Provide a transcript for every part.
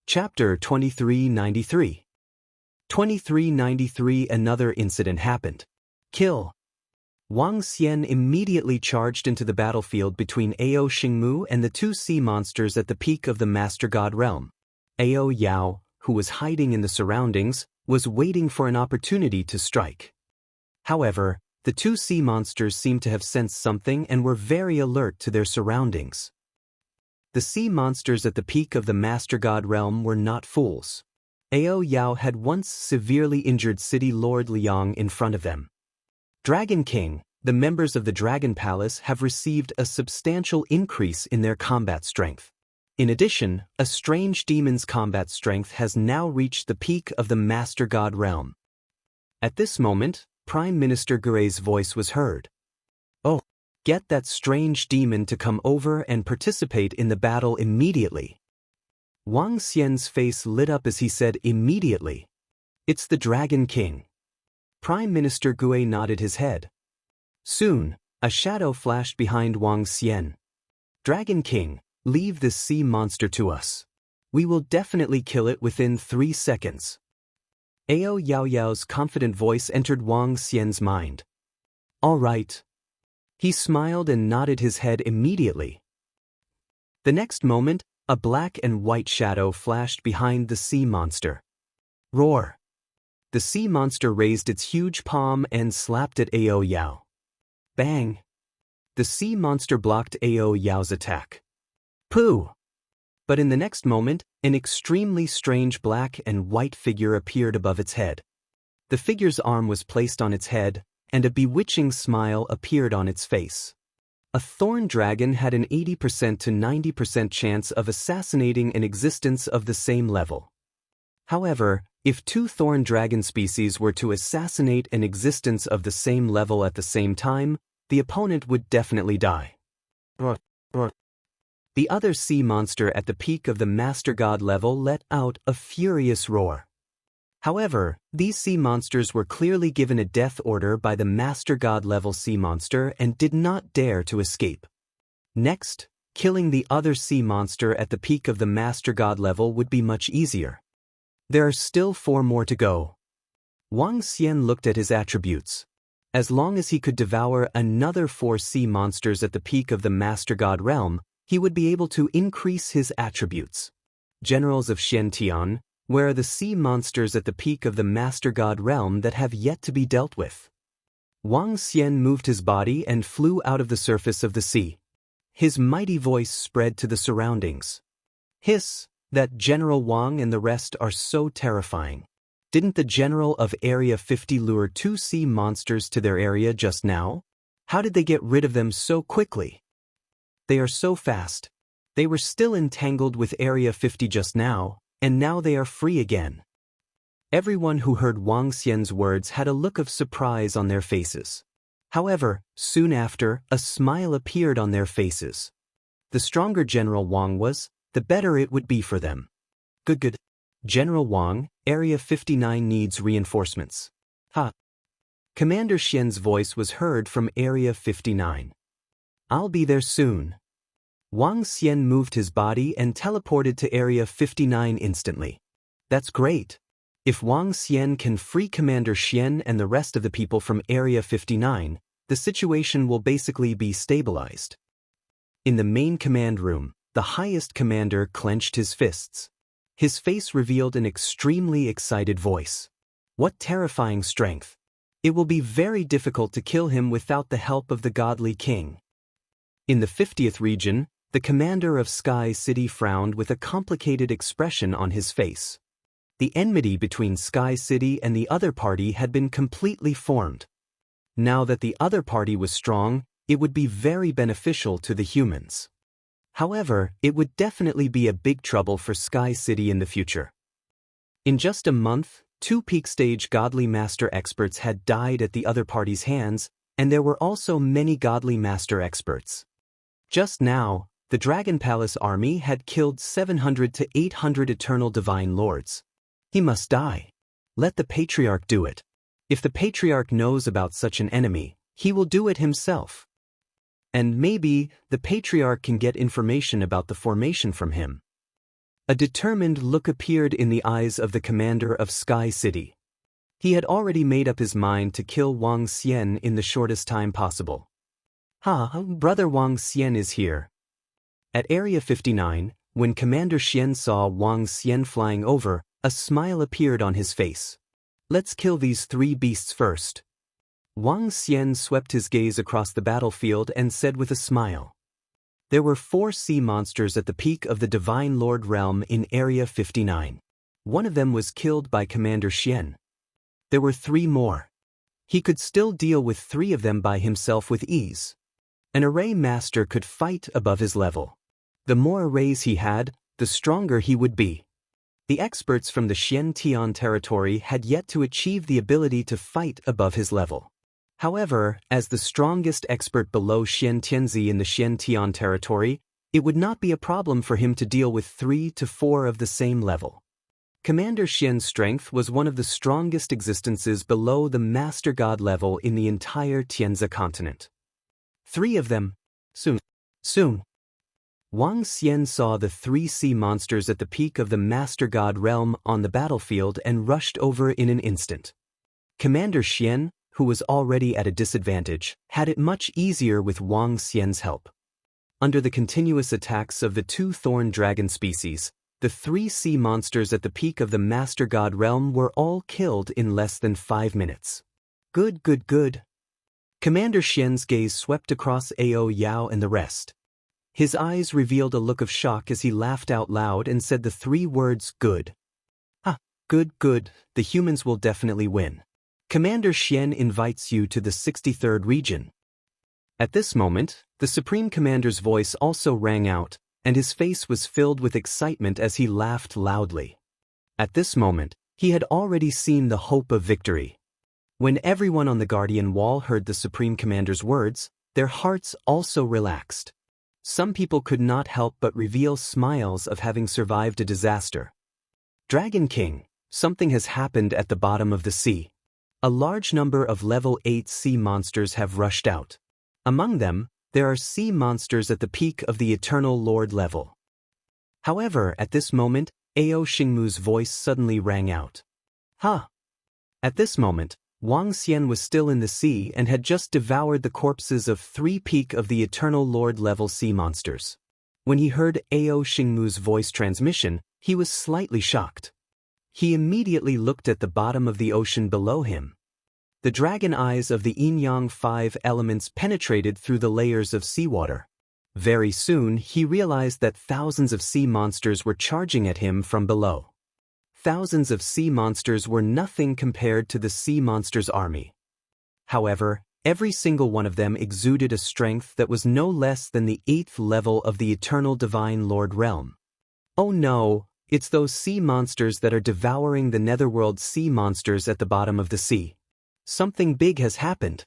Chapter 2393. 2393. Another incident happened. Kill. Wang Xian immediately charged into the battlefield between Ao Xingmu and the two sea monsters at the peak of the Master God realm. Ao Yao, who was hiding in the surroundings, was waiting for an opportunity to strike. However, the two sea monsters seemed to have sensed something and were very alert to their surroundings. The sea monsters at the peak of the Master God realm were not fools. Ao Yao had once severely injured City Lord Liang in front of them. Dragon King, the members of the Dragon Palace have received a substantial increase in their combat strength. In addition, a strange demon's combat strength has now reached the peak of the Master God realm. At this moment, Prime Minister Gui's voice was heard. "Oh, get that strange demon to come over and participate in the battle immediately." Wang Xian's face lit up as he said immediately. "It's the Dragon King." Prime Minister Gui nodded his head. Soon, a shadow flashed behind Wang Xian. "Dragon King, leave this sea monster to us. We will definitely kill it within 3 seconds. Ao Yaoyao's confident voice entered Wang Xian's mind. "All right." He smiled and nodded his head immediately. The next moment, a black and white shadow flashed behind the sea monster. Roar! The sea monster raised its huge palm and slapped at Ao Yao. Bang! The sea monster blocked Ao Yao's attack. Pooh! But in the next moment, an extremely strange black and white figure appeared above its head. The figure's arm was placed on its head, and a bewitching smile appeared on its face. A thorn dragon had an 80% to 90% chance of assassinating an existence of the same level. However, if two thorn dragon species were to assassinate an existence of the same level at the same time, the opponent would definitely die. The other sea monster at the peak of the Master God level let out a furious roar. However, these sea monsters were clearly given a death order by the Master God level sea monster and did not dare to escape. Next, killing the other sea monster at the peak of the Master God level would be much easier. There are still 4 more to go. Wang Xian looked at his attributes. As long as he could devour another 4 sea monsters at the peak of the Master God realm, he would be able to increase his attributes. Generals of Xiantian, where are the sea monsters at the peak of the Master God realm that have yet to be dealt with? Wang Xian moved his body and flew out of the surface of the sea. His mighty voice spread to the surroundings. Hiss! That General Wang and the rest are so terrifying. Didn't the general of Area 50 lure 2 sea monsters to their area just now? How did they get rid of them so quickly? They are so fast. They were still entangled with Area 50 just now, and now they are free again. Everyone who heard Wang Xian's words had a look of surprise on their faces. However, soon after, a smile appeared on their faces. The stronger General Wang was, the better it would be for them. Good. General Wang, Area 59 needs reinforcements. Ha! Commander Xian's voice was heard from Area 59. I'll be there soon. Wang Xian moved his body and teleported to Area 59 instantly. That's great. If Wang Xian can free Commander Xian and the rest of the people from Area 59, the situation will basically be stabilized. In the main command room, the highest commander clenched his fists. His face revealed an extremely excited voice. What terrifying strength! It will be very difficult to kill him without the help of the godly king. In the 50th region, the commander of Sky City frowned with a complicated expression on his face. The enmity between Sky City and the other party had been completely formed. Now that the other party was strong, it would be very beneficial to the humans. However, it would definitely be a big trouble for Sky City in the future. In just a month, 2 peak stage godly master experts had died at the other party's hands, and there were also many godly master experts. Just now, the Dragon Palace army had killed 700 to 800 eternal divine lords. He must die. Let the Patriarch do it. If the Patriarch knows about such an enemy, he will do it himself. And maybe the Patriarch can get information about the formation from him. A determined look appeared in the eyes of the commander of Sky City. He had already made up his mind to kill Wang Xian in the shortest time possible. Brother Wang Xian is here. At Area 59, when Commander Xian saw Wang Xian flying over, a smile appeared on his face. Let's kill these three beasts first. Wang Xian swept his gaze across the battlefield and said with a smile. There were 4 sea monsters at the peak of the Divine Lord realm in Area 59. One of them was killed by Commander Xian. There were 3 more. He could still deal with 3 of them by himself with ease. An array master could fight above his level. The more arrays he had, the stronger he would be. The experts from the Xian-Tian territory had yet to achieve the ability to fight above his level. However, as the strongest expert below Xian-Tianzi in the Xian-Tian territory, it would not be a problem for him to deal with 3 to 4 of the same level. Commander Xian's strength was one of the strongest existences below the Master God level in the entire Tianzi continent. 3 of them. Soon. Wang Xian saw the 3 sea monsters at the peak of the Master God realm on the battlefield and rushed over in an instant. Commander Xian, who was already at a disadvantage, had it much easier with Wang Xian's help. Under the continuous attacks of the 2 thorn dragon species, the 3 sea monsters at the peak of the Master God realm were all killed in less than 5 minutes. Good. Commander Xian's gaze swept across Ao Yao and the rest. His eyes revealed a look of shock as he laughed out loud and said the 3 words, good. Good, the humans will definitely win. Commander Xian invites you to the 63rd region. At this moment, the Supreme Commander's voice also rang out, and his face was filled with excitement as he laughed loudly. At this moment, he had already seen the hope of victory. When everyone on the Guardian Wall heard the Supreme Commander's words, their hearts also relaxed. Some people could not help but reveal smiles of having survived a disaster. Dragon King, something has happened at the bottom of the sea. A large number of level 8 sea monsters have rushed out. Among them, there are sea monsters at the peak of the Eternal Lord level. However, at this moment, Ao Xingmu's voice suddenly rang out. At this moment, Wang Xian was still in the sea and had just devoured the corpses of 3 peak of the Eternal Lord level sea monsters. When he heard Ao Xingmu's voice transmission, he was slightly shocked. He immediately looked at the bottom of the ocean below him. The dragon eyes of the yin-yang 5 elements penetrated through the layers of seawater. Very soon, he realized that thousands of sea monsters were charging at him from below. Thousands of sea monsters were nothing compared to the sea monsters' army. However, every single one of them exuded a strength that was no less than the 8th level of the Eternal Divine Lord realm. Oh no! It's those sea monsters that are devouring the netherworld sea monsters at the bottom of the sea. Something big has happened.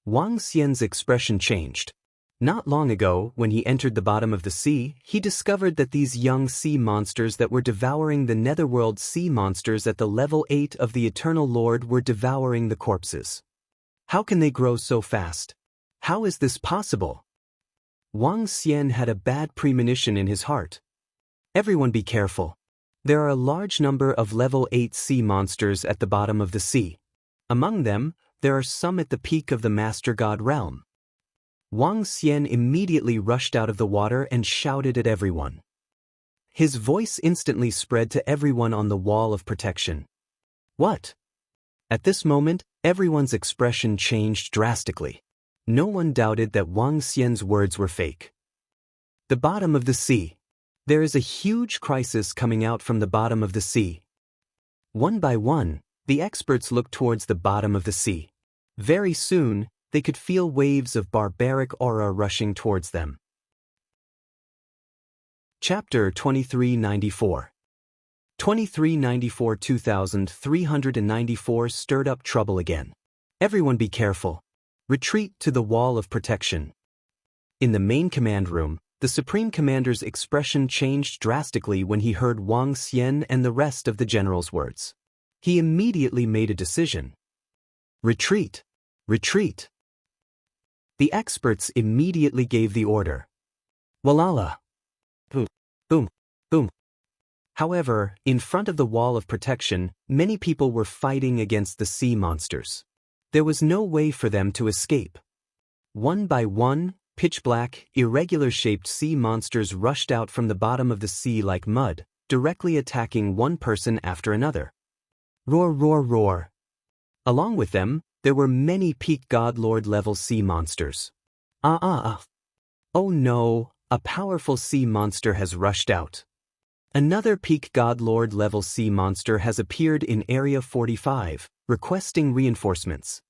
Wang Xian's expression changed. Not long ago, when he entered the bottom of the sea, he discovered that these young sea monsters that were devouring the netherworld sea monsters at the level 8 of the Eternal Lord were devouring the corpses. How can they grow so fast? How is this possible? Wang Xian had a bad premonition in his heart. Everyone be careful. There are a large number of level 8 sea monsters at the bottom of the sea. Among them, there are some at the peak of the Master God realm. Wang Xian immediately rushed out of the water and shouted at everyone. His voice instantly spread to everyone on the wall of protection. What? At this moment, everyone's expression changed drastically. No one doubted that Wang Xian's words were fake. The bottom of the sea. There is a huge crisis coming out from the bottom of the sea. One by one, the experts looked towards the bottom of the sea. Very soon, they could feel waves of barbaric aura rushing towards them. Chapter 2394. 2394 stirred up trouble again. Everyone be careful. Retreat to the wall of protection. In the main command room, the Supreme Commander's expression changed drastically when he heard Wang Xian and the rest of the general's words. He immediately made a decision. Retreat! Retreat! The experts immediately gave the order. Walala! Boom! Boom! Boom! However, in front of the wall of protection, many people were fighting against the sea monsters. There was no way for them to escape. One by one, pitch-black, irregular-shaped sea monsters rushed out from the bottom of the sea like mud, directly attacking one person after another. Roar, roar, roar. Along with them, there were many peak godlord level sea monsters. Oh no, a powerful sea monster has rushed out. Another peak godlord level sea monster has appeared in Area 45, requesting reinforcements.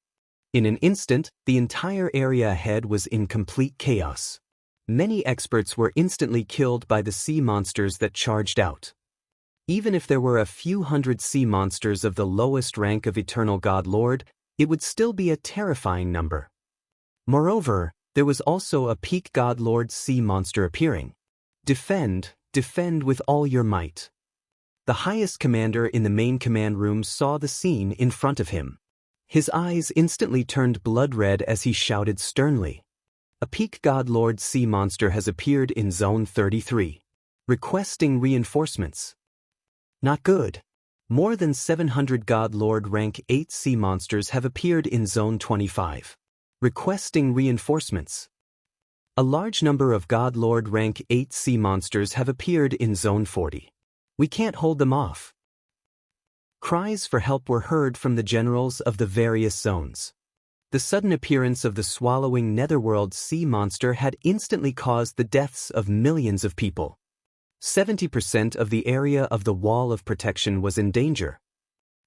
In an instant, the entire area ahead was in complete chaos. Many experts were instantly killed by the sea monsters that charged out. Even if there were a few hundred sea monsters of the lowest rank of Eternal God Lord, it would still be a terrifying number. Moreover, there was also a peak God Lord sea monster appearing. Defend, defend with all your might. The highest commander in the main command room saw the scene in front of him. His eyes instantly turned blood red as he shouted sternly. A peak God Lord sea monster has appeared in Zone 33. Requesting reinforcements. Not good. More than 700 God Lord rank 8 sea monsters have appeared in Zone 25. Requesting reinforcements. A large number of God Lord rank 8 sea monsters have appeared in Zone 40. We can't hold them off. Cries for help were heard from the generals of the various zones. The sudden appearance of the swallowing netherworld sea monster had instantly caused the deaths of millions of people. 70% of the area of the wall of protection was in danger.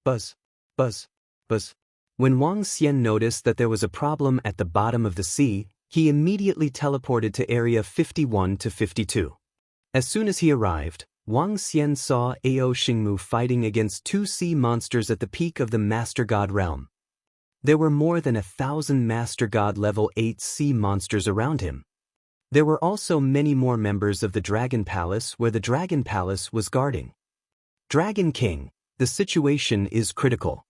Buzz, buzz, buzz. When Wang Xian noticed that there was a problem at the bottom of the sea, he immediately teleported to Area 51 to 52. As soon as he arrived, Wang Xian saw Ao Xingmu fighting against 2 sea monsters at the peak of the Master God realm. There were more than 1,000 Master God level 8 sea monsters around him. There were also many more members of the Dragon Palace where the Dragon Palace was guarding. Dragon King, the situation is critical.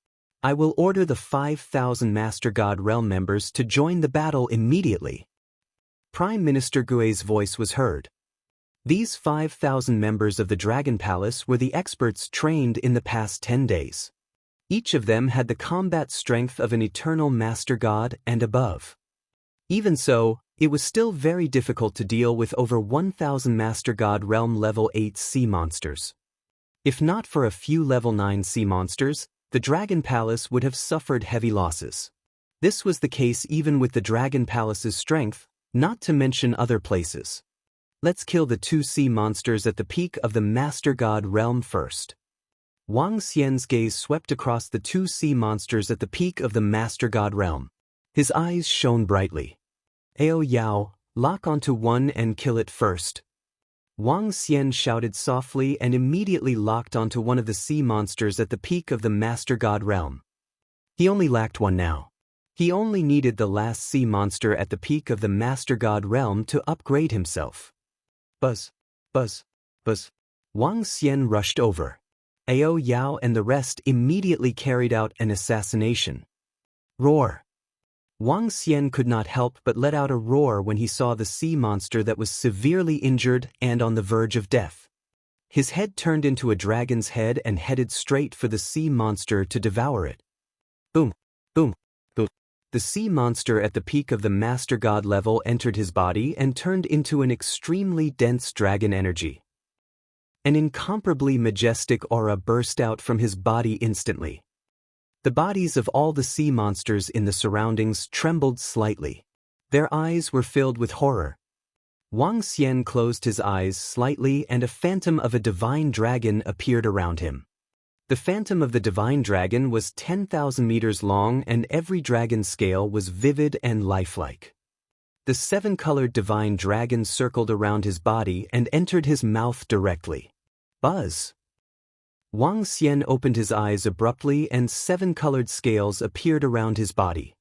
I will order the 5,000 Master God realm members to join the battle immediately. Prime Minister Gui's voice was heard. These 5,000 members of the Dragon Palace were the experts trained in the past 10 days. Each of them had the combat strength of an eternal Master God and above. Even so, it was still very difficult to deal with over 1,000 Master God Realm Level 8 sea monsters. If not for a few Level 9 sea monsters, the Dragon Palace would have suffered heavy losses. This was the case even with the Dragon Palace's strength, not to mention other places. Let's kill the 2 sea monsters at the peak of the Master God Realm first. Wang Xian's gaze swept across the 2 sea monsters at the peak of the Master God Realm. His eyes shone brightly. Ao Yao, lock onto one and kill it first. Wang Xian shouted softly and immediately locked onto one of the sea monsters at the peak of the Master God Realm. He only lacked one now. He only needed the last sea monster at the peak of the Master God Realm to upgrade himself. Buzz, buzz, buzz. Wang Xian rushed over. Ao Yao and the rest immediately carried out an assassination. Roar. Wang Xian could not help but let out a roar when he saw the sea monster that was severely injured and on the verge of death. His head turned into a dragon's head and headed straight for the sea monster to devour it. Boom, boom, boom. The sea monster at the peak of the Master God level entered his body and turned into an extremely dense dragon energy. An incomparably majestic aura burst out from his body instantly. The bodies of all the sea monsters in the surroundings trembled slightly. Their eyes were filled with horror. Wang Xian closed his eyes slightly and a phantom of a divine dragon appeared around him. The phantom of the divine dragon was 10,000 meters long and every dragon scale was vivid and lifelike. The 7-colored divine dragon circled around his body and entered his mouth directly. Buzz. Wang Xian opened his eyes abruptly and 7-colored scales appeared around his body.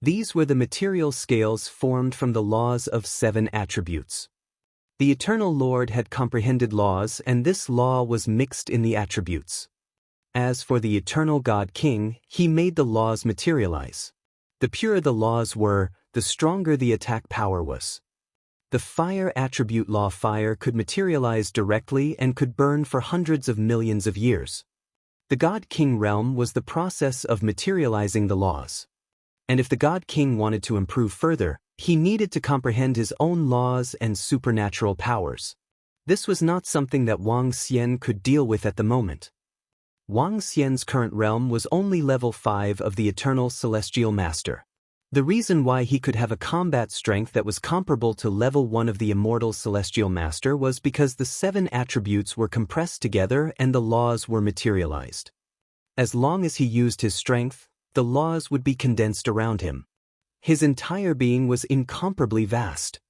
These were the material scales formed from the laws of 7 attributes. The Eternal Lord had comprehended laws and this law was mixed in the attributes. As for the Eternal God King, he made the laws materialize. The purer the laws were, the stronger the attack power was. The fire attribute law fire could materialize directly and could burn for hundreds of millions of years. The God King realm was the process of materializing the laws. And if the God King wanted to improve further, he needed to comprehend his own laws and supernatural powers. This was not something that Wang Xian could deal with at the moment. Wang Xian's current realm was only level 5 of the Eternal Celestial Master. The reason why he could have a combat strength that was comparable to level 1 of the Immortal Celestial Master was because the 7 attributes were compressed together and the laws were materialized. As long as he used his strength, the laws would be condensed around him. His entire being was incomparably vast.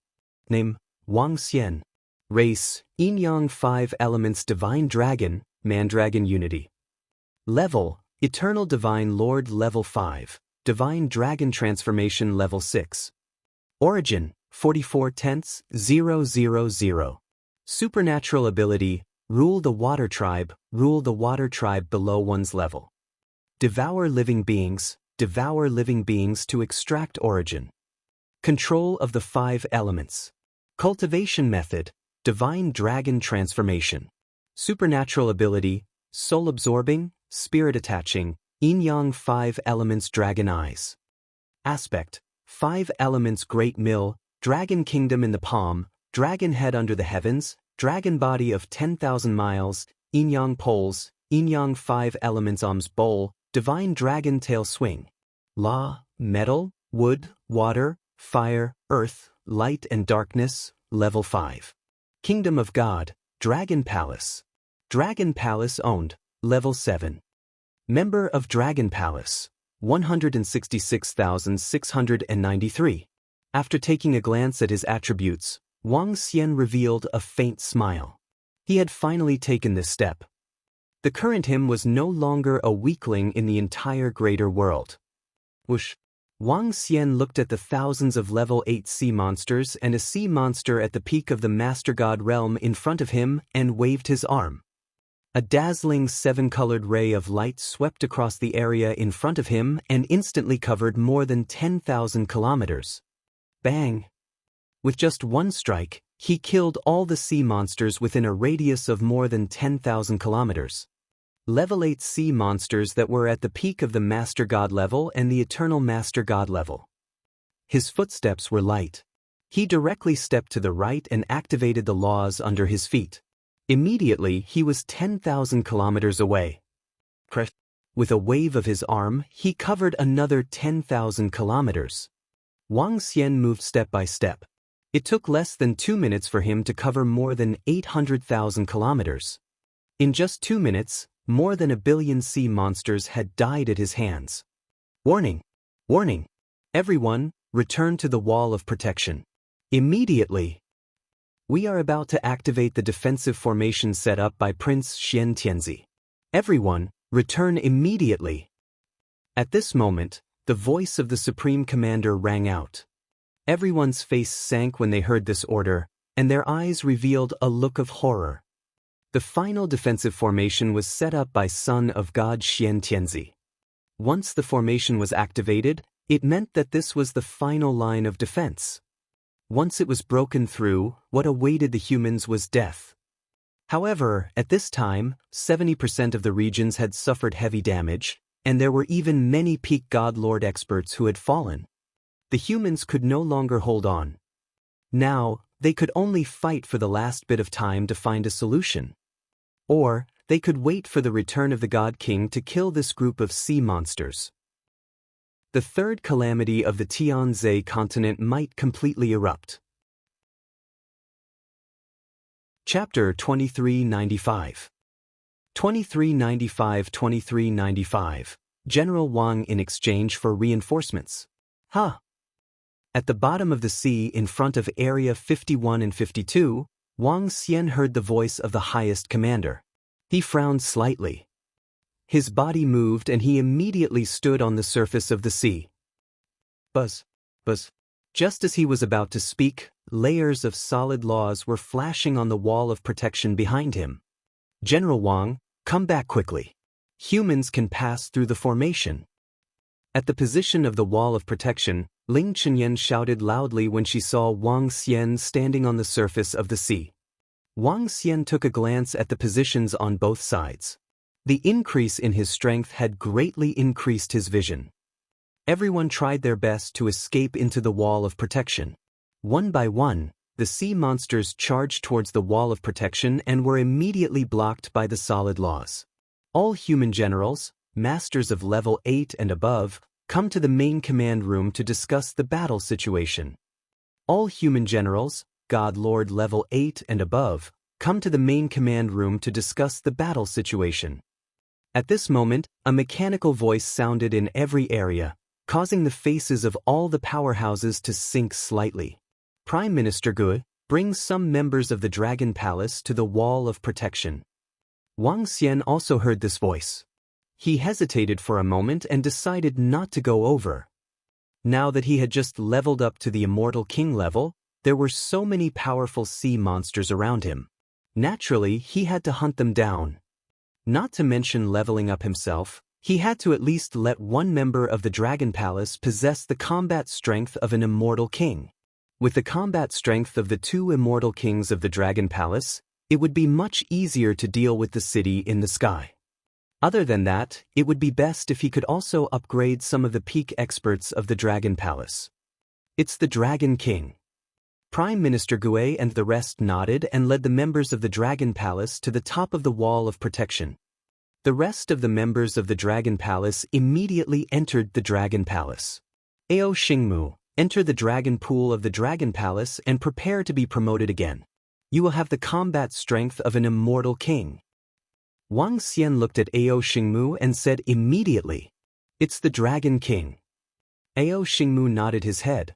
Name: Wang Xian. Race: Yin-Yang 5 Elements Divine Dragon, Mandragon Unity. Level: Eternal Divine Lord Level 5, Divine Dragon Transformation Level 6. Origin: 44/10/000. Supernatural Ability: Rule the Water Tribe below one's level. Devour living beings to extract origin. Control of the 5 elements. Cultivation method: Divine Dragon Transformation. Supernatural ability: Soul Absorbing, Spirit Attaching, Yin-Yang 5 Elements Dragon Eyes. Aspect: 5 Elements Great Mill, Dragon Kingdom in the palm, Dragon Head under the heavens, Dragon Body of 10,000 miles, Yin-Yang Poles, Yin-Yang 5 Elements Arms Bowl, Divine Dragon Tail Swing. Law: Metal, Wood, Water, Fire, Earth, Light and Darkness, Level 5. Kingdom of God, Dragon Palace. Dragon Palace owned, Level 7. Member of Dragon Palace, 166,693. After taking a glance at his attributes, Wang Xian revealed a faint smile. He had finally taken this step. The current him was no longer a weakling in the entire greater world. Whoosh! Wang Xian looked at the thousands of level 8 sea monsters and a sea monster at the peak of the Master God realm in front of him and waved his arm. A dazzling 7-colored ray of light swept across the area in front of him and instantly covered more than 10,000 kilometers. Bang! With just one strike, he killed all the sea monsters within a radius of more than 10,000 kilometers. Level 8 sea monsters that were at the peak of the Master God level and the Eternal Master God level. His footsteps were light. He directly stepped to the right and activated the laws under his feet. Immediately, he was 10,000 kilometers away. With a wave of his arm, he covered another 10,000 kilometers. Wang Xian moved step by step. It took less than 2 minutes for him to cover more than 800,000 kilometers. In just 2 minutes, more than 1 billion sea monsters had died at his hands. Warning! Warning! Everyone, return to the wall of protection. Immediately! We are about to activate the defensive formation set up by Prince Xian Tianzi. Everyone, return immediately! At this moment, the voice of the Supreme Commander rang out. Everyone's face sank when they heard this order, and their eyes revealed a look of horror. The final defensive formation was set up by Son of God Xian Tianzi. Once the formation was activated, it meant that this was the final line of defense. Once it was broken through, what awaited the humans was death. However, at this time, 70% of the regions had suffered heavy damage, and there were even many peak God Lord experts who had fallen. The humans could no longer hold on. Now, they could only fight for the last bit of time to find a solution. Or, they could wait for the return of the God King to kill this group of sea monsters. The third calamity of the Tianzhe continent might completely erupt. Chapter 2395. 2395. General Wang in exchange for reinforcements. At the bottom of the sea in front of Area 51 and 52, Wang Xian heard the voice of the highest commander. He frowned slightly. His body moved and he immediately stood on the surface of the sea. Buzz, buzz. Just as he was about to speak, layers of solid laws were flashing on the wall of protection behind him. General Wang, come back quickly. Humans can pass through the formation. At the position of the wall of protection, Ling Chenyan shouted loudly when she saw Wang Xian standing on the surface of the sea. Wang Xian took a glance at the positions on both sides. The increase in his strength had greatly increased his vision. Everyone tried their best to escape into the wall of protection. One by one, the sea monsters charged towards the wall of protection and were immediately blocked by the solid laws. All human generals, masters of level 8 and above, come to the main command room to discuss the battle situation. All human generals, God Lord level 8 and above, come to the main command room to discuss the battle situation. At this moment, a mechanical voice sounded in every area, causing the faces of all the powerhouses to sink slightly. Prime Minister Gu, bring some members of the Dragon Palace to the wall of protection. Wang Xian also heard this voice. He hesitated for a moment and decided not to go over. Now that he had just leveled up to the Immortal King level, there were so many powerful sea monsters around him. Naturally, he had to hunt them down. Not to mention leveling up himself, he had to at least let one member of the Dragon Palace possess the combat strength of an Immortal King. With the combat strength of the two Immortal Kings of the Dragon Palace, it would be much easier to deal with the city in the sky. Other than that, it would be best if he could also upgrade some of the peak experts of the Dragon Palace. It's the Dragon King. Prime Minister Gu and the rest nodded and led the members of the Dragon Palace to the top of the wall of protection. The rest of the members of the Dragon Palace immediately entered the Dragon Palace. Ao Xingmu, enter the Dragon Pool of the Dragon Palace and prepare to be promoted again. You will have the combat strength of an Immortal King. Wang Xian looked at Ao Xingmu and said immediately, "It's the Dragon King." Ao Xingmu nodded his head.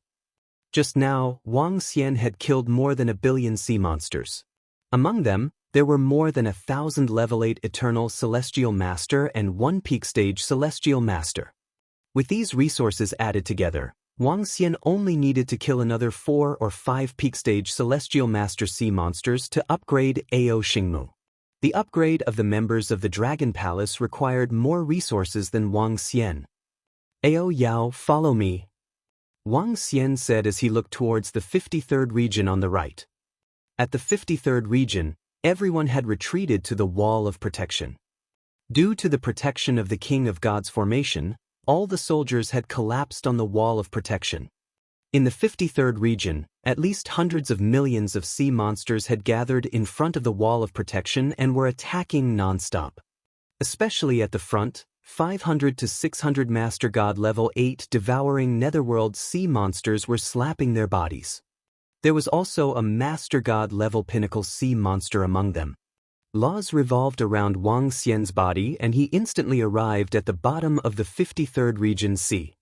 Just now, Wang Xian had killed more than 1 billion sea monsters. Among them, there were more than 1,000 level 8 Eternal Celestial Master and 1 Peak Stage Celestial Master. With these resources added together, Wang Xian only needed to kill another 4 or 5 Peak Stage Celestial Master sea monsters to upgrade Ao Xingmu. The upgrade of the members of the Dragon Palace required more resources than Wang Xian. Ao Yao, follow me, Wang Xian said as he looked towards the 53rd region on the right. At the 53rd region, everyone had retreated to the wall of protection. Due to the protection of the King of Gods formation, all the soldiers had collapsed on the wall of protection. In the 53rd region, at least hundreds of millions of sea monsters had gathered in front of the wall of protection and were attacking non-stop. Especially at the front, 500 to 600 Master God level 8 devouring netherworld sea monsters were slapping their bodies. There was also a Master God level pinnacle sea monster among them. Laws revolved around Wang Xian's body and he instantly arrived at the bottom of the 53rd region sea.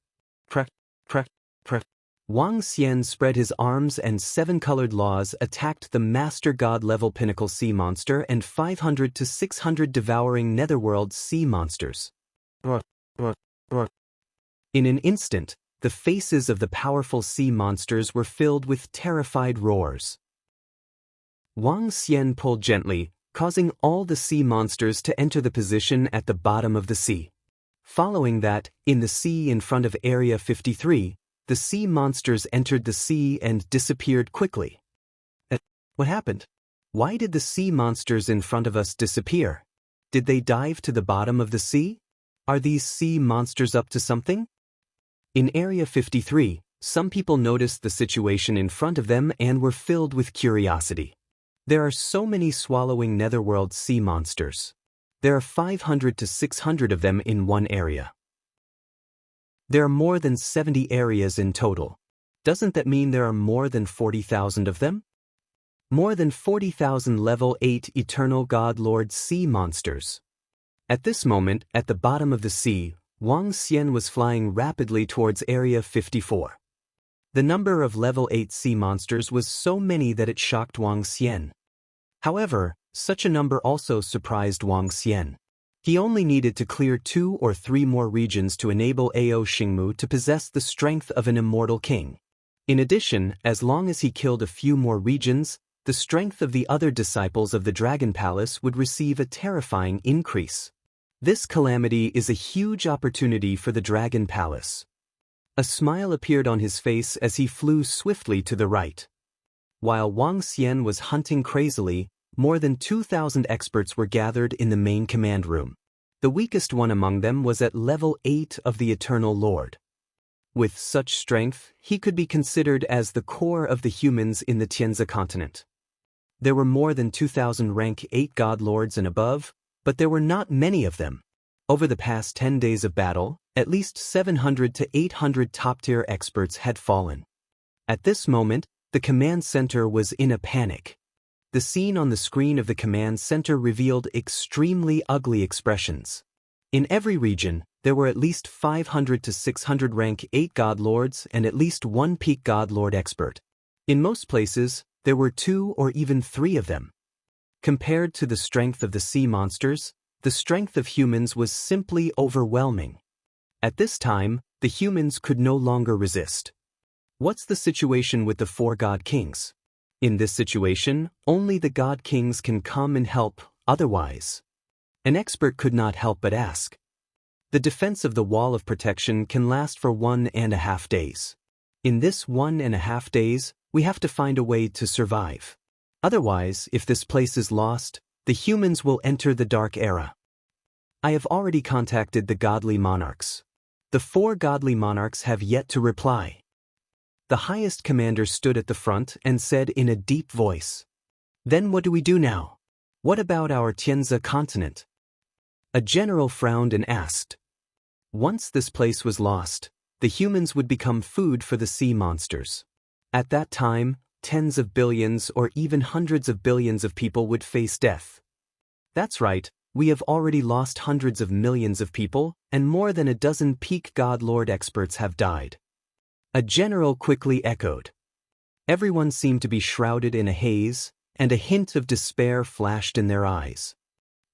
Wang Xian spread his arms and 7-colored laws attacked the Master God level pinnacle sea monster and 500 to 600 devouring netherworld sea monsters. In an instant, the faces of the powerful sea monsters were filled with terrified roars. Wang Xian pulled gently, causing all the sea monsters to enter the position at the bottom of the sea. Following that, in the sea in front of Area 53, the sea monsters entered the sea and disappeared quickly. What happened? Why did the sea monsters in front of us disappear? Did they dive to the bottom of the sea? Are these sea monsters up to something? In Area 53, some people noticed the situation in front of them and were filled with curiosity. There are so many swallowing netherworld sea monsters. There are 500 to 600 of them in one area. There are more than 70 areas in total. Doesn't that mean there are more than 40,000 of them? More than 40,000 level 8 Eternal God Lord sea monsters. At this moment, at the bottom of the sea, Wang Xian was flying rapidly towards Area 54. The number of level 8 sea monsters was so many that it shocked Wang Xian. However, such a number also surprised Wang Xian. He only needed to clear 2 or 3 more regions to enable Ao Xingmu to possess the strength of an Immortal King. In addition, as long as he killed a few more regions, the strength of the other disciples of the Dragon Palace would receive a terrifying increase. This calamity is a huge opportunity for the Dragon Palace. A smile appeared on his face as he flew swiftly to the right. While Wang Xian was hunting crazily, more than 2,000 experts were gathered in the main command room. The weakest one among them was at level 8 of the Eternal Lord. With such strength, he could be considered as the core of the humans in the Tianzi continent. There were more than 2,000 rank 8 god lords and above, but there were not many of them. Over the past 10 days of battle, at least 700 to 800 top-tier experts had fallen. At this moment, the command center was in a panic. The scene on the screen of the command center revealed extremely ugly expressions. In every region, there were at least 500 to 600 rank 8 god lords and at least one peak god lord expert. In most places, there were 2 or even 3 of them. Compared to the strength of the sea monsters, the strength of humans was simply overwhelming. At this time, the humans could no longer resist. What's the situation with the 4 god kings? In this situation, only the god kings can come and help, otherwise. An expert could not help but ask. The defense of the wall of protection can last for 1.5 days. In this 1.5 days, we have to find a way to survive. Otherwise, if this place is lost, the humans will enter the Dark Era. I have already contacted the godly monarchs. The 4 godly monarchs have yet to reply. The highest commander stood at the front and said in a deep voice, "Then what do we do now? What about our Tianzi continent?" A general frowned and asked. Once this place was lost, the humans would become food for the sea monsters. At that time, tens of billions or even hundreds of billions of people would face death. That's right, we have already lost hundreds of millions of people, and more than a dozen peak god lord experts have died. A general quickly echoed. Everyone seemed to be shrouded in a haze, and a hint of despair flashed in their eyes.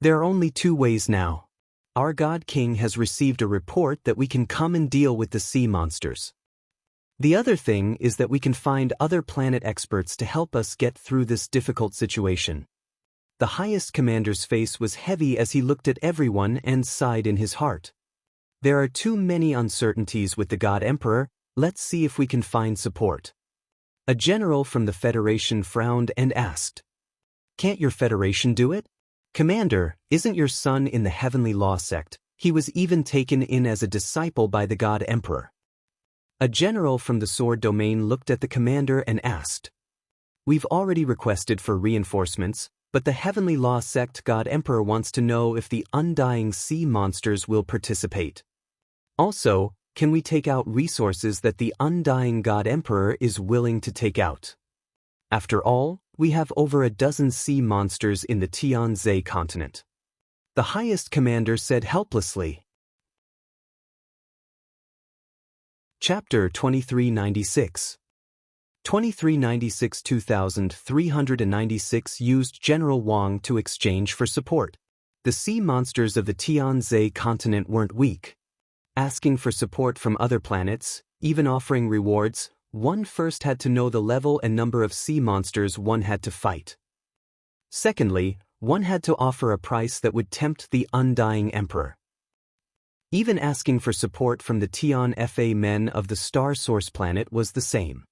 There are only 2 ways now. Our God King has received a report that we can come and deal with the sea monsters. The other thing is that we can find other planet experts to help us get through this difficult situation. The highest commander's face was heavy as he looked at everyone and sighed in his heart. There are too many uncertainties with the God Emperor. Let's see if we can find support. A general from the Federation frowned and asked, "Can't your Federation do it? Commander, isn't your son in the Heavenly Law sect? He was even taken in as a disciple by the God Emperor." A general from the Sword Domain looked at the commander and asked, "We've already requested for reinforcements, but the Heavenly Law sect God Emperor wants to know if the undying sea monsters will participate. Also, can we take out resources that the undying God Emperor is willing to take out? After all, we have over a dozen sea monsters in the Tianzi continent." The highest commander said helplessly. Chapter 2396. 2396 2396 used General Wang to exchange for support. The sea monsters of the Tianzi continent weren't weak. Asking for support from other planets, even offering rewards, one first had to know the level and number of sea monsters one had to fight. Secondly, one had to offer a price that would tempt the undying emperor. Even asking for support from the Tian Fa men of the Star Source planet was the same.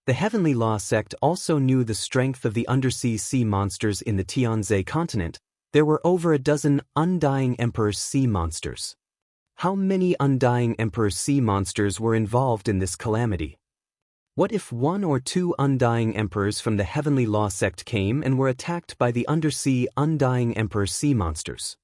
The Heavenly Law sect also knew the strength of the undersea sea monsters in the Tianzi continent. There were over a dozen undying emperor sea monsters. How many undying emperor sea monsters were involved in this calamity? What if 1 or 2 undying emperors from the Heavenly Law sect came and were attacked by the undersea undying emperor sea monsters?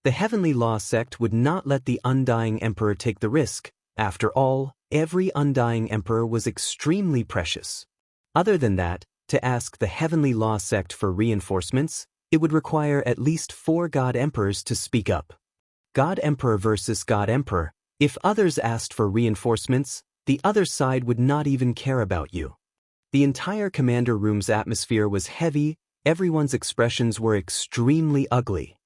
The Heavenly Law sect would not let the undying emperor take the risk. After all, every undying emperor was extremely precious. Other than that, to ask the Heavenly Law sect for reinforcements, it would require at least 4 God Emperors to speak up. God Emperor versus God Emperor. If others asked for reinforcements, the other side would not even care about you. The entire commander room's atmosphere was heavy, everyone's expressions were extremely ugly.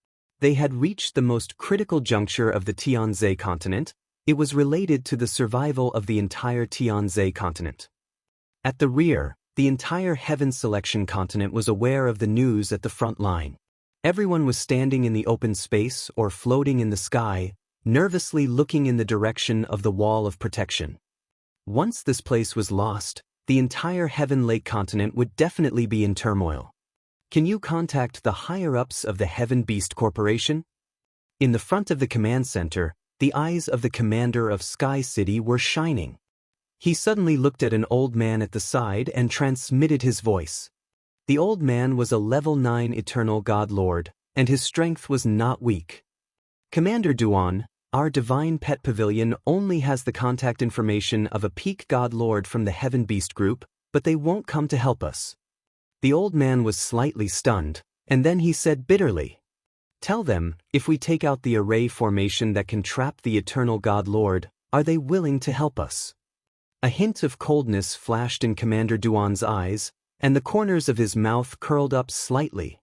They had reached the most critical juncture of the Tianzi continent. It was related to the survival of the entire Tianzi continent. At the rear, the entire Heaven Selection continent was aware of the news at the front line. Everyone was standing in the open space or floating in the sky, nervously looking in the direction of the wall of protection. Once this place was lost, the entire Heaven Lake continent would definitely be in turmoil. Can you contact the higher-ups of the Heaven Beast Corporation? In the front of the command center, the eyes of the commander of Sky City were shining. He suddenly looked at an old man at the side and transmitted his voice. The old man was a level 9 Eternal God Lord, and his strength was not weak. Commander Duan, our Divine Pet Pavilion only has the contact information of a peak God Lord from the Heaven Beast group, but they won't come to help us. The old man was slightly stunned, and then he said bitterly, "Tell them, if we take out the array formation that can trap the Eternal God Lord, are they willing to help us?" A hint of coldness flashed in Commander Duan's eyes, and the corners of his mouth curled up slightly.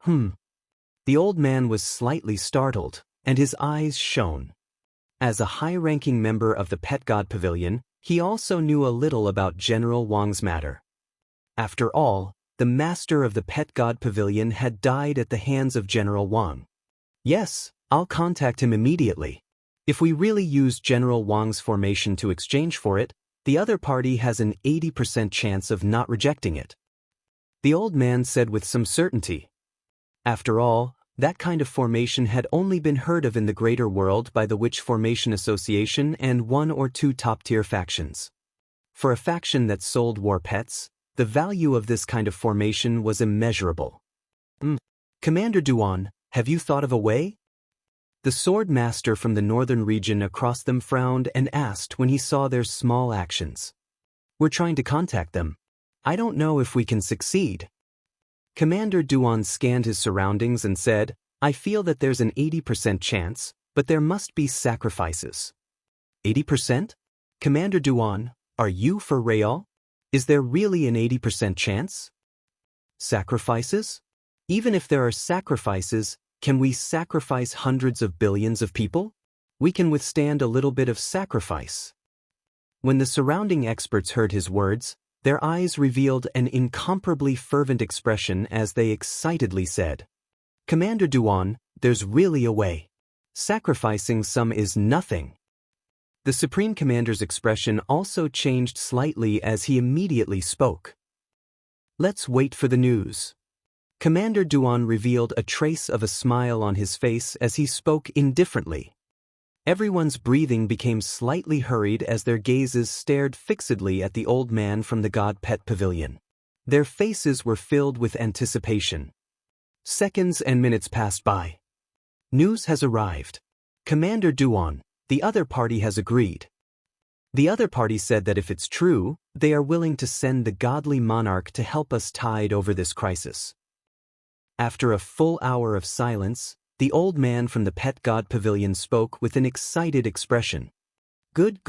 The old man was slightly startled, and his eyes shone. As a high-ranking member of the Pet God Pavilion, he also knew a little about General Wang's matter. After all, the master of the Pet God Pavilion had died at the hands of General Wang. Yes, I'll contact him immediately. If we really use General Wang's formation to exchange for it, the other party has an 80% chance of not rejecting it. The old man said with some certainty. After all, that kind of formation had only been heard of in the greater world by the Witch Formation Association and 1 or 2 top-tier factions. For a faction that sold war pets, the value of this kind of formation was immeasurable. Commander Duan, have you thought of a way? The sword master from the northern region across them frowned and asked when he saw their small actions. We're trying to contact them. I don't know if we can succeed. Commander Duan scanned his surroundings and said, I feel that there's an 80% chance, but there must be sacrifices. 80%? Commander Duan, are you for real? Is there really an 80% chance? Sacrifices? Even if there are sacrifices, can we sacrifice hundreds of billions of people? We can withstand a little bit of sacrifice. When the surrounding experts heard his words, their eyes revealed an incomparably fervent expression as they excitedly said, Commander Duan, there's really a way. Sacrificing some is nothing. The Supreme Commander's expression also changed slightly as he immediately spoke. Let's wait for the news. Commander Duan revealed a trace of a smile on his face as he spoke indifferently. Everyone's breathing became slightly hurried as their gazes stared fixedly at the old man from the God Pet Pavilion. Their faces were filled with anticipation. Seconds and minutes passed by. News has arrived. Commander Duan, the other party has agreed. The other party said that if it's true, they are willing to send the godly monarch to help us tide over this crisis. After a full hour of silence, the old man from the Pet God Pavilion spoke with an excited expression. Good,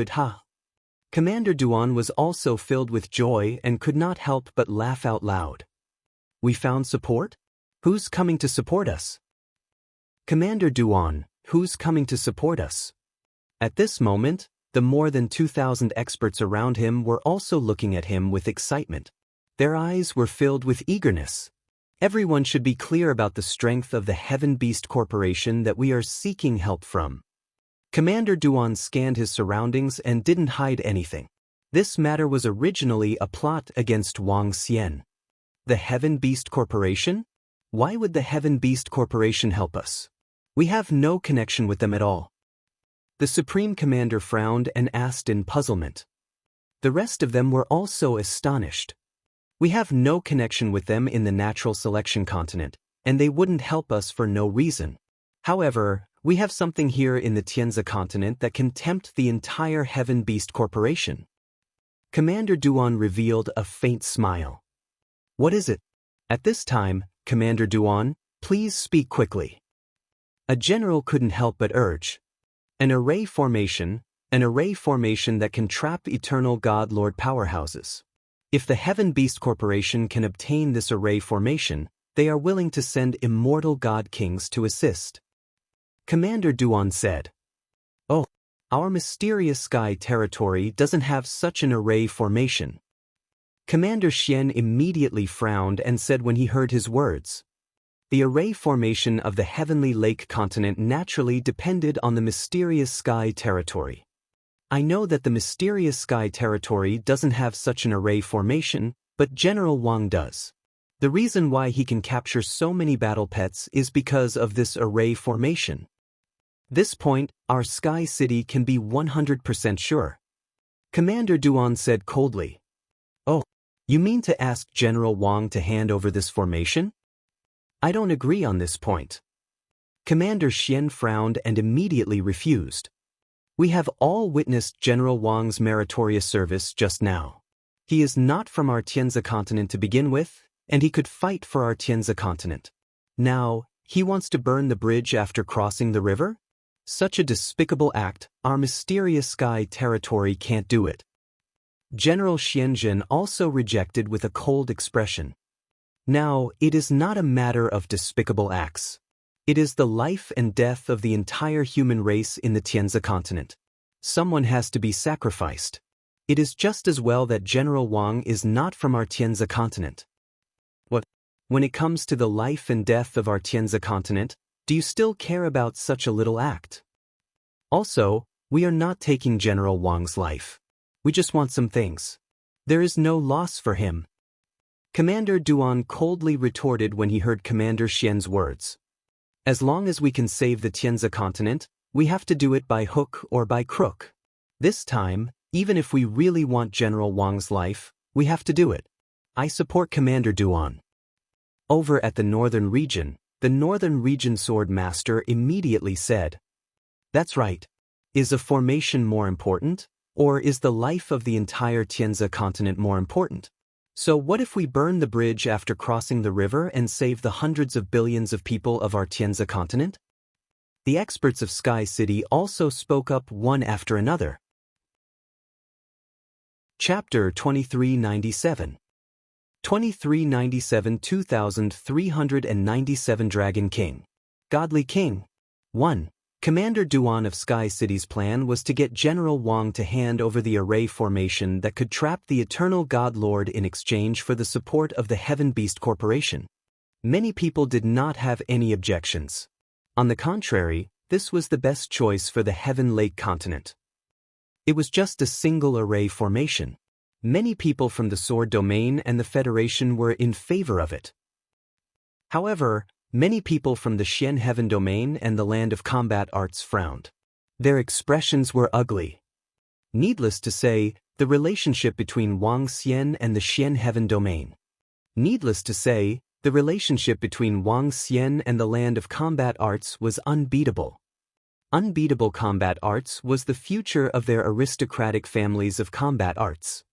ha. Commander Duan was also filled with joy and could not help but laugh out loud. We found support? Who's coming to support us? Commander Duan, who's coming to support us? At this moment, the more than 2,000 experts around him were also looking at him with excitement. Their eyes were filled with eagerness. Everyone should be clear about the strength of the Heaven Beast Corporation that we are seeking help from. Commander Duan scanned his surroundings and didn't hide anything. This matter was originally a plot against Wang Xian. The Heaven Beast Corporation? Why would the Heaven Beast Corporation help us? We have no connection with them at all. The Supreme Commander frowned and asked in puzzlement. The rest of them were also astonished. We have no connection with them in the natural selection continent, and they wouldn't help us for no reason. However, we have something here in the Tianzi continent that can tempt the entire Heaven Beast Corporation. Commander Duan revealed a faint smile. What is it? At this time, Commander Duan, please speak quickly. A general couldn't help but urge. An array formation that can trap eternal God Lord powerhouses. If the Heaven Beast Corporation can obtain this array formation, they are willing to send immortal God Kings to assist. Commander Duan said, Oh, our mysterious sky territory doesn't have such an array formation. Commander Xian immediately frowned and said when he heard his words, the array formation of the Heavenly Lake continent naturally depended on the mysterious sky territory. I know that the mysterious sky territory doesn't have such an array formation, but General Wang does. The reason why he can capture so many battle pets is because of this array formation. This point, our Sky City can be 100% sure. Commander Duan said coldly. Oh, you mean to ask General Wang to hand over this formation? I don't agree on this point. Commander Xian frowned and immediately refused. We have all witnessed General Wang's meritorious service just now. He is not from our Tianzi continent to begin with, and he could fight for our Tianzi continent. Now, he wants to burn the bridge after crossing the river? Such a despicable act, our mysterious sky territory can't do it. General Xianzhen also rejected with a cold expression. Now, it is not a matter of despicable acts. It is the life and death of the entire human race in the Tianzi continent. Someone has to be sacrificed. It is just as well that General Wang is not from our Tianzi continent. What? When it comes to the life and death of our Tianzi continent, do you still care about such a little act? Also, we are not taking General Wang's life. We just want some things. There is no loss for him. Commander Duan coldly retorted when he heard Commander Xian's words. As long as we can save the Tianzi continent, we have to do it by hook or by crook. This time, even if we really want General Wang's life, we have to do it. I support Commander Duan. Over at the northern region, the northern region sword master immediately said, "That's right. Is a formation more important, or is the life of the entire Tianzi continent more important? So what if we burn the bridge after crossing the river and save the hundreds of billions of people of our Tianzi continent?" The experts of Sky City also spoke up one after another. Chapter 2397 2397 2397 Dragon King. Godly King. 1. Commander Duan of Sky City's plan was to get General Wang to hand over the array formation that could trap the Eternal God Lord in exchange for the support of the Heaven Beast Corporation. Many people did not have any objections. On the contrary, this was the best choice for the Heaven Lake continent. It was just a single array formation. Many people from the Sword Domain and the Federation were in favor of it. However, many people from the Xian Heaven Domain and the Land of Combat Arts frowned. Their expressions were ugly. Needless to say, the relationship between Wang Xian and the Xian Heaven Domain. Needless to say, the relationship between Wang Xian and the Land of Combat Arts was unbeatable. Unbeatable combat arts was the future of their aristocratic families of combat arts.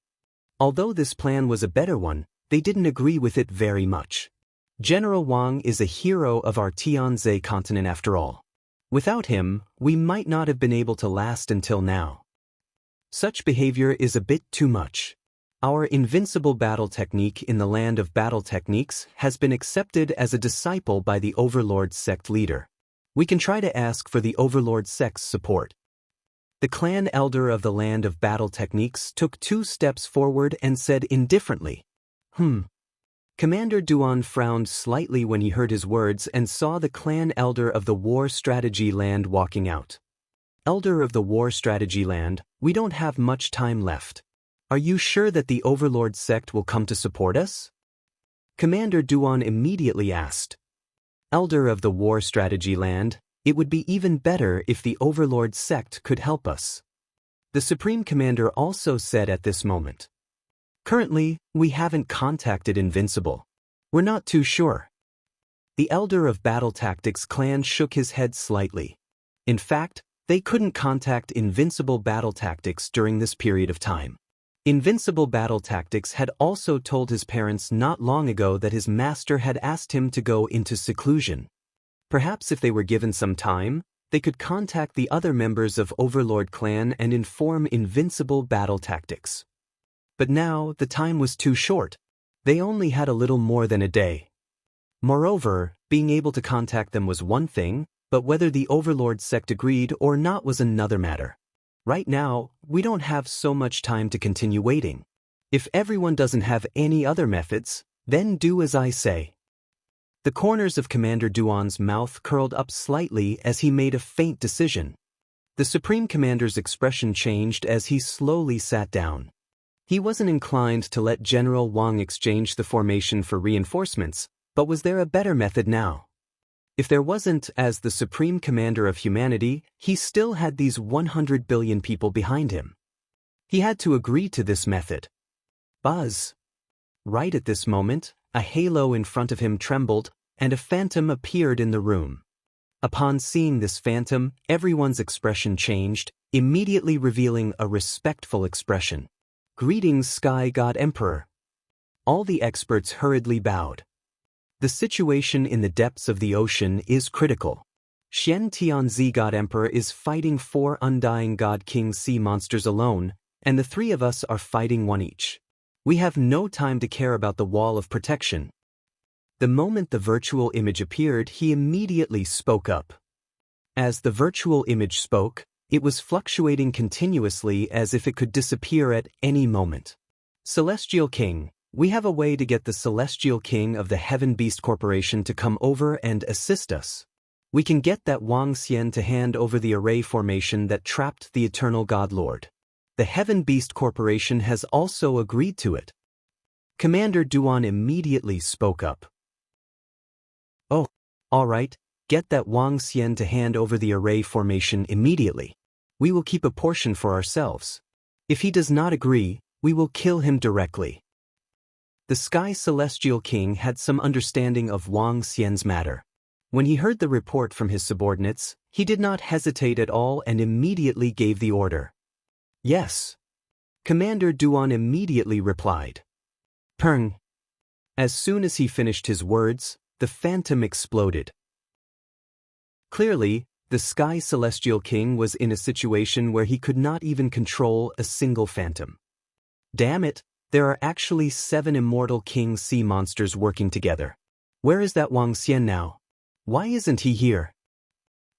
Although this plan was a better one, they didn't agree with it very much. General Wang is a hero of our Tianzi continent after all. Without him, we might not have been able to last until now. Such behavior is a bit too much. Our invincible battle technique in the land of battle techniques has been accepted as a disciple by the Overlord sect leader. We can try to ask for the Overlord sect's support. The clan elder of the land of battle techniques took 2 steps forward and said indifferently, Commander Duan frowned slightly when he heard his words and saw the clan elder of the War Strategy Land walking out. Elder of the War Strategy Land, we don't have much time left. Are you sure that the Overlord sect will come to support us? Commander Duan immediately asked. Elder of the War Strategy Land, it would be even better if the Overlord sect could help us. The Supreme Commander also said at this moment. Currently, we haven't contacted Invincible. We're not too sure. The Elder of Battle Tactics clan shook his head slightly. In fact, they couldn't contact Invincible Battle Tactics during this period of time. Invincible Battle Tactics had also told his parents not long ago that his master had asked him to go into seclusion. Perhaps if they were given some time, they could contact the other members of Overlord Clan and inform Invincible Battle Tactics. But now, the time was too short. They only had a little more than a day. Moreover, being able to contact them was one thing, but whether the Overlord sect agreed or not was another matter. Right now, we don't have so much time to continue waiting. If everyone doesn't have any other methods, then do as I say. The corners of Commander Duan's mouth curled up slightly as he made a faint decision. The Supreme Commander's expression changed as he slowly sat down. He wasn't inclined to let General Wang exchange the formation for reinforcements, but was there a better method now? If there wasn't, as the Supreme Commander of humanity, he still had these 100 billion people behind him. He had to agree to this method. Buzz. Right at this moment, a halo in front of him trembled, and a phantom appeared in the room. Upon seeing this phantom, everyone's expression changed, immediately revealing a respectful expression. "Greetings, Sky God Emperor." All the experts hurriedly bowed. The situation in the depths of the ocean is critical. Xian Tianzi God Emperor is fighting 4 undying God King sea monsters alone, and the 3 of us are fighting 1 each. We have no time to care about the wall of protection. The moment the virtual image appeared, he immediately spoke up. As the virtual image spoke, it was fluctuating continuously as if it could disappear at any moment. "Celestial King, we have a way to get the Celestial King of the Heaven Beast Corporation to come over and assist us. We can get that Wang Xian to hand over the array formation that trapped the Eternal God Lord. The Heaven Beast Corporation has also agreed to it." Commander Duan immediately spoke up. "Oh, all right, get that Wang Xian to hand over the array formation immediately. We will keep a portion for ourselves. If he does not agree, we will kill him directly." The Sky Celestial King had some understanding of Wang Xian's matter. When he heard the report from his subordinates, he did not hesitate at all and immediately gave the order. "Yes." Commander Duan immediately replied. "Peng." As soon as he finished his words, the phantom exploded. Clearly, the Sky Celestial King was in a situation where he could not even control a single phantom. Damn it, there are actually 7 immortal king sea monsters working together. Where is that Wang Xian now? Why isn't he here?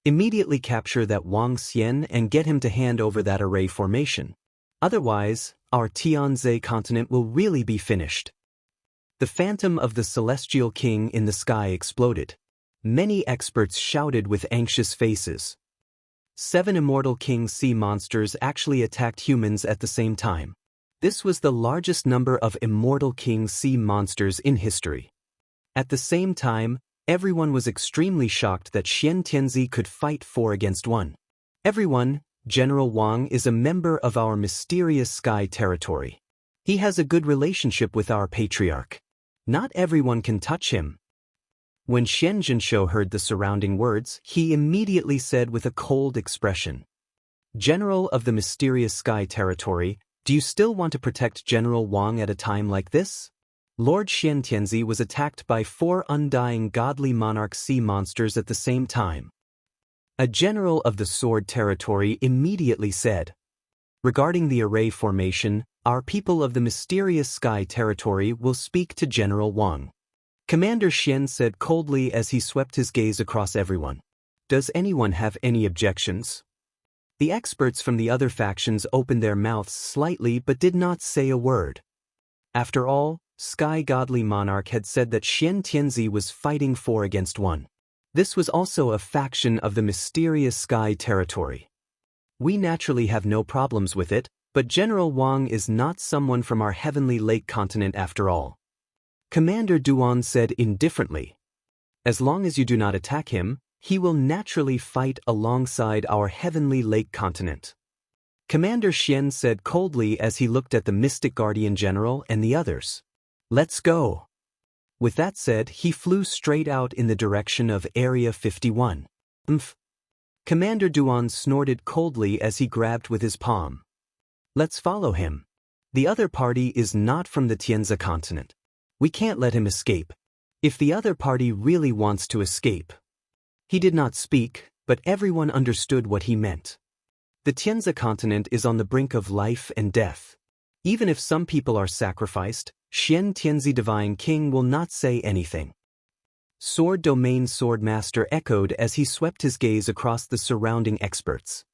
Immediately capture that Wang Xian and get him to hand over that array formation. Otherwise, our Tianze continent will really be finished. The phantom of the Celestial King in the sky exploded. Many experts shouted with anxious faces. 7 immortal king sea monsters actually attacked humans at the same time. This was the largest number of immortal king sea monsters in history. At the same time, everyone was extremely shocked that Xian Tianzi could fight 4 against 1. Everyone, General Wang is a member of our mysterious sky territory. He has a good relationship with our patriarch. Not everyone can touch him. When Xian Zhenshou heard the surrounding words, he immediately said with a cold expression, "General of the mysterious sky territory, do you still want to protect General Wang at a time like this?" Lord Xian Tianzi was attacked by 4 undying godly monarch sea monsters at the same time. A general of the sword territory immediately said, "Regarding the array formation, our people of the mysterious sky territory will speak to General Wang." Commander Xian said coldly as he swept his gaze across everyone. "Does anyone have any objections?" The experts from the other factions opened their mouths slightly but did not say a word. After all, Sky Godly Monarch had said that Xian Tianzi was fighting 4 against 1. This was also a faction of the mysterious sky territory. We naturally have no problems with it, but General Wang is not someone from our Heavenly Lake continent after all. Commander Duan said indifferently, "As long as you do not attack him, he will naturally fight alongside our Heavenly Lake continent." Commander Xian said coldly as he looked at the Mystic Guardian General and the others. "Let's go." With that said, he flew straight out in the direction of Area 51. Commander Duan snorted coldly as he grabbed with his palm. "Let's follow him. The other party is not from the Tianze continent. We can't let him escape. If the other party really wants to escape." He did not speak, but everyone understood what he meant. The Tianze continent is on the brink of life and death. Even if some people are sacrificed, Xian Tianzi Divine King will not say anything. Sword Domain Sword Master echoed as he swept his gaze across the surrounding experts.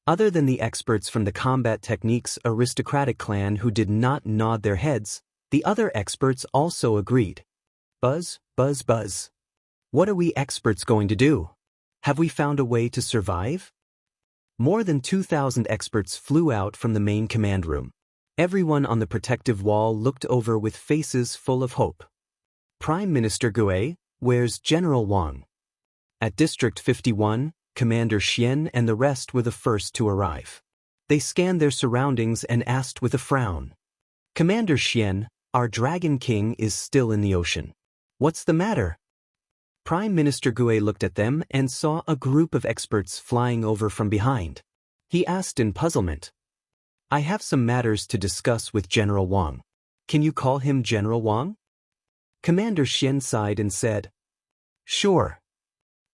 Other than the experts from the Combat Techniques aristocratic clan who did not nod their heads, the other experts also agreed. Buzz, buzz, buzz. What are we experts going to do? Have we found a way to survive? More than 2,000 experts flew out from the main command room. Everyone on the protective wall looked over with faces full of hope. Prime Minister Gue, where's General Wang? At District 51, Commander Xian and the rest were the first to arrive. They scanned their surroundings and asked with a frown. Commander Xian, our Dragon King is still in the ocean. What's the matter? Prime Minister Gue looked at them and saw a group of experts flying over from behind. He asked in puzzlement. I have some matters to discuss with General Wang. Can you call him General Wang? Commander Xian sighed and said, Sure.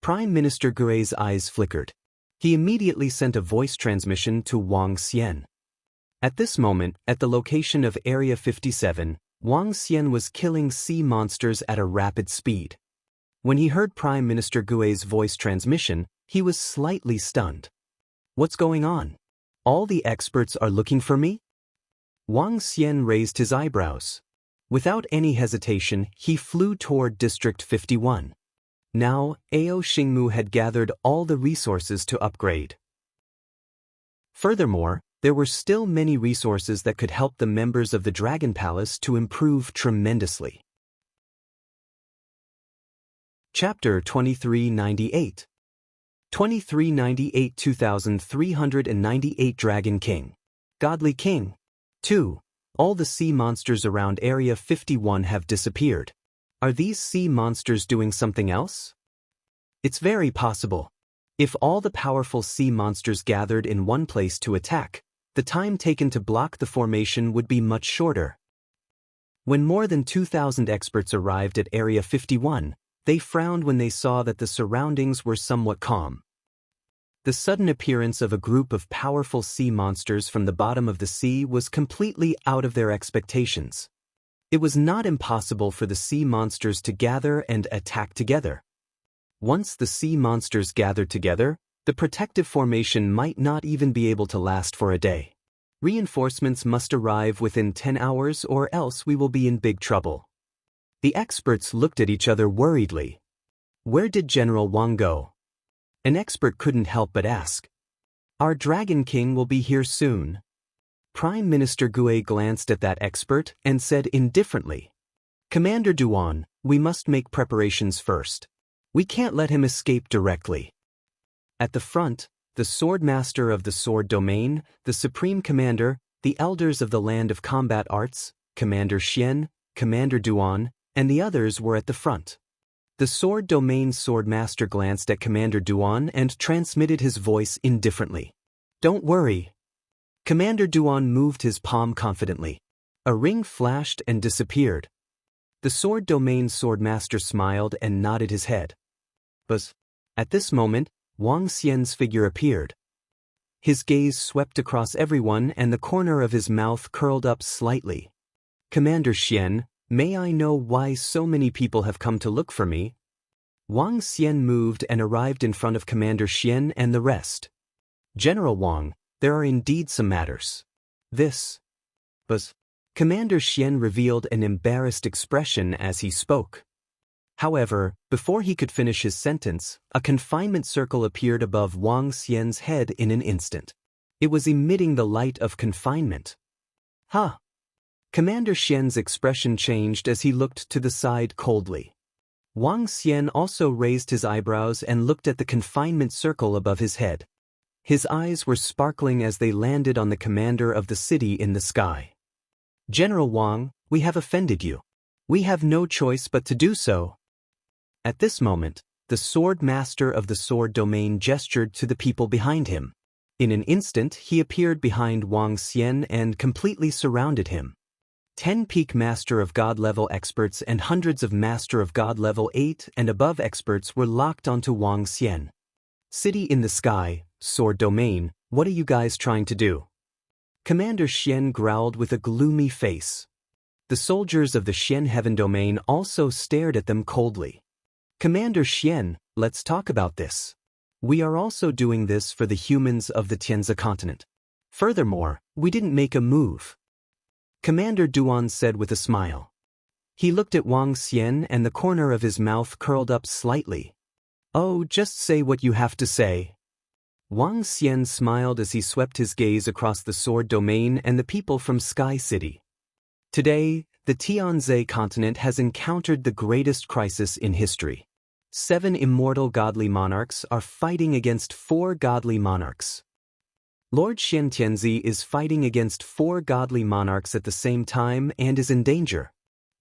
Prime Minister Gue's eyes flickered. He immediately sent a voice transmission to Wang Xian. At this moment, at the location of Area 57, Wang Xian was killing sea monsters at a rapid speed. When he heard Prime Minister Gue's voice transmission, he was slightly stunned. What's going on? All the experts are looking for me? Wang Xian raised his eyebrows. Without any hesitation, he flew toward District 51. Now, Ao Xingmu had gathered all the resources to upgrade. Furthermore, there were still many resources that could help the members of the Dragon Palace to improve tremendously. Chapter 2398 2398 2398 Dragon King. Godly King. 2. All the sea monsters around Area 51 have disappeared. Are these sea monsters doing something else? It's very possible. If all the powerful sea monsters gathered in one place to attack, the time taken to block the formation would be much shorter. When more than 2,000 experts arrived at Area 51, they frowned when they saw that the surroundings were somewhat calm. The sudden appearance of a group of powerful sea monsters from the bottom of the sea was completely out of their expectations. It was not impossible for the sea monsters to gather and attack together. Once the sea monsters gathered together, the protective formation might not even be able to last for a day. Reinforcements must arrive within 10 hours or else we will be in big trouble. The experts looked at each other worriedly. Where did General Wang go? An expert couldn't help but ask. Our Dragon King will be here soon. Prime Minister Gue glanced at that expert and said indifferently, Commander Duan, we must make preparations first. We can't let him escape directly. At the front, the Sword Master of the Sword Domain, the Supreme Commander, the Elders of the Land of Combat Arts, Commander Xian, Commander Duan, and the others were at the front. The Sword Domain Sword Master glanced at Commander Duan and transmitted his voice indifferently. Don't worry. Commander Duan moved his palm confidently. A ring flashed and disappeared. The Sword Domain Sword Master smiled and nodded his head. But at this moment, Wang Xian's figure appeared. His gaze swept across everyone and the corner of his mouth curled up slightly. Commander Xian, may I know why so many people have come to look for me? Wang Xian moved and arrived in front of Commander Xian and the rest. General Wang, there are indeed some matters. This. But Commander Xian revealed an embarrassed expression as he spoke. However, before he could finish his sentence, a confinement circle appeared above Wang Xian's head in an instant. It was emitting the light of confinement. Huh. Commander Xian's expression changed as he looked to the side coldly. Wang Xian also raised his eyebrows and looked at the confinement circle above his head. His eyes were sparkling as they landed on the commander of the city in the sky. General Wang, we have offended you. We have no choice but to do so. At this moment, the Sword Master of the Sword Domain gestured to the people behind him. In an instant, he appeared behind Wang Xian and completely surrounded him. 10 peak Master of God level experts and hundreds of Master of God level 8 and above experts were locked onto Wang Xian. City in the sky, Sword Domain, what are you guys trying to do? Commander Xian growled with a gloomy face. The soldiers of the Xian Heaven Domain also stared at them coldly. Commander Xian, let's talk about this. We are also doing this for the humans of the Tianzi continent. Furthermore, we didn't make a move. Commander Duan said with a smile. He looked at Wang Xian and the corner of his mouth curled up slightly. Oh, just say what you have to say. Wang Xian smiled as he swept his gaze across the sword domain and the people from Sky City. Today, the Tianze continent has encountered the greatest crisis in history. 7 immortal godly monarchs are fighting against 4 godly monarchs. Lord Xian Tianzi is fighting against 4 godly monarchs at the same time and is in danger.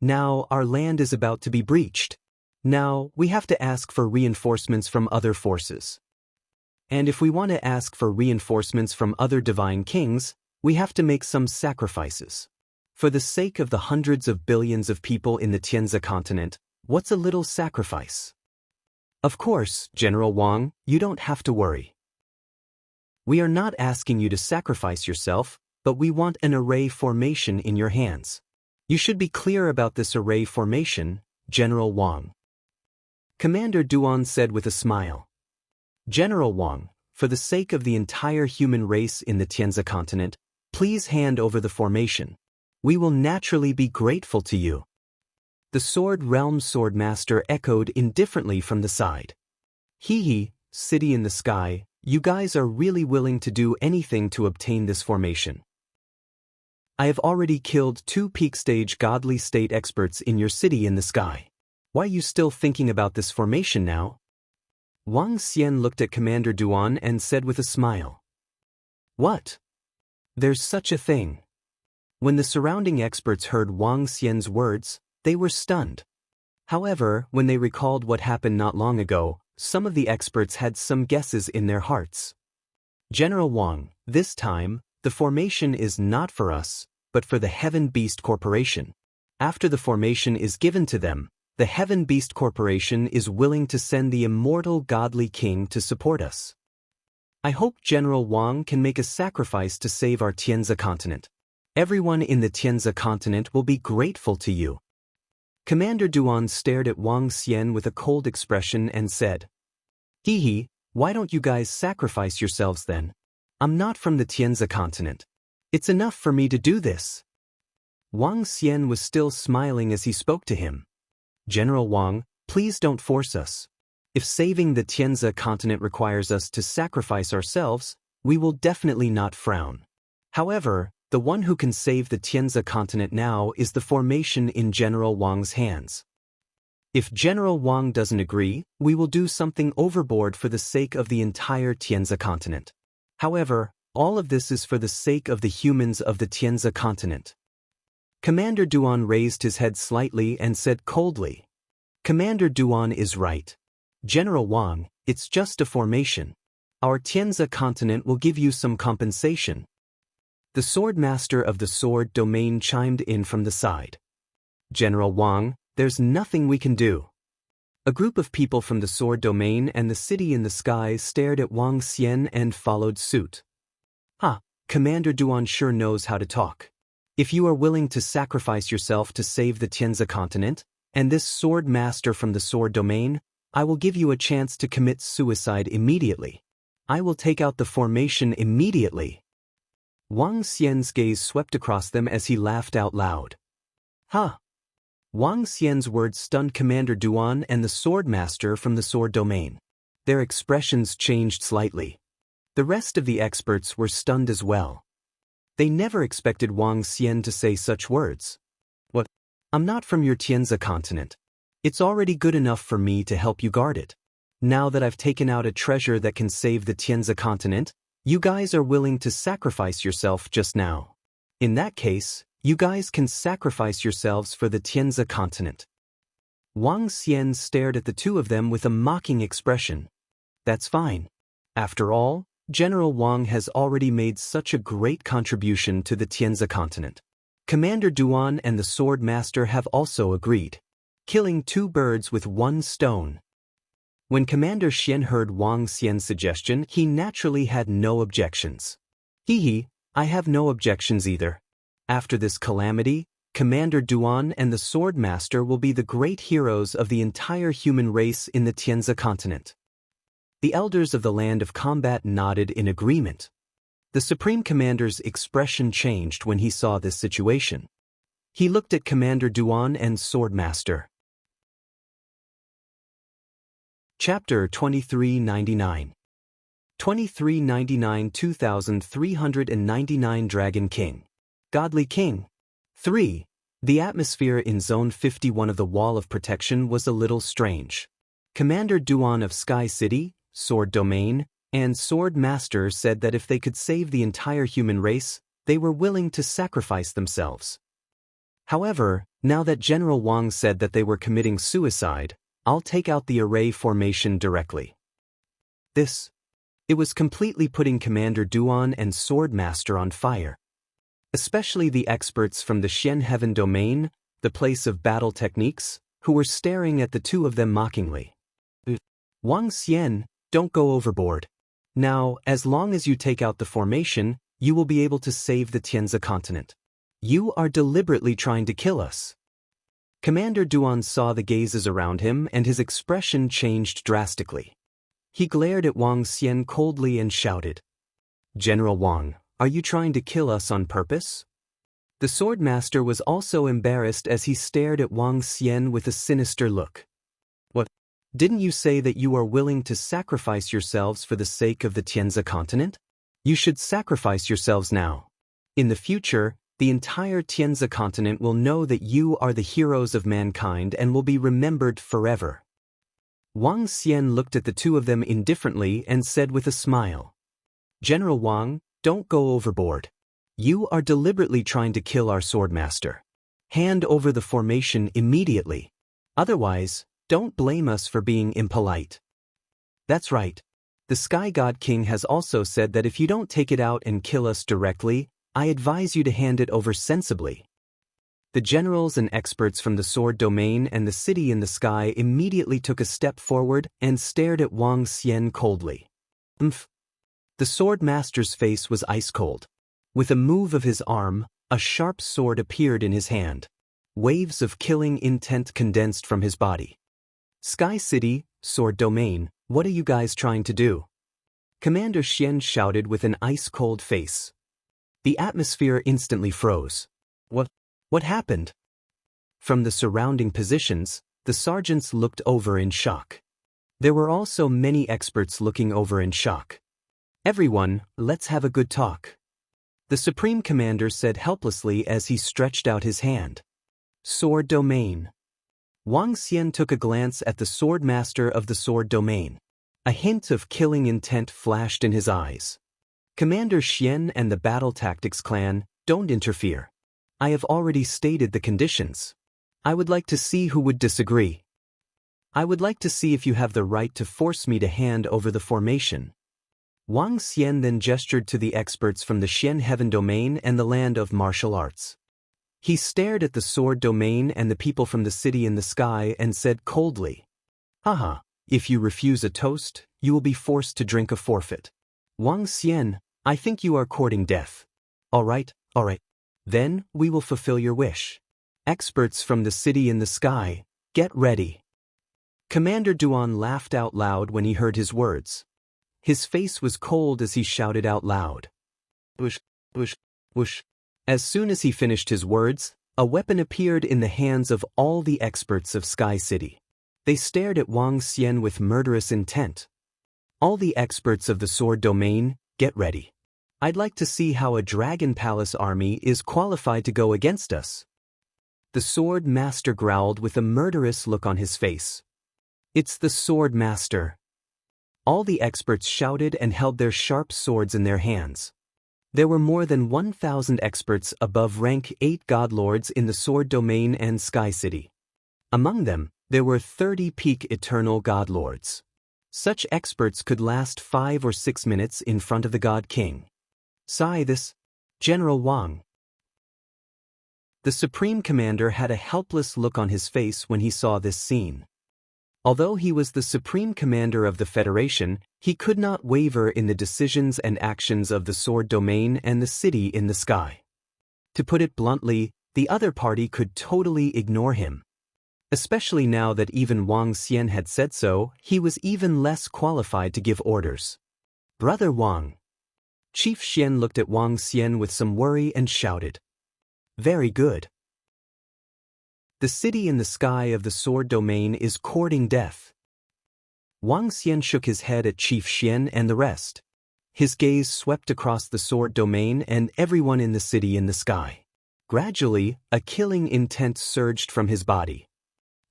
Now our land is about to be breached. Now we have to ask for reinforcements from other forces. And if we want to ask for reinforcements from other divine kings, we have to make some sacrifices. For the sake of the hundreds of billions of people in the Tianze continent, what's a little sacrifice? Of course, General Wang, you don't have to worry. We are not asking you to sacrifice yourself, but we want an array formation in your hands. You should be clear about this array formation, General Wang. Commander Duan said with a smile. General Wang, for the sake of the entire human race in the Tianze continent, please hand over the formation. We will naturally be grateful to you. The Sword Realm Swordmaster echoed indifferently from the side. Hee, city in the sky, you guys are really willing to do anything to obtain this formation. I have already killed 2 peak stage godly state experts in your city in the sky. Why are you still thinking about this formation now? Wang Xian looked at Commander Duan and said with a smile. What? There's such a thing. When the surrounding experts heard Wang Xian's words, they were stunned. However, when they recalled what happened not long ago, some of the experts had some guesses in their hearts. General Wang, this time, the formation is not for us, but for the Heaven Beast Corporation. After the formation is given to them, the Heaven Beast Corporation is willing to send the immortal godly king to support us. I hope General Wang can make a sacrifice to save our Tianze continent. Everyone in the Tianze continent will be grateful to you. Commander Duan stared at Wang Xian with a cold expression and said, Hee, why don't you guys sacrifice yourselves then? I'm not from the Tianze continent. It's enough for me to do this. Wang Xian was still smiling as he spoke to him. General Wang, please don't force us. If saving the Tianze continent requires us to sacrifice ourselves, we will definitely not frown. However, the one who can save the Tianze continent now is the formation in General Wang's hands. If General Wang doesn't agree, we will do something overboard for the sake of the entire Tianze continent. However, all of this is for the sake of the humans of the Tianze continent. Commander Duan raised his head slightly and said coldly, Commander Duan is right. General Wang, it's just a formation. Our Tianze continent will give you some compensation. The Swordmaster of the Sword Domain chimed in from the side. General Wang, there's nothing we can do. A group of people from the Sword Domain and the City in the Sky stared at Wang Xian and followed suit. Commander Duan sure knows how to talk. If you are willing to sacrifice yourself to save the Tianze continent, and this Sword Master from the Sword Domain, I will give you a chance to commit suicide immediately. I will take out the formation immediately. Wang Xian's gaze swept across them as he laughed out loud. Wang Xian's words stunned Commander Duan and the Sword Master from the Sword Domain. Their expressions changed slightly. The rest of the experts were stunned as well. They never expected Wang Xian to say such words. What? I'm not from your Tianze continent. It's already good enough for me to help you guard it. Now that I've taken out a treasure that can save the Tianze continent, you guys are willing to sacrifice yourself just now. In that case, you guys can sacrifice yourselves for the Tianze continent. Wang Xian stared at the two of them with a mocking expression. That's fine. After all, General Wang has already made such a great contribution to the Tianze continent. Commander Duan and the Sword Master have also agreed, killing 2 birds with 1 stone. When Commander Xian heard Wang Xian's suggestion, he naturally had no objections. I have no objections either. After this calamity, Commander Duan and the Sword Master will be the great heroes of the entire human race in the Tianze continent. The elders of the land of combat nodded in agreement. The Supreme Commander's expression changed when he saw this situation. He looked at Commander Duan and Sword Master. Chapter 2399. 2399 2399 Dragon King. Godly King. 3. The atmosphere in Zone 51 of the Wall of Protection was a little strange. Commander Duan of Sky City, Sword Domain, and Sword Master said that if they could save the entire human race, they were willing to sacrifice themselves. However, now that General Wang said that they were committing suicide, I'll take out the array formation directly. It was completely putting Commander Duan and Sword Master on fire. Especially the experts from the Xian Heaven Domain, the place of battle techniques, who were staring at the two of them mockingly. Wang Xian, don't go overboard. Now, as long as you take out the formation, you will be able to save the Tianzi continent. You are deliberately trying to kill us. Commander Duan saw the gazes around him and his expression changed drastically. He glared at Wang Xian coldly and shouted, "General Wang, are you trying to kill us on purpose?" The Sword Master was also embarrassed as he stared at Wang Xian with a sinister look. "What? Didn't you say that you are willing to sacrifice yourselves for the sake of the Tianzi continent? You should sacrifice yourselves now. In the future, the entire Tianzi continent will know that you are the heroes of mankind and will be remembered forever." Wang Xian looked at the two of them indifferently and said with a smile, "General Wang, don't go overboard. You are deliberately trying to kill our Swordmaster. Hand over the formation immediately. Otherwise, don't blame us for being impolite." "That's right. The Sky God King has also said that if you don't take it out and kill us directly, I advise you to hand it over sensibly." The generals and experts from the Sword Domain and the City in the Sky immediately took a step forward and stared at Wang Xian coldly. The Sword Master's face was ice cold. With a move of his arm, a sharp sword appeared in his hand. Waves of killing intent condensed from his body. "Sky City, Sword Domain, what are you guys trying to do?" Commander Xian shouted with an ice-cold face. The atmosphere instantly froze. What happened? From the surrounding positions, the sergeants looked over in shock. There were also many experts looking over in shock. "Everyone, let's have a good talk," the Supreme Commander said helplessly as he stretched out his hand. Sword Domain. Wang Xian took a glance at the Sword Master of the Sword Domain. A hint of killing intent flashed in his eyes. "Commander Xian and the Battle Tactics Clan, don't interfere. I have already stated the conditions. I would like to see who would disagree. I would like to see if you have the right to force me to hand over the formation." Wang Xian then gestured to the experts from the Xian Heaven Domain and the land of martial arts. He stared at the Sword Domain and the people from the City in the Sky and said coldly, "Haha, if you refuse a toast, you will be forced to drink a forfeit. Wang Xian, I think you are courting death. All right. Then, we will fulfill your wish. Experts from the City in the Sky, get ready." Commander Duan laughed out loud when he heard his words. His face was cold as he shouted out loud, "Whoosh, whoosh, whoosh." As soon as he finished his words, a weapon appeared in the hands of all the experts of Sky City. They stared at Wang Xian with murderous intent. "All the experts of the Sword Domain, get ready. I'd like to see how a Dragon Palace army is qualified to go against us." The Sword Master growled with a murderous look on his face. "It's the Sword Master." All the experts shouted and held their sharp swords in their hands. There were more than 1,000 experts above rank 8 godlords in the Sword Domain and Sky City. Among them, there were 30 peak eternal godlords. Such experts could last 5 or 6 minutes in front of the God King. This General Wang. The Supreme Commander had a helpless look on his face when he saw this scene. Although he was the Supreme Commander of the Federation, he could not waver in the decisions and actions of the Sword Domain and the City in the Sky. To put it bluntly, the other party could totally ignore him. Especially now that even Wang Xian had said so, he was even less qualified to give orders. "Brother Wang." Chief Xian looked at Wang Xian with some worry and shouted, "Very good. The City in the Sky of the Sword Domain is courting death." Wang Xian shook his head at Chief Xian and the rest. His gaze swept across the sword domain and everyone in the city in the sky. Gradually, a killing intent surged from his body.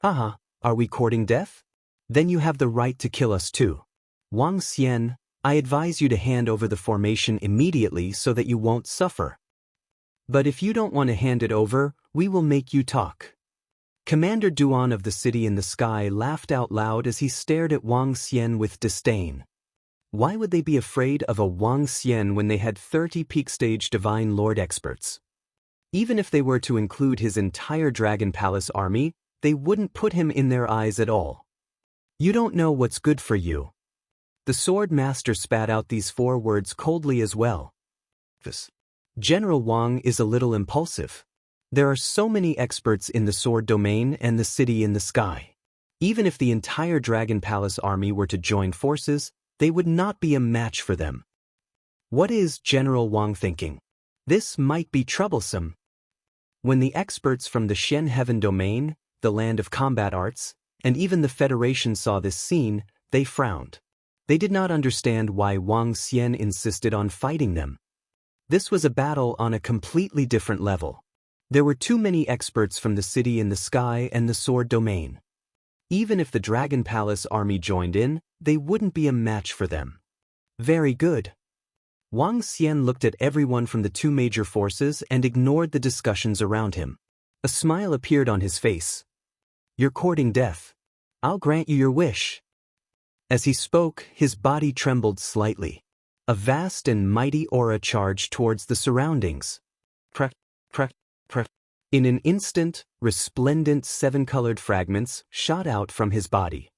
Haha, are we courting death? Then you have the right to kill us too. Wang Xian, I advise you to hand over the formation immediately so that you won't suffer. But if you don't want to hand it over, we will make you talk. Commander Duan of the city in the sky laughed out loud as he stared at Wang Xian with disdain. Why would they be afraid of a Wang Xian when they had 30 peak stage Divine Lord experts? Even if they were to include his entire Dragon Palace army, they wouldn't put him in their eyes at all. You don't know what's good for you. The sword master spat out these 4 words coldly as well. General Wang is a little impulsive. There are so many experts in the sword domain and the city in the sky. Even if the entire Dragon Palace army were to join forces, they would not be a match for them. What is General Wang thinking? This might be troublesome. When the experts from the Shen Heaven domain, the land of combat arts, and even the Federation saw this scene, they frowned. They did not understand why Wang Xian insisted on fighting them. This was a battle on a completely different level. There were too many experts from the city in the sky and the sword domain. Even if the Dragon Palace army joined in, they wouldn't be a match for them. Very good. Wang Xian looked at everyone from the 2 major forces and ignored the discussions around him. A smile appeared on his face. You're courting death. I'll grant you your wish. As he spoke, his body trembled slightly. A vast and mighty aura charged towards the surroundings. Crack, crack, crack. In an instant, resplendent 7-colored fragments shot out from his body.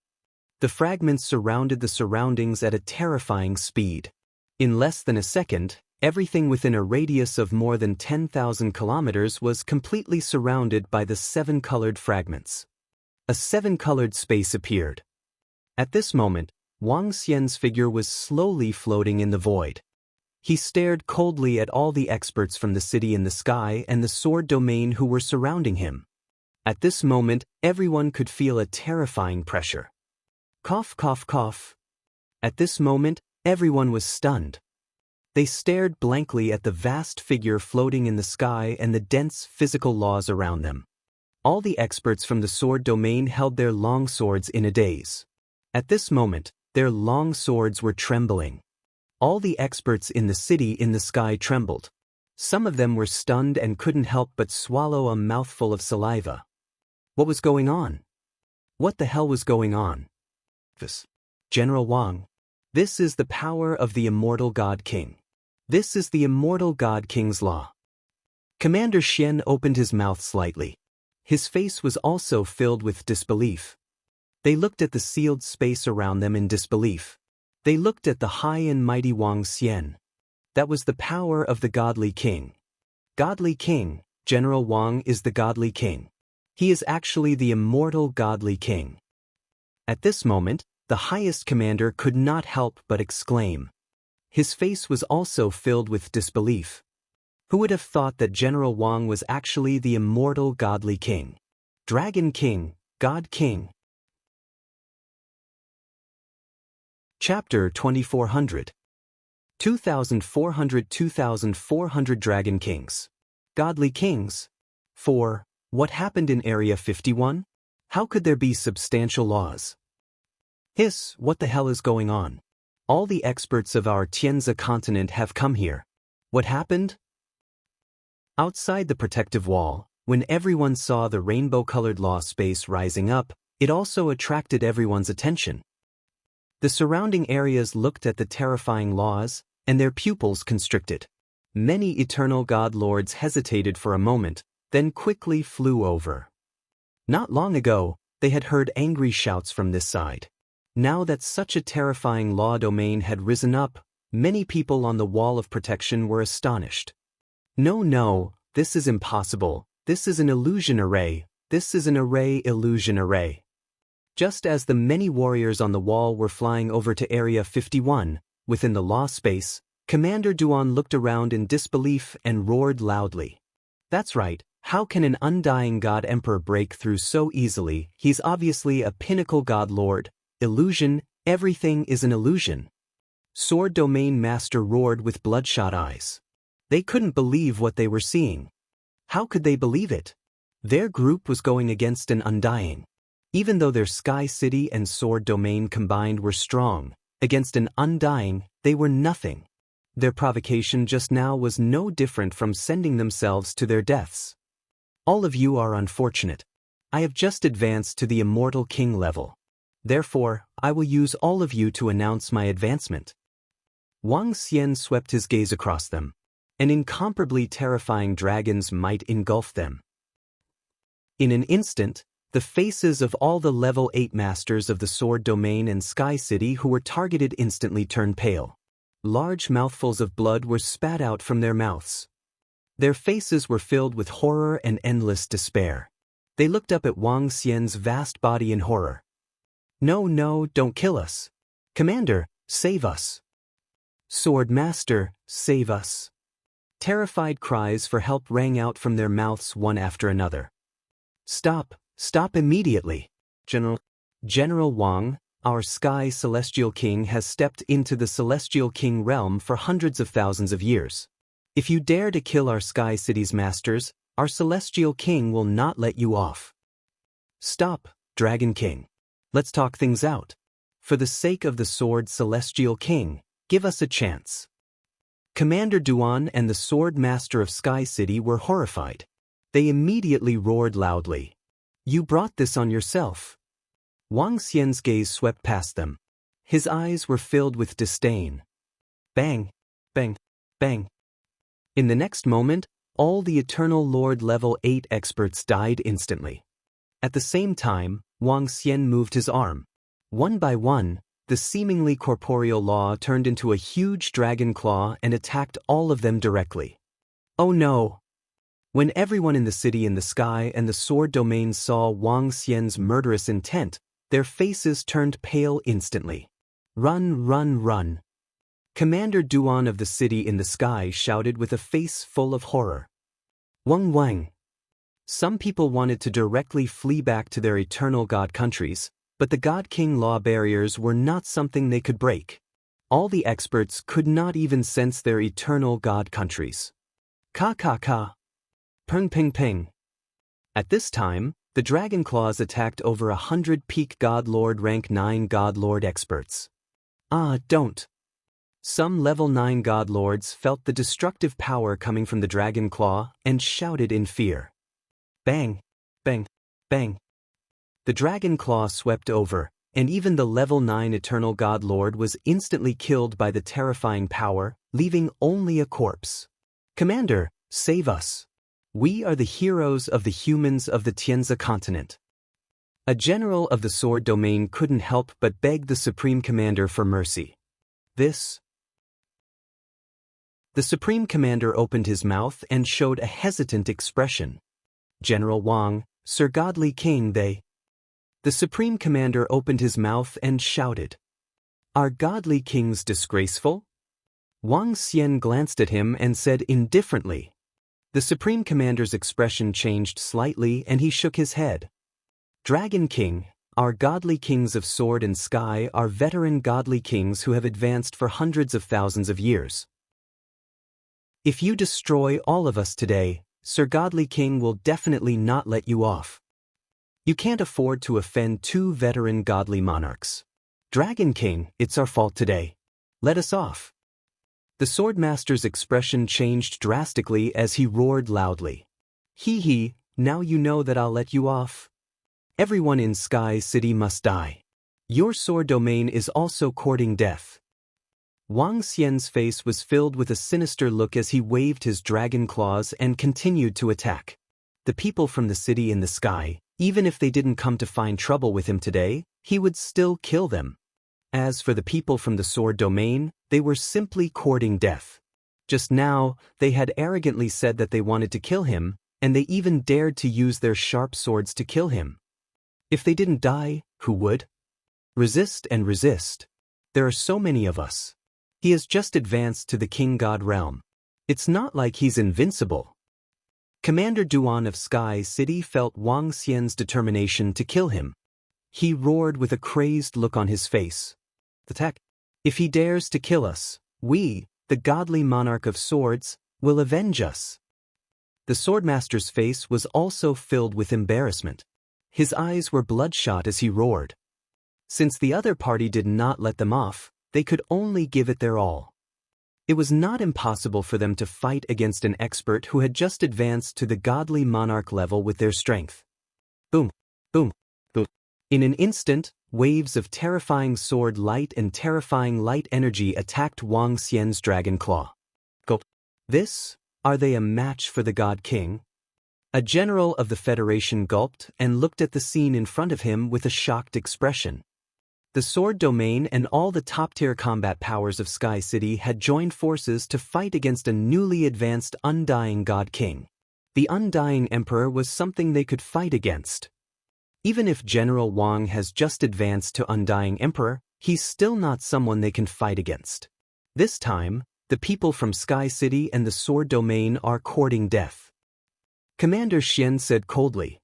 The fragments surrounded the surroundings at a terrifying speed. In less than a second, everything within a radius of more than 10,000 kilometers was completely surrounded by the 7-colored fragments. A 7-colored space appeared. At this moment, Wang Xian's figure was slowly floating in the void. He stared coldly at all the experts from the city in the sky and the sword domain who were surrounding him. At this moment, everyone could feel a terrifying pressure. Cough, cough, cough. At this moment, everyone was stunned. They stared blankly at the vast figure floating in the sky and the dense physical laws around them. All the experts from the sword domain held their long swords in a daze. At this moment, their long swords were trembling. All the experts in the city in the sky trembled. Some of them were stunned and couldn't help but swallow a mouthful of saliva. What was going on? What the hell was going on? General Wang. This is the power of the immortal God King. This is the immortal God King's law. Commander Shen opened his mouth slightly. His face was also filled with disbelief. They looked at the sealed space around them in disbelief. They looked at the high and mighty Wang Xian. That was the power of the godly king. Godly king, General Wang is the godly king. He is actually the immortal godly king. At this moment, the highest commander could not help but exclaim. His face was also filled with disbelief. Who would have thought that General Wang was actually the immortal godly king? Dragon King, God King. Chapter 2400. 2400 Dragon Kings. Godly Kings. 4. What happened in Area 51? How could there be substantial laws? Hiss, what the hell is going on? All the experts of our Tianzi continent have come here. What happened? Outside the protective wall, when everyone saw the rainbow-colored law space rising up, it also attracted everyone's attention. The surrounding areas looked at the terrifying laws, and their pupils constricted. Many eternal god lords hesitated for a moment, then quickly flew over. Not long ago, they had heard angry shouts from this side. Now that such a terrifying law domain had risen up, many people on the wall of protection were astonished. No, this is impossible. This is an illusion array. This is an array illusion array. Just as the many warriors on the wall were flying over to Area 51, within the law space, Commander Duan looked around in disbelief and roared loudly. That's right, how can an undying god emperor break through so easily? He's obviously a pinnacle god lord. Illusion, everything is an illusion. Sword Domain Master roared with bloodshot eyes. They couldn't believe what they were seeing. How could they believe it? Their group was going against an Undying. Even though their Sky City and Sword Domain combined were strong, against an Undying, they were nothing. Their provocation just now was no different from sending themselves to their deaths. All of you are unfortunate. I have just advanced to the Immortal King level. Therefore, I will use all of you to announce my advancement. Wang Xian swept his gaze across them. An incomparably terrifying dragon's might engulfed them. In an instant, the faces of all the level 8 masters of the Sword Domain and Sky City who were targeted instantly turned pale. Large mouthfuls of blood were spat out from their mouths. Their faces were filled with horror and endless despair. They looked up at Wang Xian's vast body in horror. No, no, don't kill us. Commander, save us. Sword Master, save us. Terrified cries for help rang out from their mouths one after another. Stop, stop immediately. General Wang, our Sky Celestial King has stepped into the Celestial King realm for hundreds of thousands of years. If you dare to kill our Sky City's masters, our Celestial King will not let you off. Stop, Dragon King. Let's talk things out. For the sake of the Sword Celestial King, give us a chance. Commander Duan and the Sword Master of Sky City were horrified. They immediately roared loudly. You brought this on yourself. Wang Xian's gaze swept past them. His eyes were filled with disdain. Bang, bang, bang. In the next moment, all the Eternal Lord level 8 experts died instantly. At the same time, Wang Xian moved his arm. One by one, the seemingly corporeal law turned into a huge dragon claw and attacked all of them directly. Oh no! When everyone in the city in the sky and the Sword Domain saw Wang Xian's murderous intent, their faces turned pale instantly. Run, run, run. Commander Duan of the city in the sky shouted with a face full of horror. Wang Wang. Some people wanted to directly flee back to their eternal god countries, but the God King law barriers were not something they could break. All the experts could not even sense their eternal god countries. Ka ka ka. Peng ping ping. At this time, the Dragon Claws attacked over 100 peak God Lord rank 9 God Lord experts. Don't. Some level 9 God Lords felt the destructive power coming from the Dragon Claw and shouted in fear. Bang, bang, bang. The Dragon Claw swept over, and even the level 9 Eternal God Lord was instantly killed by the terrifying power, leaving only a corpse. Commander, save us. We are the heroes of the humans of the Tianzi continent. A general of the Sword Domain couldn't help but beg the Supreme Commander for mercy. The Supreme Commander opened his mouth and showed a hesitant expression. General Wang, Sir Godly King, The Supreme Commander opened his mouth and shouted. Are Godly Kings disgraceful? Wang Xian glanced at him and said indifferently. The Supreme Commander's expression changed slightly and he shook his head. Dragon King, our Godly Kings of Sword and Sky are veteran Godly Kings who have advanced for hundreds of thousands of years. If you destroy all of us today, Sir Godly King will definitely not let you off. You can't afford to offend 2 veteran godly monarchs. Dragon King, it's our fault today. Let us off. The Swordmaster's expression changed drastically as he roared loudly. Hee, now you know that I'll let you off. Everyone in Sky City must die. Your Sword Domain is also courting death. Wang Xian's face was filled with a sinister look as he waved his dragon claws and continued to attack. The people from the city in the sky, even if they didn't come to find trouble with him today, he would still kill them. As for the people from the Sword Domain, they were simply courting death. Just now, they had arrogantly said that they wanted to kill him, and they even dared to use their sharp swords to kill him. If they didn't die, who would? Resist and resist. There are so many of us. He has just advanced to the King God realm. It's not like he's invincible. Commander Duan of Sky City felt Wang Xian's determination to kill him. He roared with a crazed look on his face. Attack! If he dares to kill us, we, the godly monarch of swords, will avenge us. The swordmaster's face was also filled with embarrassment. His eyes were bloodshot as he roared. Since the other party did not let them off, they could only give it their all. It was not impossible for them to fight against an expert who had just advanced to the godly monarch level with their strength. Boom, boom, boom. In an instant, waves of terrifying sword light and terrifying light energy attacked Wang Xian's dragon claw. Go. Are they a match for the God King? A general of the Federation gulped and looked at the scene in front of him with a shocked expression. The Sword Domain and all the top-tier combat powers of Sky City had joined forces to fight against a newly advanced Undying God King. The Undying Emperor was something they could fight against. Even if General Wang has just advanced to Undying Emperor, he's still not someone they can fight against. This time, the people from Sky City and the Sword Domain are courting death. Commander Xian said coldly.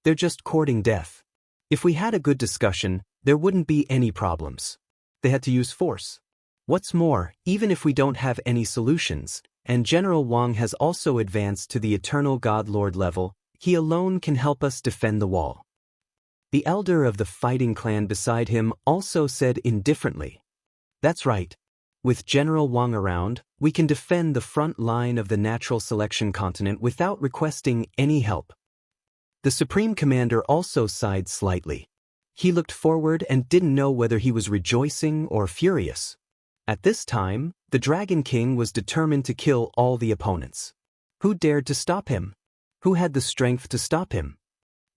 They're just courting death. If we had a good discussion, there wouldn't be any problems. They had to use force. What's more, even if we don't have any solutions, and General Wang has also advanced to the Eternal God Lord level, he alone can help us defend the wall. The elder of the fighting clan beside him also said indifferently. That's right. With General Wang around, we can defend the front line of the natural selection continent without requesting any help. The Supreme Commander also sighed slightly. He looked forward and didn't know whether he was rejoicing or furious. At this time, the Dragon King was determined to kill all the opponents. Who dared to stop him? Who had the strength to stop him?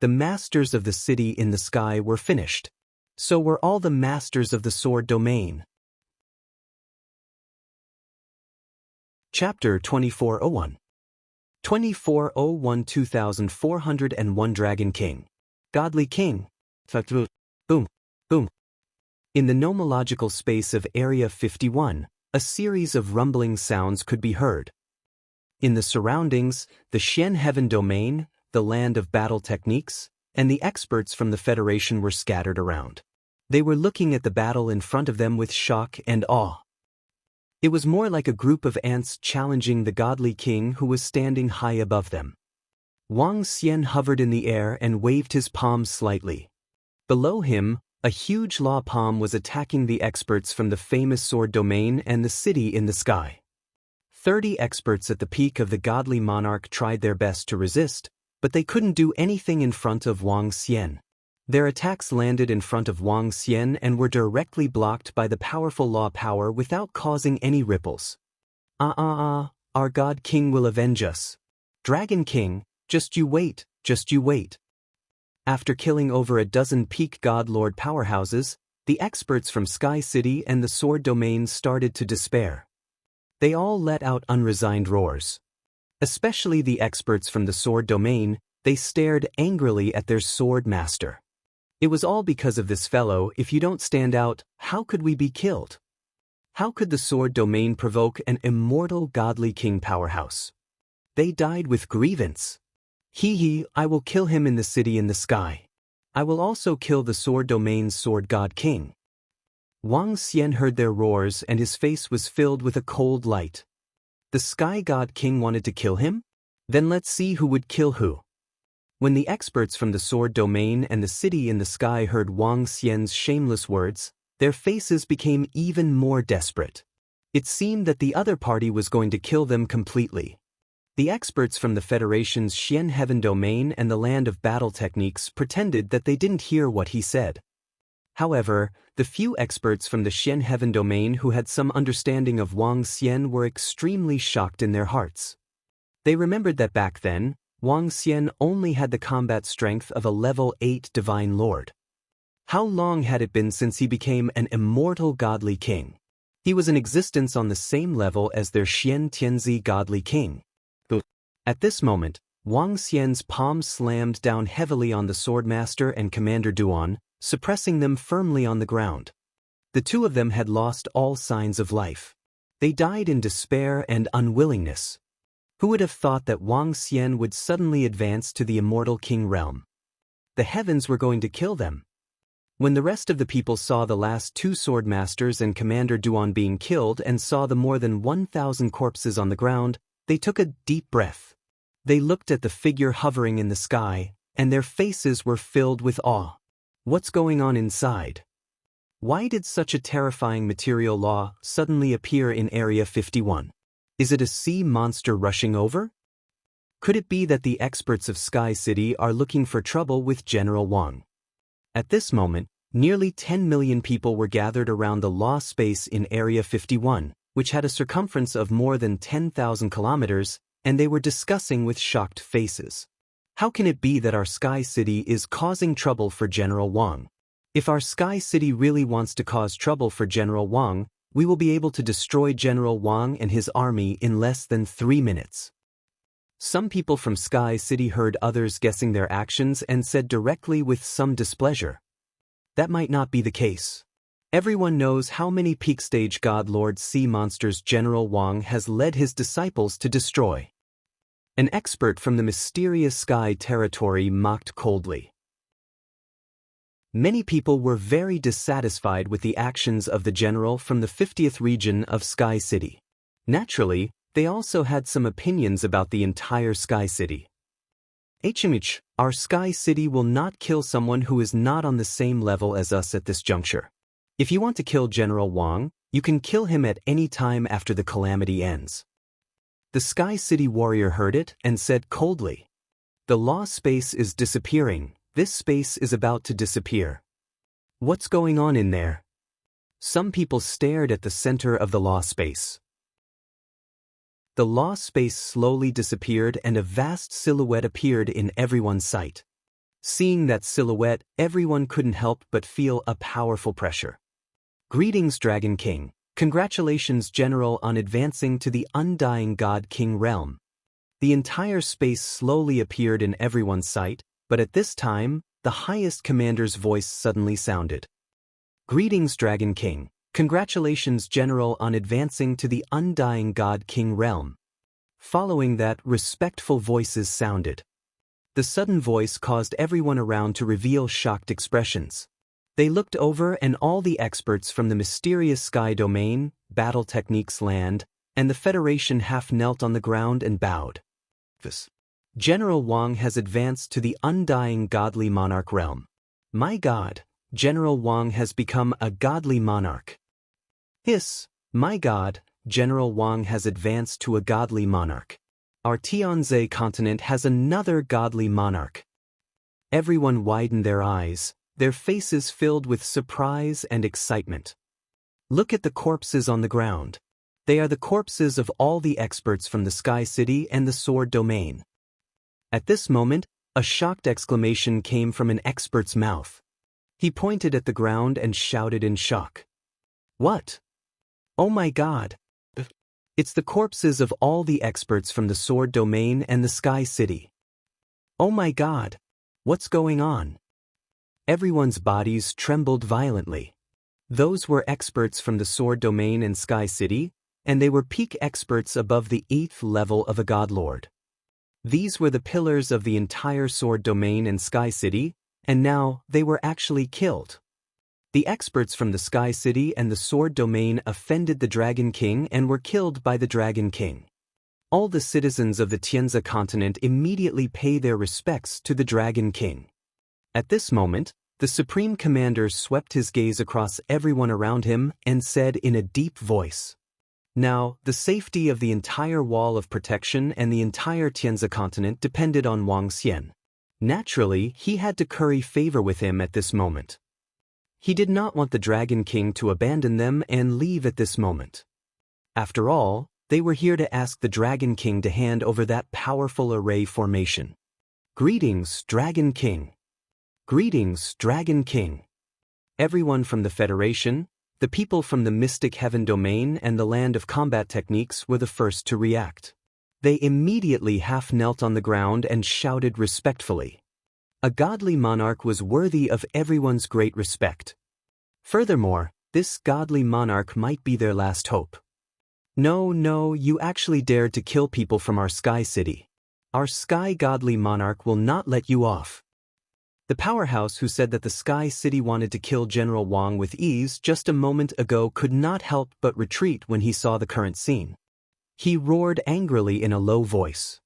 The masters of the city in the sky were finished. So were all the masters of the Sword Domain. Chapter 2401 2401 2401 Dragon King. Godly King. Boom, boom. In the nomological space of Area 51, a series of rumbling sounds could be heard. In the surroundings, the Xian Heaven Domain, the land of battle techniques, and the experts from the Federation were scattered around. They were looking at the battle in front of them with shock and awe. It was more like a group of ants challenging the godly king who was standing high above them. Wang Xian hovered in the air and waved his palms slightly. Below him, a huge law palm was attacking the experts from the famous Sword Domain and the city in the sky. 30 experts at the peak of the godly monarch tried their best to resist, but they couldn't do anything in front of Wang Xian. Their attacks landed in front of Wang Xian and were directly blocked by the powerful law power without causing any ripples. Our God King will avenge us. Dragon King, just you wait, just you wait. After killing over a dozen peak God Lord powerhouses, the experts from Sky City and the Sword Domain started to despair. They all let out unresigned roars. Especially the experts from the Sword Domain, they stared angrily at their sword master. It was all because of this fellow. If you don't stand out, how could we be killed? How could the Sword Domain provoke an immortal godly king powerhouse? They died with grievance. I will kill him in the city in the sky. I will also kill the Sword Domain's Sword God King. Wang Xian heard their roars and his face was filled with a cold light. The Sky God King wanted to kill him? Then let's see who would kill who. When the experts from the Sword Domain and the city in the sky heard Wang Xian's shameless words, their faces became even more desperate. It seemed that the other party was going to kill them completely. The experts from the Federation's Xian Heaven Domain and the land of battle techniques pretended that they didn't hear what he said. However, the few experts from the Xian Heaven Domain who had some understanding of Wang Xian were extremely shocked in their hearts. They remembered that back then, Wang Xian only had the combat strength of a level 8 Divine Lord. How long had it been since he became an immortal godly king? He was in existence on the same level as their Xian Tianzi godly king. At this moment, Wang Xian's palm slammed down heavily on the Swordmaster and Commander Duan, suppressing them firmly on the ground. The two of them had lost all signs of life. They died in despair and unwillingness. Who would have thought that Wang Xian would suddenly advance to the immortal king realm? The heavens were going to kill them. When the rest of the people saw the last two sword masters and Commander Duan being killed and saw the more than 1,000 corpses on the ground, they took a deep breath. They looked at the figure hovering in the sky, and their faces were filled with awe. What's going on inside? Why did such a terrifying material law suddenly appear in Area 51? Is it a sea monster rushing over? Could it be that the experts of Sky City are looking for trouble with General Wang? At this moment, nearly 10 million people were gathered around the law space in Area 51, which had a circumference of more than 10,000 kilometers, and they were discussing with shocked faces. How can it be that our Sky City is causing trouble for General Wang? If our Sky City really wants to cause trouble for General Wang, we will be able to destroy General Wang and his army in less than 3 minutes. Some people from Sky City heard others guessing their actions and said directly with some displeasure, that might not be the case. Everyone knows how many peak stage God Lord sea monsters General Wang has led his disciples to destroy. An expert from the mysterious Sky territory mocked coldly. Many people were very dissatisfied with the actions of the general from the 50th region of Sky City. Naturally, they also had some opinions about the entire Sky City. HMH, our Sky City will not kill someone who is not on the same level as us at this juncture. If you want to kill General Wang, you can kill him at any time after the calamity ends. The Sky City warrior heard it and said coldly, the law space is disappearing. This space is about to disappear. What's going on in there? Some people stared at the center of the law space. The law space slowly disappeared and a vast silhouette appeared in everyone's sight. Seeing that silhouette, everyone couldn't help but feel a powerful pressure. Greetings, Dragon King. Congratulations, General, on advancing to the Undying God King realm. The entire space slowly appeared in everyone's sight, but at this time, the highest commander's voice suddenly sounded. Greetings, Dragon King. Congratulations, General, on advancing to the Undying God King realm. Following that, respectful voices sounded. The sudden voice caused everyone around to reveal shocked expressions. They looked over and all the experts from the mysterious Sky Domain, Battle Techniques Land, and the Federation half knelt on the ground and bowed. General Wang has advanced to the Undying Godly Monarch realm. My God, General Wang has become a godly monarch. Hiss, my God, General Wang has advanced to a godly monarch. Our Tianze continent has another godly monarch. Everyone widened their eyes, their faces filled with surprise and excitement. Look at the corpses on the ground. They are the corpses of all the experts from the Sky City and the Sword Domain. At this moment, a shocked exclamation came from an expert's mouth. He pointed at the ground and shouted in shock. What? Oh my God! It's the corpses of all the experts from the Sword Domain and the Sky City. Oh my God! What's going on? Everyone's bodies trembled violently. Those were experts from the Sword Domain and Sky City, and they were peak experts above the 8th level of a Godlord. These were the pillars of the entire Sword Domain and Sky City, and now they were actually killed. The experts from the Sky City and the Sword Domain offended the Dragon King and were killed by the Dragon King. All the citizens of the Tianze continent immediately pay their respects to the Dragon King. At this moment, the Supreme Commander swept his gaze across everyone around him and said in a deep voice, now, the safety of the entire wall of protection and the entire Tianze continent depended on Wang Xian. Naturally, he had to curry favor with him at this moment. He did not want the Dragon King to abandon them and leave at this moment. After all, they were here to ask the Dragon King to hand over that powerful array formation. Greetings, Dragon King. Greetings, Dragon King. Everyone from the Federation, the people from the Mystic Heaven Domain and the Land of Combat Techniques were the first to react. They immediately half knelt on the ground and shouted respectfully. A godly monarch was worthy of everyone's great respect. Furthermore, this godly monarch might be their last hope. No, you actually dared to kill people from our Sky City. Our Sky Godly Monarch will not let you off. The powerhouse who said that the Sky City wanted to kill General Wang with ease just a moment ago could not help but retreat when he saw the current scene. He roared angrily in a low voice.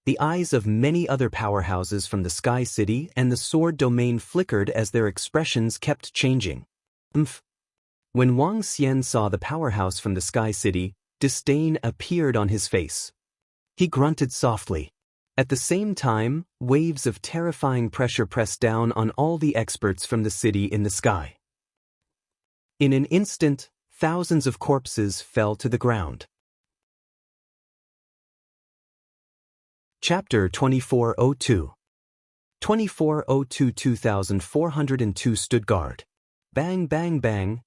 The eyes of many other powerhouses from the Sky City and the Sword Domain flickered as their expressions kept changing. When Wang Xian saw the powerhouse from the Sky City, disdain appeared on his face. He grunted softly. At the same time, waves of terrifying pressure pressed down on all the experts from the city in the sky. In an instant, thousands of corpses fell to the ground. Chapter 2402 2402-2402 stood guard. Bang, bang, bang.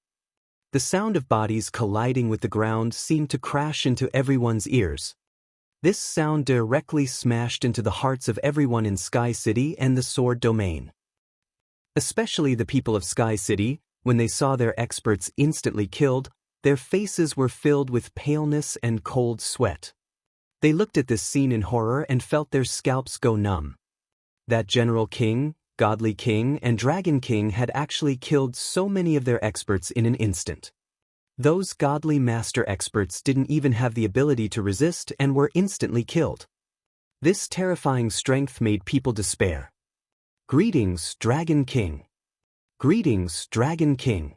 The sound of bodies colliding with the ground seemed to crash into everyone's ears. This sound directly smashed into the hearts of everyone in Sky City and the Sword Domain. Especially the people of Sky City, when they saw their experts instantly killed, their faces were filled with paleness and cold sweat. They looked at this scene in horror and felt their scalps go numb. That General King, Godly King, and Dragon King had actually killed so many of their experts in an instant. Those godly master experts didn't even have the ability to resist and were instantly killed. This terrifying strength made people despair. Greetings, Dragon King. Greetings, Dragon King.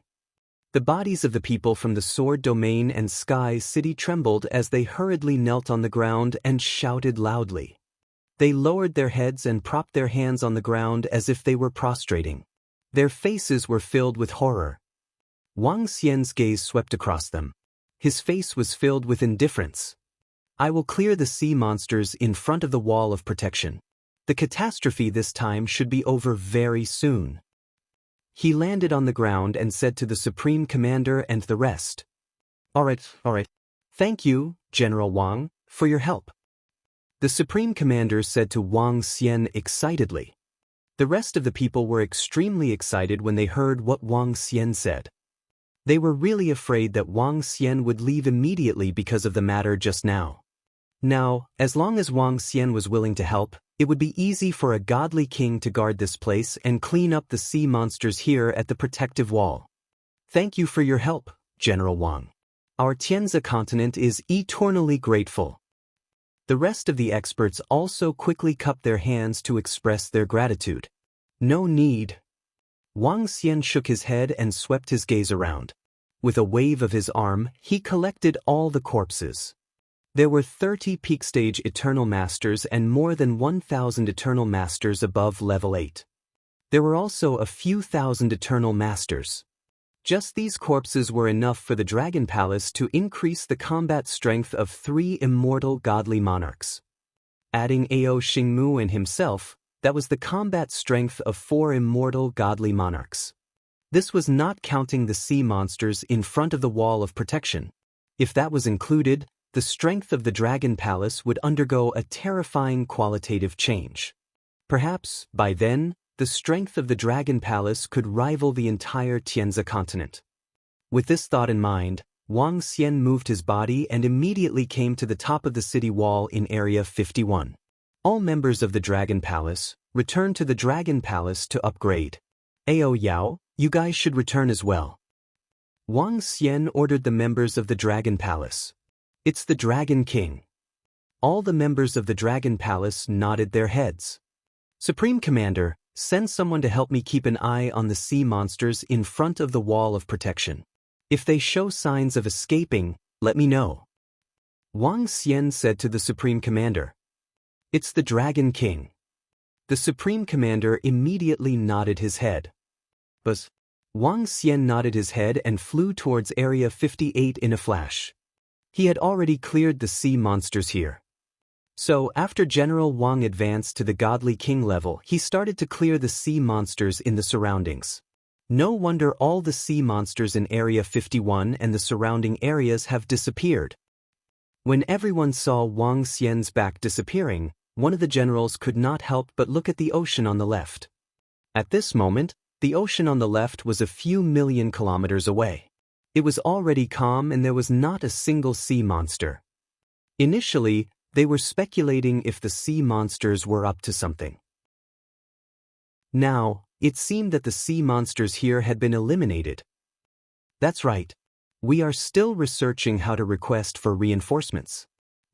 The bodies of the people from the Sword Domain and Sky City trembled as they hurriedly knelt on the ground and shouted loudly. They lowered their heads and propped their hands on the ground as if they were prostrating. Their faces were filled with horror. Wang Xian's gaze swept across them. His face was filled with indifference. I will clear the sea monsters in front of the wall of protection. The catastrophe this time should be over very soon. He landed on the ground and said to the Supreme Commander and the rest. All right. Thank you, General Wang, for your help. The Supreme Commander said to Wang Xian excitedly. The rest of the people were extremely excited when they heard what Wang Xian said. They were really afraid that Wang Xian would leave immediately because of the matter just now. Now, as long as Wang Xian was willing to help, it would be easy for a godly king to guard this place and clean up the sea monsters here at the protective wall. Thank you for your help, General Wang. Our Tianzi continent is eternally grateful. The rest of the experts also quickly cupped their hands to express their gratitude. No need. Wang Xian shook his head and swept his gaze around. With a wave of his arm, he collected all the corpses. There were 30 peak stage Eternal Masters and more than 1,000 Eternal Masters above level 8. There were also a few thousand Eternal Masters. Just these corpses were enough for the Dragon Palace to increase the combat strength of 3 immortal godly monarchs. Adding Ao Xingmu and himself, that was the combat strength of 4 immortal godly monarchs. This was not counting the sea monsters in front of the wall of protection. If that was included, the strength of the Dragon Palace would undergo a terrifying qualitative change. Perhaps, by then, the strength of the Dragon Palace could rival the entire Tianzi continent. With this thought in mind, Wang Xian moved his body and immediately came to the top of the city wall in Area 51. All members of the Dragon Palace returned to the Dragon Palace to upgrade. Ao Yao, you guys should return as well. Wang Xian ordered the members of the Dragon Palace. It's the Dragon King. All the members of the Dragon Palace nodded their heads. Supreme Commander, send someone to help me keep an eye on the sea monsters in front of the wall of protection. If they show signs of escaping, let me know. Wang Xian said to the Supreme Commander. It's the Dragon King. The Supreme Commander immediately nodded his head. But Wang Xian nodded his head and flew towards Area 58 in a flash. He had already cleared the sea monsters here. So, after General Wang advanced to the Godly King level, he started to clear the sea monsters in the surroundings. No wonder all the sea monsters in Area 51 and the surrounding areas have disappeared. When everyone saw Wang Xian's back disappearing, one of the generals could not help but look at the ocean on the left. At this moment, the ocean on the left was a few million kilometers away. It was already calm and there was not a single sea monster. Initially, they were speculating if the sea monsters were up to something. Now, it seemed that the sea monsters here had been eliminated. That's right. We are still researching how to request for reinforcements.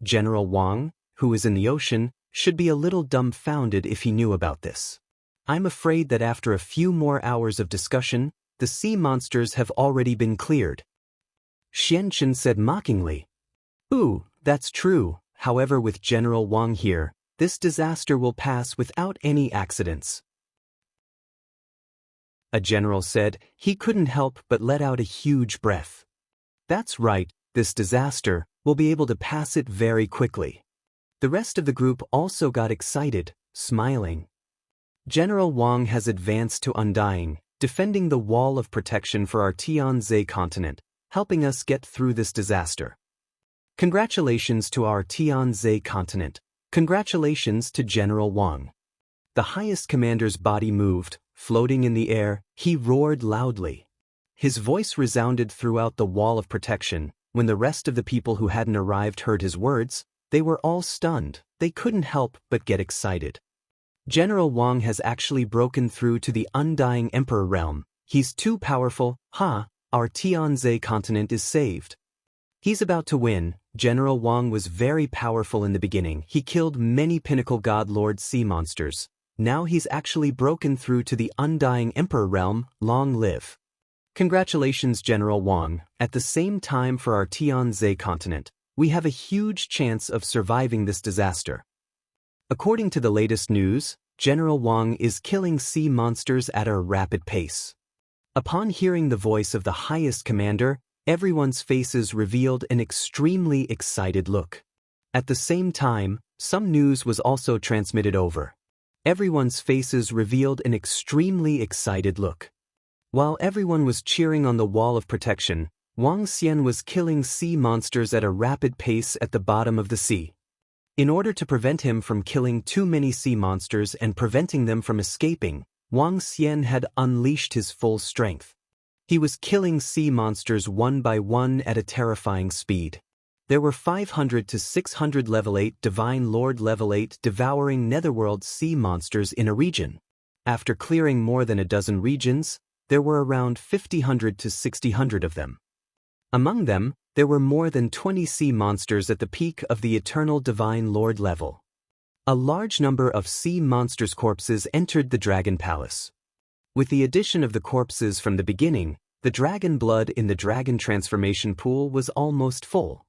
General Wang, who is in the ocean, should be a little dumbfounded if he knew about this. I'm afraid that after a few more hours of discussion, the sea monsters have already been cleared. Xianchen said mockingly. Ooh, that's true. However, with General Wang here, this disaster will pass without any accidents. A general said he couldn't help but let out a huge breath. That's right, this disaster will be able to pass it very quickly. The rest of the group also got excited, smiling. General Wang has advanced to Undying, defending the wall of protection for our Tianzhe continent, helping us get through this disaster. Congratulations to our Tianzhe continent. Congratulations to General Wang. The highest commander's body moved, floating in the air. He roared loudly. His voice resounded throughout the wall of protection. When the rest of the people who hadn't arrived heard his words, they were all stunned. They couldn't help but get excited. General Wang has actually broken through to the Undying Emperor realm. He's too powerful. Our Tianzhe continent is saved. He's about to win. General Wang was very powerful in the beginning. He killed many Pinnacle God Lord sea monsters. Now he's actually broken through to the Undying Emperor realm. Long live. Congratulations, General Wang. At the same time for our Tianzhe continent, we have a huge chance of surviving this disaster. According to the latest news, General Wang is killing sea monsters at a rapid pace. Upon hearing the voice of the highest commander, everyone's faces revealed an extremely excited look. At the same time, some news was also transmitted over. Everyone's faces revealed an extremely excited look. While everyone was cheering on the wall of protection, Wang Xian was killing sea monsters at a rapid pace at the bottom of the sea. In order to prevent him from killing too many sea monsters and preventing them from escaping, Wang Xian had unleashed his full strength. He was killing sea monsters one by one at a terrifying speed. There were 500 to 600 level 8 Divine Lord level 8 devouring netherworld sea monsters in a region. After clearing more than a dozen regions, there were around 50 to 60 of them. Among them, there were more than 20 sea monsters at the peak of the Eternal Divine Lord level. A large number of sea monsters' corpses entered the Dragon Palace. With the addition of the corpses from the beginning, the dragon blood in the dragon transformation pool was almost full.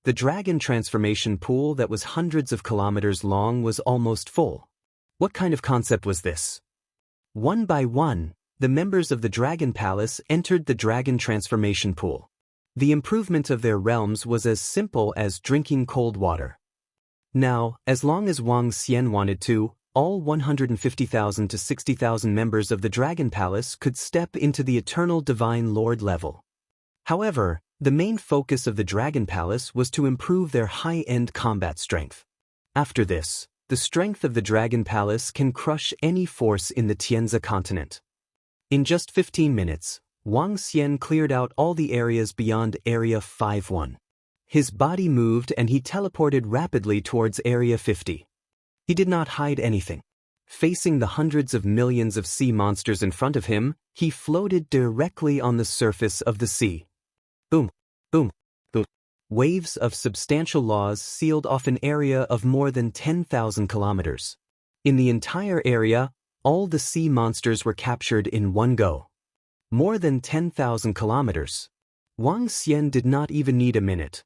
The dragon transformation pool that was hundreds of kilometers long was almost full. What kind of concept was this? One by one, the members of the Dragon Palace entered the dragon transformation pool. The improvement of their realms was as simple as drinking cold water. Now, as long as Wang Xian wanted to, all 150,000 to 60,000 members of the Dragon Palace could step into the Eternal Divine Lord level. However, the main focus of the Dragon Palace was to improve their high-end combat strength. After this, the strength of the Dragon Palace can crush any force in the Tianzhe continent. In just 15 minutes, Wang Xian cleared out all the areas beyond Area 51. His body moved and he teleported rapidly towards Area 50. He did not hide anything. Facing the hundreds of millions of sea monsters in front of him, he floated directly on the surface of the sea. Boom, boom, boom. Waves of substantial laws sealed off an area of more than 10,000 kilometers. In the entire area, all the sea monsters were captured in one go. More than 10,000 kilometers. Wang Xian did not even need a minute.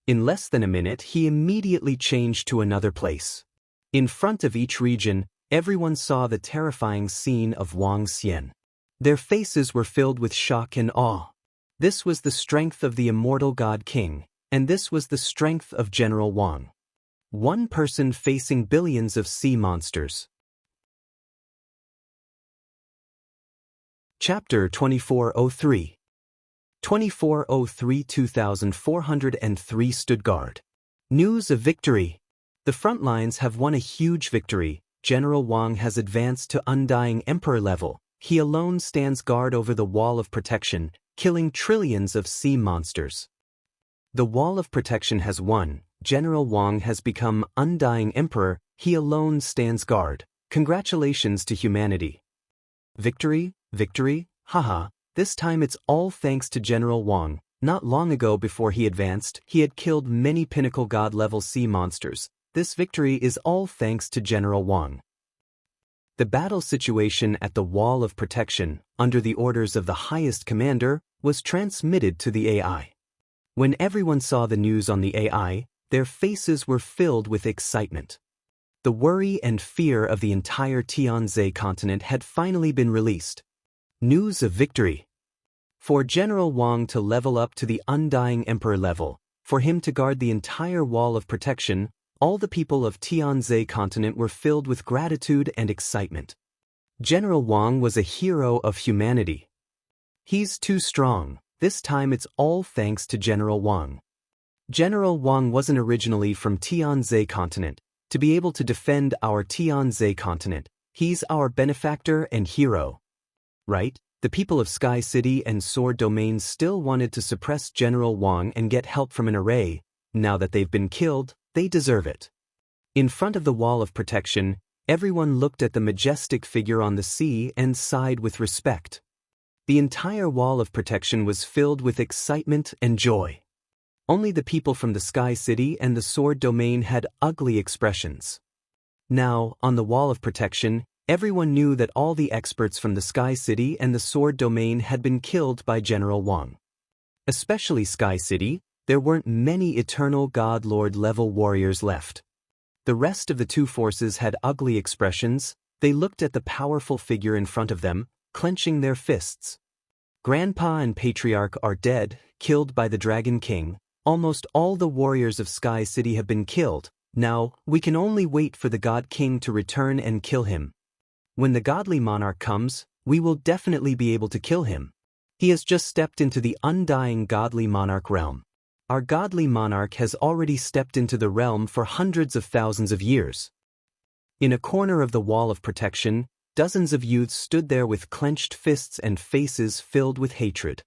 In less than a minute, he immediately changed to another place. In front of each region, everyone saw the terrifying scene of Wang Xian. Their faces were filled with shock and awe. This was the strength of the immortal God King, and this was the strength of General Wang. One person facing billions of sea monsters. Chapter 2403. 2403-2403 Stuttgart. News of victory. The front lines have won a huge victory. General Wang has advanced to Undying Emperor level. He alone stands guard over the wall of protection, killing trillions of sea monsters. The wall of protection has won. General Wang has become Undying Emperor. He alone stands guard. Congratulations to humanity. Victory, victory, haha, this time it's all thanks to General Wang. Not long ago before he advanced, he had killed many pinnacle god-level sea monsters. This victory is all thanks to General Wang. The battle situation at the Wall of Protection, under the orders of the highest commander, was transmitted to the AI. When everyone saw the news on the AI, their faces were filled with excitement. The worry and fear of the entire Tianzhe continent had finally been released. News of victory. For General Wang to level up to the Undying Emperor level, for him to guard the entire Wall of Protection, all the people of Tianzhe continent were filled with gratitude and excitement. General Wang was a hero of humanity. He's too strong. This time it's all thanks to General Wang. General Wang wasn't originally from Tianzhe continent. To be able to defend our Tianzhe continent, he's our benefactor and hero. Right? The people of Sky City and Sword Domain still wanted to suppress General Wang and get help from an array. Now that they've been killed, they deserve it. In front of the Wall of Protection, everyone looked at the majestic figure on the sea and sighed with respect. The entire Wall of Protection was filled with excitement and joy. Only the people from the Sky City and the Sword Domain had ugly expressions. Now, on the Wall of Protection, everyone knew that all the experts from the Sky City and the Sword Domain had been killed by General Wang. Especially Sky City, there weren't many Eternal God Lord level warriors left. The rest of the two forces had ugly expressions. They looked at the powerful figure in front of them, clenching their fists. Grandpa and Patriarch are dead, killed by the Dragon King. Almost all the warriors of Sky City have been killed. Now, we can only wait for the God King to return and kill him. When the godly monarch comes, we will definitely be able to kill him. He has just stepped into the undying godly monarch realm. Our godly monarch has already stepped into the realm for hundreds of thousands of years. In a corner of the Wall of Protection, dozens of youths stood there with clenched fists and faces filled with hatred.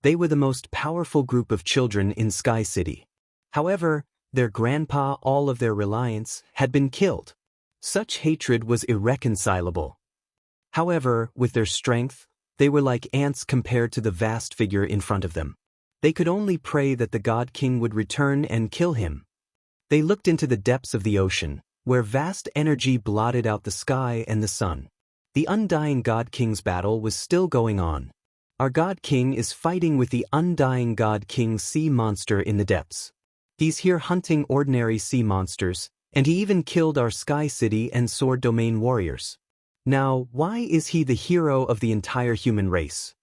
They were the most powerful group of children in Sky City. However, their grandpa, all of their reliance, had been killed. Such hatred was irreconcilable. However, with their strength, they were like ants compared to the vast figure in front of them. They could only pray that the God King would return and kill him. They looked into the depths of the ocean, where vast energy blotted out the sky and the sun. The undying God King's battle was still going on. Our God King is fighting with the undying God King sea monster in the depths. He's here hunting ordinary sea monsters, and he even killed our Sky City and Sword Domain warriors. Now, why is he the hero of the entire human race?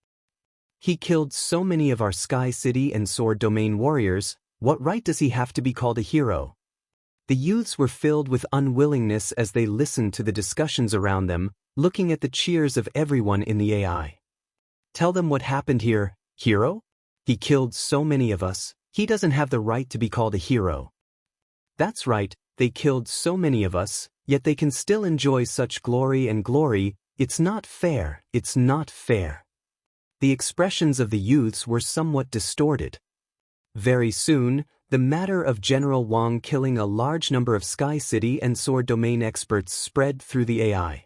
He killed so many of our Sky City and Sword Domain warriors. What right does he have to be called a hero? The youths were filled with unwillingness as they listened to the discussions around them, looking at the cheers of everyone in the AI. Tell them what happened here, hero? He killed so many of us, he doesn't have the right to be called a hero. That's right, they killed so many of us, yet they can still enjoy such glory and glory. It's not fair, it's not fair. The expressions of the youths were somewhat distorted. Very soon, the matter of General Wang killing a large number of Sky City and Sword Domain experts spread through the AI.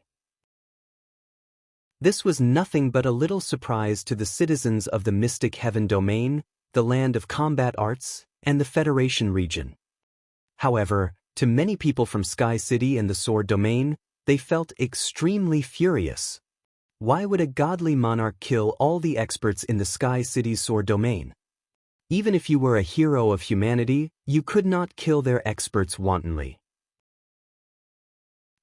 This was nothing but a little surprise to the citizens of the Mystic Heaven Domain, the land of combat arts, and the Federation region. However, to many people from Sky City and the Sword Domain, they felt extremely furious. Why would a godly monarch kill all the experts in the Sky City Sword Domain? Even if you were a hero of humanity, you could not kill their experts wantonly.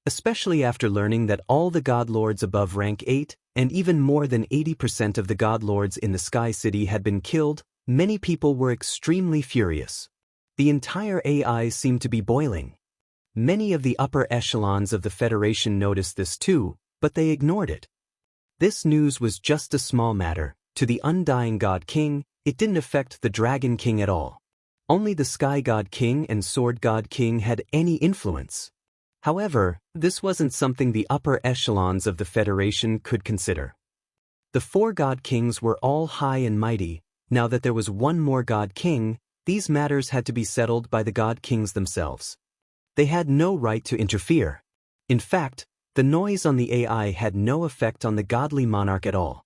Especially after learning that all the God Lords above rank 8, and even more than 80% of the God Lords in the Sky City had been killed, many people were extremely furious. The entire AI seemed to be boiling. Many of the upper echelons of the Federation noticed this too, but they ignored it. This news was just a small matter. To the undying God King, it didn't affect the Dragon King at all. Only the Sky God King and Sword God King had any influence. However, this wasn't something the upper echelons of the Federation could consider. The 4 God Kings were all high and mighty. Now that there was one more God King, these matters had to be settled by the God Kings themselves. They had no right to interfere. In fact, The noise on the AI had no effect on the godly monarch at all.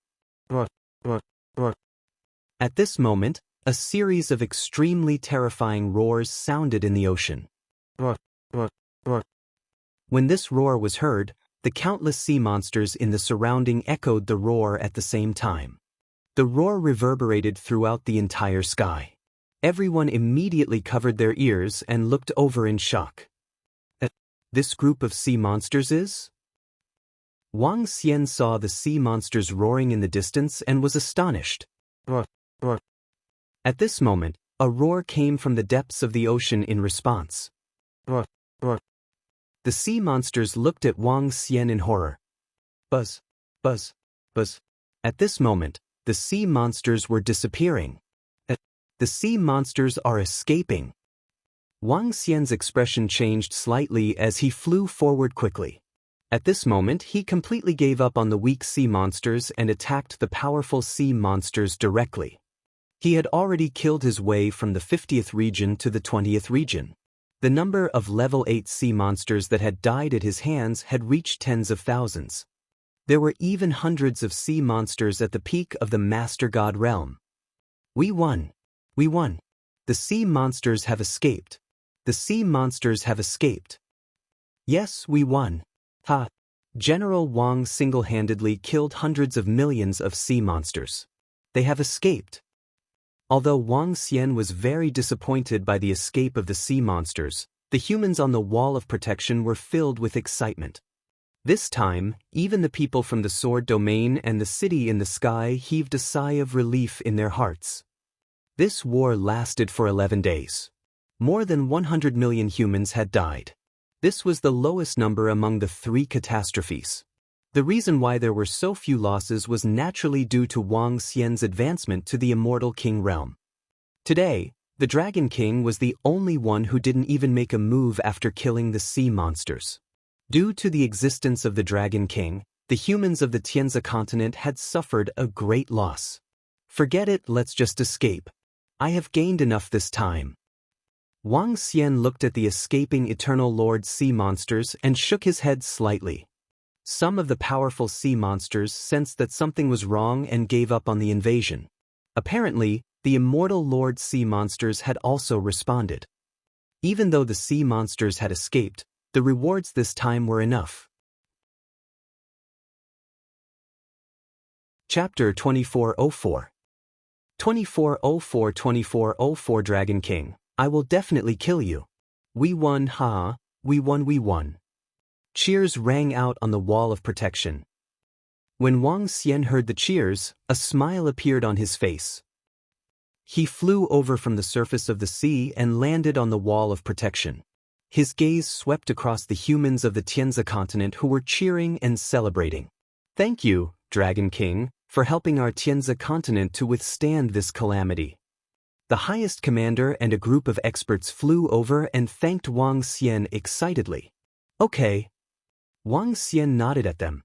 At this moment, a series of extremely terrifying roars sounded in the ocean. When this roar was heard, the countless sea monsters in the surrounding echoed the roar at the same time. The roar reverberated throughout the entire sky. Everyone immediately covered their ears and looked over in shock. This group of sea monsters is? Wang Xian saw the sea monsters roaring in the distance and was astonished. At this moment, a roar came from the depths of the ocean in response. The sea monsters looked at Wang Xian in horror. Buzz, buzz, buzz. At this moment, the sea monsters were disappearing. The sea monsters are escaping. Wang Xian's expression changed slightly as he flew forward quickly. At this moment, he completely gave up on the weak sea monsters and attacked the powerful sea monsters directly. He had already killed his way from the 50th region to the 20th region. The number of level 8 sea monsters that had died at his hands had reached tens of thousands. There were even hundreds of sea monsters at the peak of the Master God realm. We won. We won. The sea monsters have escaped. The sea monsters have escaped. Yes, we won. Ha! General Wang single-handedly killed hundreds of millions of sea monsters. They have escaped. Although Wang Xian was very disappointed by the escape of the sea monsters, the humans on the wall of protection were filled with excitement. This time, even the people from the sword domain and the city in the sky heaved a sigh of relief in their hearts. This war lasted for 11 days. More than 100 million humans had died. This was the lowest number among the 3 catastrophes. The reason why there were so few losses was naturally due to Wang Xian's advancement to the Immortal King realm. Today, the Dragon King was the only one who didn't even make a move after killing the sea monsters. Due to the existence of the Dragon King, the humans of the Tianzi continent had suffered a great loss. Forget it, let's just escape. I have gained enough this time. Wang Xian looked at the escaping Eternal Lord sea monsters and shook his head slightly. Some of the powerful sea monsters sensed that something was wrong and gave up on the invasion. Apparently, the Immortal Lord sea monsters had also responded. Even though the sea monsters had escaped, the rewards this time were enough. Chapter 2404. 2404 Dragon King, I will definitely kill you. We won, ha! We won, we won. Cheers rang out on the wall of protection. When Wang Xian heard the cheers, a smile appeared on his face. He flew over from the surface of the sea and landed on the wall of protection. His gaze swept across the humans of the Tianzi continent who were cheering and celebrating. Thank you, Dragon King, for helping our Tianzi continent to withstand this calamity. The highest commander and a group of experts flew over and thanked Wang Xian excitedly. Okay. Wang Xian nodded at them.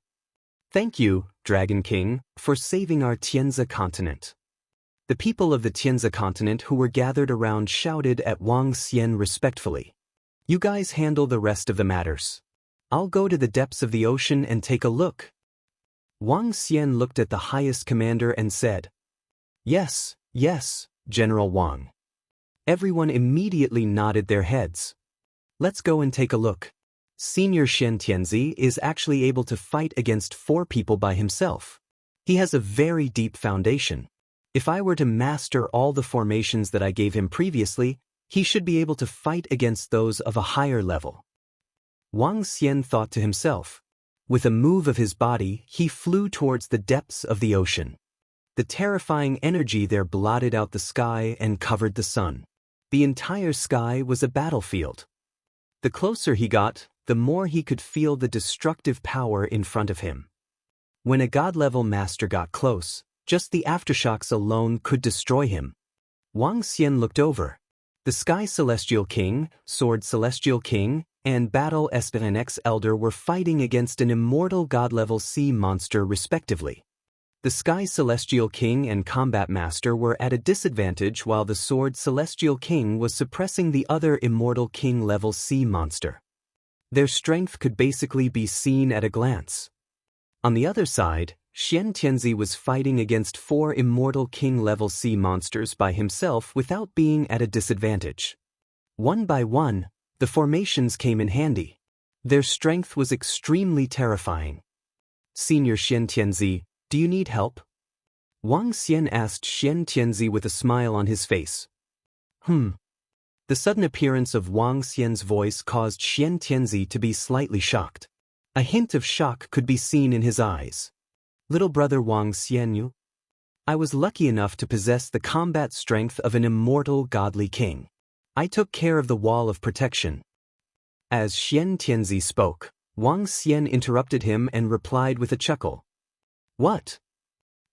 Thank you, Dragon King, for saving our Tianzi continent. The people of the Tianzi continent who were gathered around shouted at Wang Xian respectfully. You guys handle the rest of the matters. I'll go to the depths of the ocean and take a look. Wang Xian looked at the highest commander and said, Yes, yes, General Wang. Everyone immediately nodded their heads. Let's go and take a look. Senior Shen Tianzi is actually able to fight against 4 people by himself. He has a very deep foundation. If I were to master all the formations that I gave him previously, he should be able to fight against those of a higher level. Wang Xian thought to himself. With a move of his body, he flew towards the depths of the ocean. The terrifying energy there blotted out the sky and covered the sun. The entire sky was a battlefield. The closer he got, the more he could feel the destructive power in front of him. When a god-level master got close, just the aftershocks alone could destroy him. Wang Xian looked over. The Sky Celestial King, Sword Celestial King, and Battle Espérenex Elder were fighting against an immortal god-level sea monster respectively. The Sky Celestial King and Combat Master were at a disadvantage while the Sword Celestial King was suppressing the other immortal king-level sea monster. Their strength could basically be seen at a glance. On the other side, Xian Tianzi was fighting against 4 immortal king-level sea monsters by himself without being at a disadvantage. One by one, the formations came in handy. Their strength was extremely terrifying. "Senior Xian Tianzi, do you need help?" Wang Xian asked Xian Tianzi with a smile on his face. The sudden appearance of Wang Xian's voice caused Xian Tianzi to be slightly shocked. A hint of shock could be seen in his eyes. "Little brother Wang Xianyu, I was lucky enough to possess the combat strength of an immortal godly king. I took care of the wall of protection." As Xian Tianzi spoke, Wang Xian interrupted him and replied with a chuckle. "What?"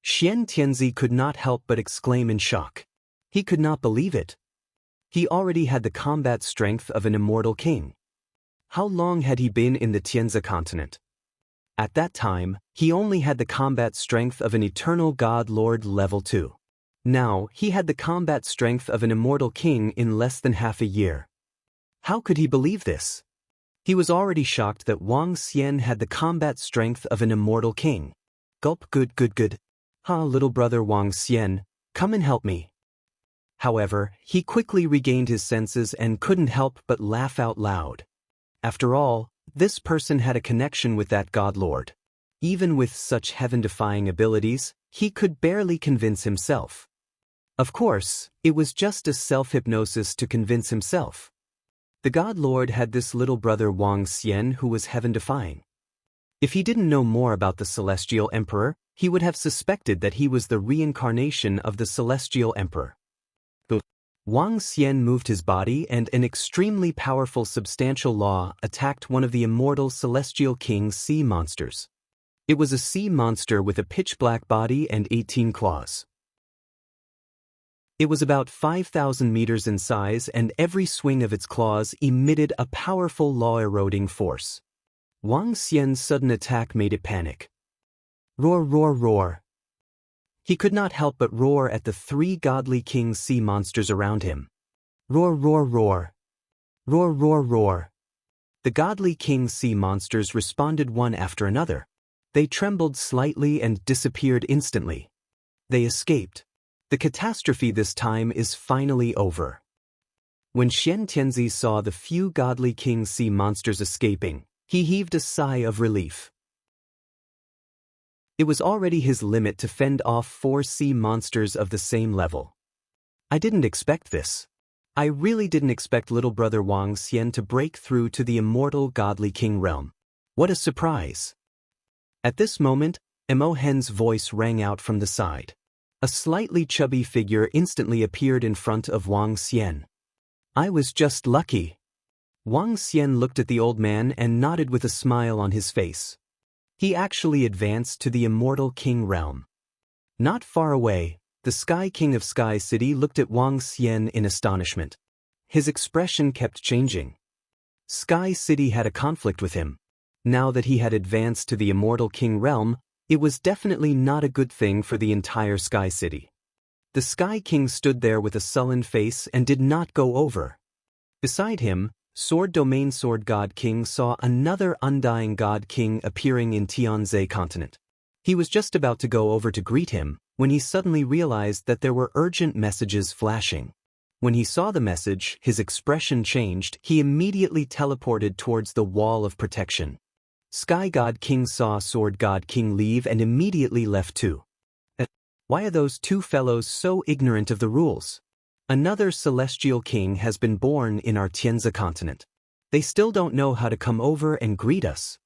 Xian Tianzi could not help but exclaim in shock. He could not believe it. He already had the combat strength of an immortal king. How long had he been in the Tianzi continent? At that time, he only had the combat strength of an eternal god lord level 2. Now, he had the combat strength of an immortal king in less than half a year. How could he believe this? He was already shocked that Wang Xian had the combat strength of an immortal king. Gulp, good. Little brother Wang Xian, come and help me. However, he quickly regained his senses and couldn't help but laugh out loud. After all, this person had a connection with that god lord. Even with such heaven-defying abilities, he could barely convince himself. Of course, it was just a self-hypnosis to convince himself. The god lord had this little brother Wang Xian who was heaven-defying. If he didn't know more about the Celestial Emperor, he would have suspected that he was the reincarnation of the Celestial Emperor. Wang Xian moved his body and an extremely powerful substantial law attacked one of the immortal Celestial King's sea monsters. It was a sea monster with a pitch-black body and 18 claws. It was about 5,000 meters in size and every swing of its claws emitted a powerful law-eroding force. Wang Xian's sudden attack made it panic. Roar. He could not help but roar at the 3 godly king sea monsters around him. Roar. The godly king sea monsters responded one after another. They trembled slightly and disappeared instantly. They escaped. The catastrophe this time is finally over. When Xian Tianzi saw the few godly king sea monsters escaping, he heaved a sigh of relief. It was already his limit to fend off 4 sea monsters of the same level. I didn't expect this. I really didn't expect little brother Wang Xian to break through to the immortal godly king realm. What a surprise! At this moment, Mo Hen's voice rang out from the side. A slightly chubby figure instantly appeared in front of Wang Xian. I was just lucky. Wang Xian looked at the old man and nodded with a smile on his face. He actually advanced to the immortal king realm. Not far away, the Sky King of Sky City looked at Wang Xian in astonishment. His expression kept changing. Sky City had a conflict with him. Now that he had advanced to the immortal king realm, it was definitely not a good thing for the entire Sky City. The Sky King stood there with a sullen face and did not go over. Beside him, Sword Domain Sword God King saw another Undying God King appearing in Tianzi continent. He was just about to go over to greet him, when he suddenly realized that there were urgent messages flashing. When he saw the message, his expression changed. He immediately teleported towards the wall of protection. Sky God King saw Sword God King leave and immediately left too. Why are those 2 fellows so ignorant of the rules? Another celestial king has been born in our Tianzi continent. They still don't know how to come over and greet us.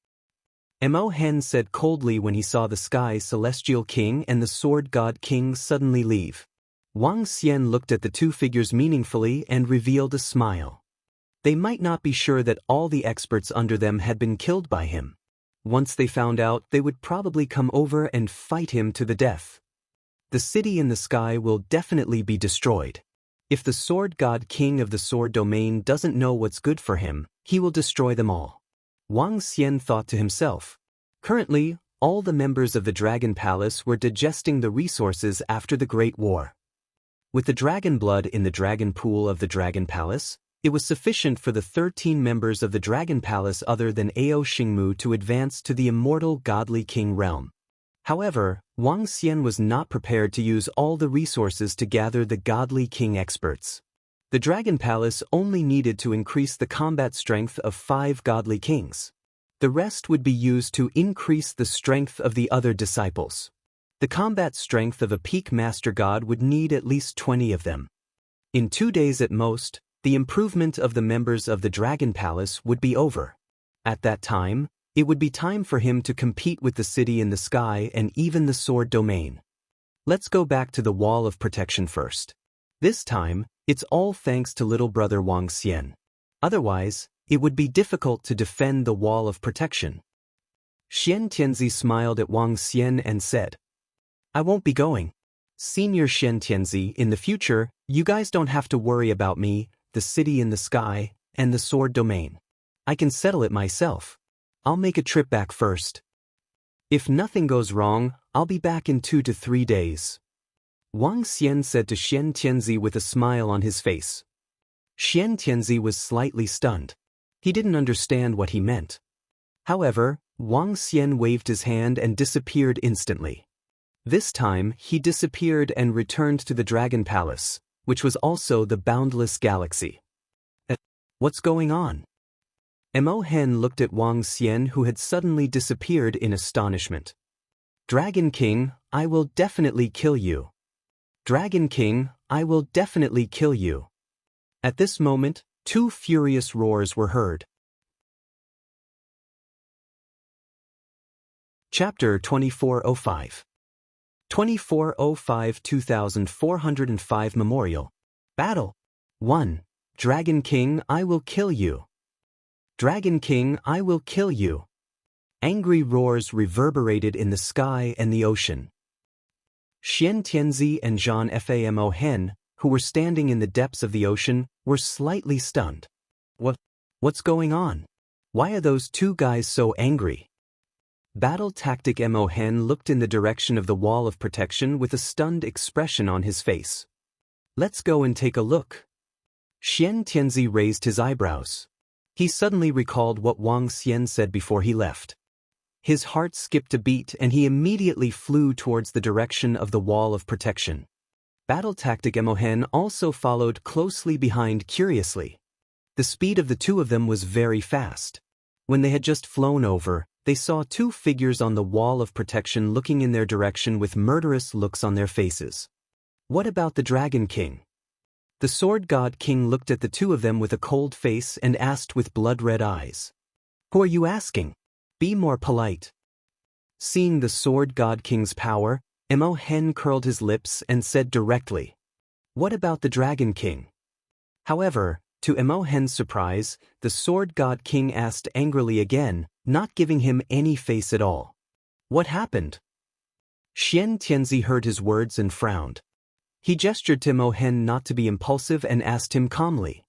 Mo Hen said coldly when he saw the Sky Celestial King and the Sword God King suddenly leave. Wang Xian looked at the 2 figures meaningfully and revealed a smile. They might not be sure that all the experts under them had been killed by him. Once they found out, they would probably come over and fight him to the death. The city in the sky will definitely be destroyed. If the Sword God King of the Sword Domain doesn't know what's good for him, he will destroy them all. Wang Xian thought to himself. Currently, all the members of the Dragon Palace were digesting the resources after the Great War. With the dragon blood in the dragon pool of the Dragon Palace, It was sufficient for the 13 members of the Dragon Palace other than Ao Xingmu to advance to the immortal godly king realm. However, Wang Xian was not prepared to use all the resources to gather the godly king experts. The Dragon Palace only needed to increase the combat strength of 5 godly kings. The rest would be used to increase the strength of the other disciples. The combat strength of a peak master god would need at least 20 of them. In 2 days at most, the improvement of the members of the Dragon Palace would be over. At that time, it would be time for him to compete with the city in the sky and even the sword domain. Let's go back to the wall of protection first. This time, it's all thanks to little brother Wang Xian. Otherwise, it would be difficult to defend the wall of protection. Xian Tianzi smiled at Wang Xian and said, "I won't be going. Senior Xian Tianzi, in the future, you guys don't have to worry about me, the city in the sky, and the sword domain. I can settle it myself. I'll make a trip back first. If nothing goes wrong, I'll be back in 2 to 3 days." Wang Xian said to Xian Tianzi with a smile on his face. Xian Tianzi was slightly stunned. He didn't understand what he meant. However, Wang Xian waved his hand and disappeared instantly. This time, he disappeared and returned to the Dragon Palace, which was also the boundless galaxy. What's going on? Mo Hen looked at Wang Xian, who had suddenly disappeared, in astonishment. "Dragon King, I will definitely kill you. Dragon King, I will definitely kill you." At this moment, 2 furious roars were heard. Chapter 2405. 2405-2405 Memorial. Battle. 1. Dragon King, I will kill you. Dragon King, I will kill you. Angry roars reverberated in the sky and the ocean. Xian Tianzi and Zhan Famo Hen, who were standing in the depths of the ocean, were slightly stunned. What's going on? Why are those 2 guys so angry? Battle Tactic Mo Hen looked in the direction of the wall of protection with a stunned expression on his face. "Let's go and take a look." Xian Tianzi raised his eyebrows. He suddenly recalled what Wang Xian said before he left. His heart skipped a beat and he immediately flew towards the direction of the wall of protection. Battle Tactic Mo Hen also followed closely behind curiously. The speed of the 2 of them was very fast. When they had just flown over, they saw 2 figures on the wall of protection looking in their direction with murderous looks on their faces. What about the Dragon King? The Sword God King looked at the 2 of them with a cold face and asked with blood-red eyes. "Who are you asking? Be more polite." Seeing the Sword God King's power, Mo Hen curled his lips and said directly, "What about the Dragon King?" However, to Mo Hen's surprise, the Sword God King asked angrily again, not giving him any face at all. "What happened?" Xian Tianzi heard his words and frowned. He gestured to Mo Hen not to be impulsive and asked him calmly.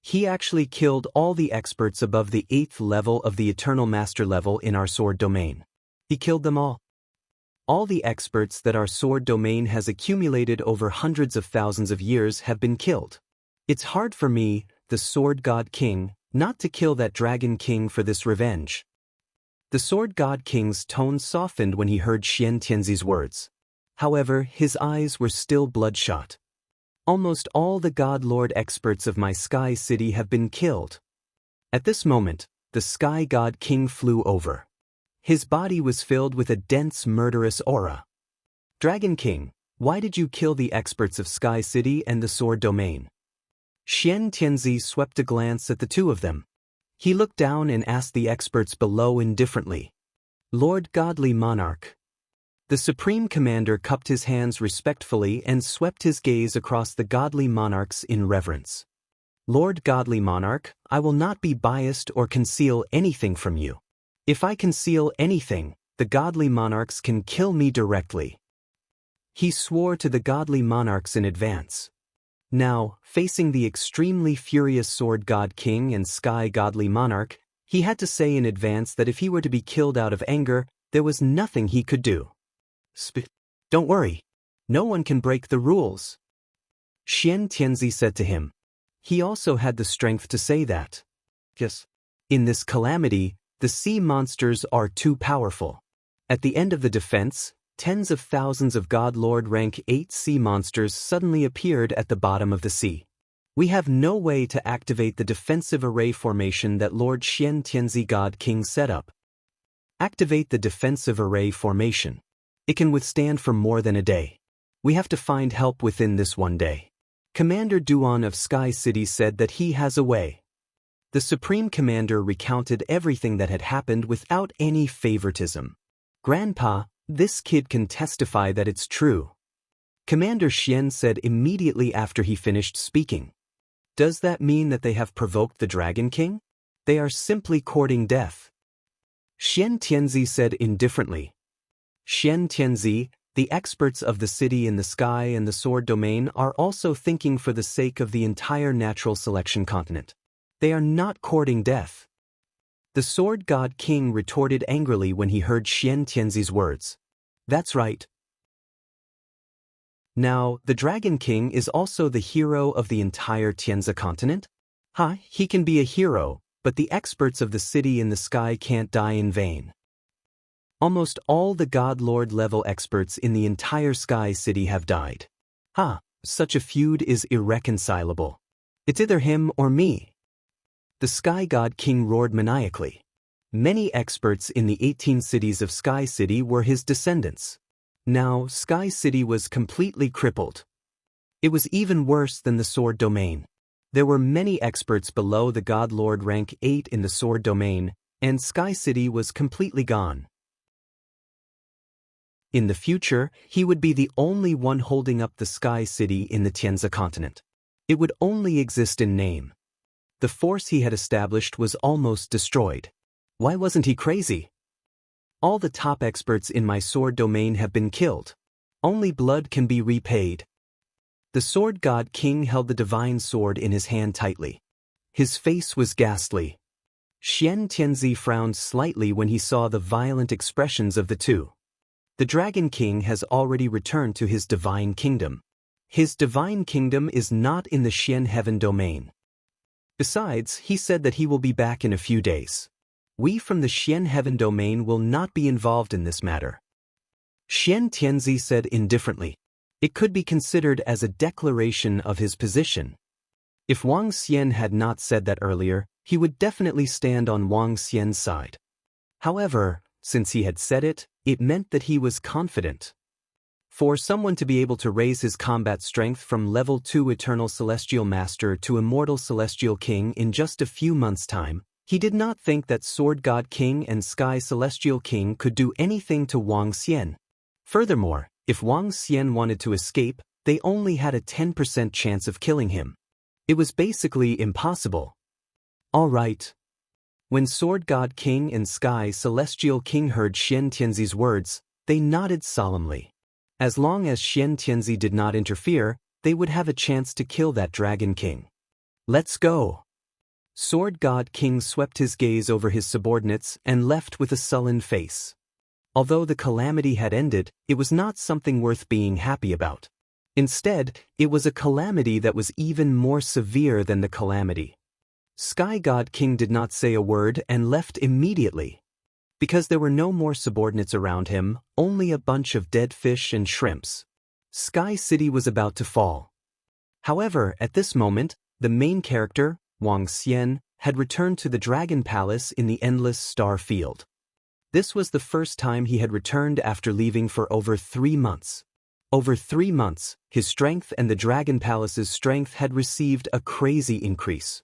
"He actually killed all the experts above the 8th level of the Eternal Master level in our sword domain. He killed them all. All the experts that our sword domain has accumulated over hundreds of thousands of years have been killed. It's hard for me, the Sword God King, not to kill that Dragon King for this revenge." The Sword God King's tone softened when he heard Xian Tianzi's words. However, his eyes were still bloodshot. "Almost all the God Lord experts of my Sky City have been killed." At this moment, the Sky God King flew over. His body was filled with a dense murderous aura. "Dragon King, why did you kill the experts of Sky City and the Sword Domain?" Xian Tianzi swept a glance at the 2 of them. He looked down and asked the experts below indifferently. "Lord Godly Monarch." The Supreme Commander cupped his hands respectfully and swept his gaze across the Godly Monarchs in reverence. "Lord Godly Monarch, I will not be biased or conceal anything from you. If I conceal anything, the Godly Monarchs can kill me directly." He swore to the Godly Monarchs in advance. Now, facing the extremely furious Sword God King and Sky Godly Monarch, he had to say in advance that if he were to be killed out of anger, there was nothing he could do. "Don't worry. No one can break the rules," Xian Tianzi said to him. he also had the strength to say that. Yes. In this calamity, the sea monsters are too powerful. At the end of the defense, tens of thousands of God Lord rank 8 sea monsters suddenly appeared at the bottom of the sea. We have no way to activate the defensive array formation that Lord Xian Tianzi God King set up. Activate the defensive array formation. It can withstand for more than a day. We have to find help within this one day. Commander Duan of Sky City said that he has a way. The Supreme Commander recounted everything that had happened without any favoritism. Grandpa, this kid can testify that it's true. Commander Xian said immediately after he finished speaking. Does that mean that they have provoked the Dragon King? They are simply courting death. Xian Tianzi said indifferently. Xian Tianzi, the experts of the city in the sky and the sword domain are also thinking for the sake of the entire natural selection continent. They are not courting death. The sword god king retorted angrily when he heard Xian Tianzi's words. That's right. Now, the Dragon King is also the hero of the entire Tianzi continent? He can be a hero, but the experts of the city in the sky can't die in vain. Almost all the God Lord level experts in the entire Sky City have died. Such a feud is irreconcilable. It's either him or me. The Sky God King roared maniacally. Many experts in the 18 cities of Sky City were his descendants. Now, Sky City was completely crippled. It was even worse than the sword domain. There were many experts below the God Lord rank 8 in the sword domain, and Sky City was completely gone. In the future, he would be the only one holding up the Sky City in the Tianzi continent. It would only exist in name. The force he had established was almost destroyed. Why wasn't he crazy? All the top experts in my sword domain have been killed. Only blood can be repaid. The sword god king held the divine sword in his hand tightly. His face was ghastly. Xian Tianzi frowned slightly when he saw the violent expressions of the two. The Dragon King has already returned to his divine kingdom. His divine kingdom is not in the Xian heaven domain. Besides, he said that he will be back in a few days. We from the Xian heaven domain will not be involved in this matter. Xian Tianzi said indifferently. It could be considered as a declaration of his position. If Wang Xian had not said that earlier, he would definitely stand on Wang Xian's side. However, since he had said it, it meant that he was confident. For someone to be able to raise his combat strength from level 2 Eternal Celestial Master to Immortal Celestial King in just a few months' time, he did not think that Sword God King and Sky Celestial King could do anything to Wang Xian. Furthermore, if Wang Xian wanted to escape, they only had a 10% chance of killing him. It was basically impossible. All right. When Sword God King and Sky Celestial King heard Xian Tianzi's words, they nodded solemnly. As long as Xian Tianzi did not interfere, they would have a chance to kill that Dragon King. Let's go. Sword God King swept his gaze over his subordinates and left with a sullen face. Although the calamity had ended, it was not something worth being happy about. Instead, it was a calamity that was even more severe than the calamity. Sky God King did not say a word and left immediately. Because there were no more subordinates around him, only a bunch of dead fish and shrimps. Sky City was about to fall. However, at this moment, the main character, Wang Xian, had returned to the Dragon Palace in the Endless Star Field. This was the first time he had returned after leaving for over 3 months. Over 3 months, his strength and the Dragon Palace's strength had received a crazy increase.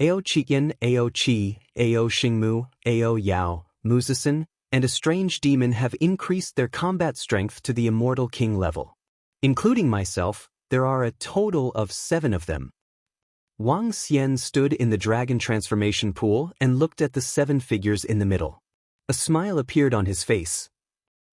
Ao Chiyan, Ao Qi, Ao Xingmu, Ao Yao, Musasan, and a strange demon have increased their combat strength to the Immortal King level. Including myself, there are a total of 7 of them. Wang Xian stood in the dragon transformation pool and looked at the 7 figures in the middle. A smile appeared on his face.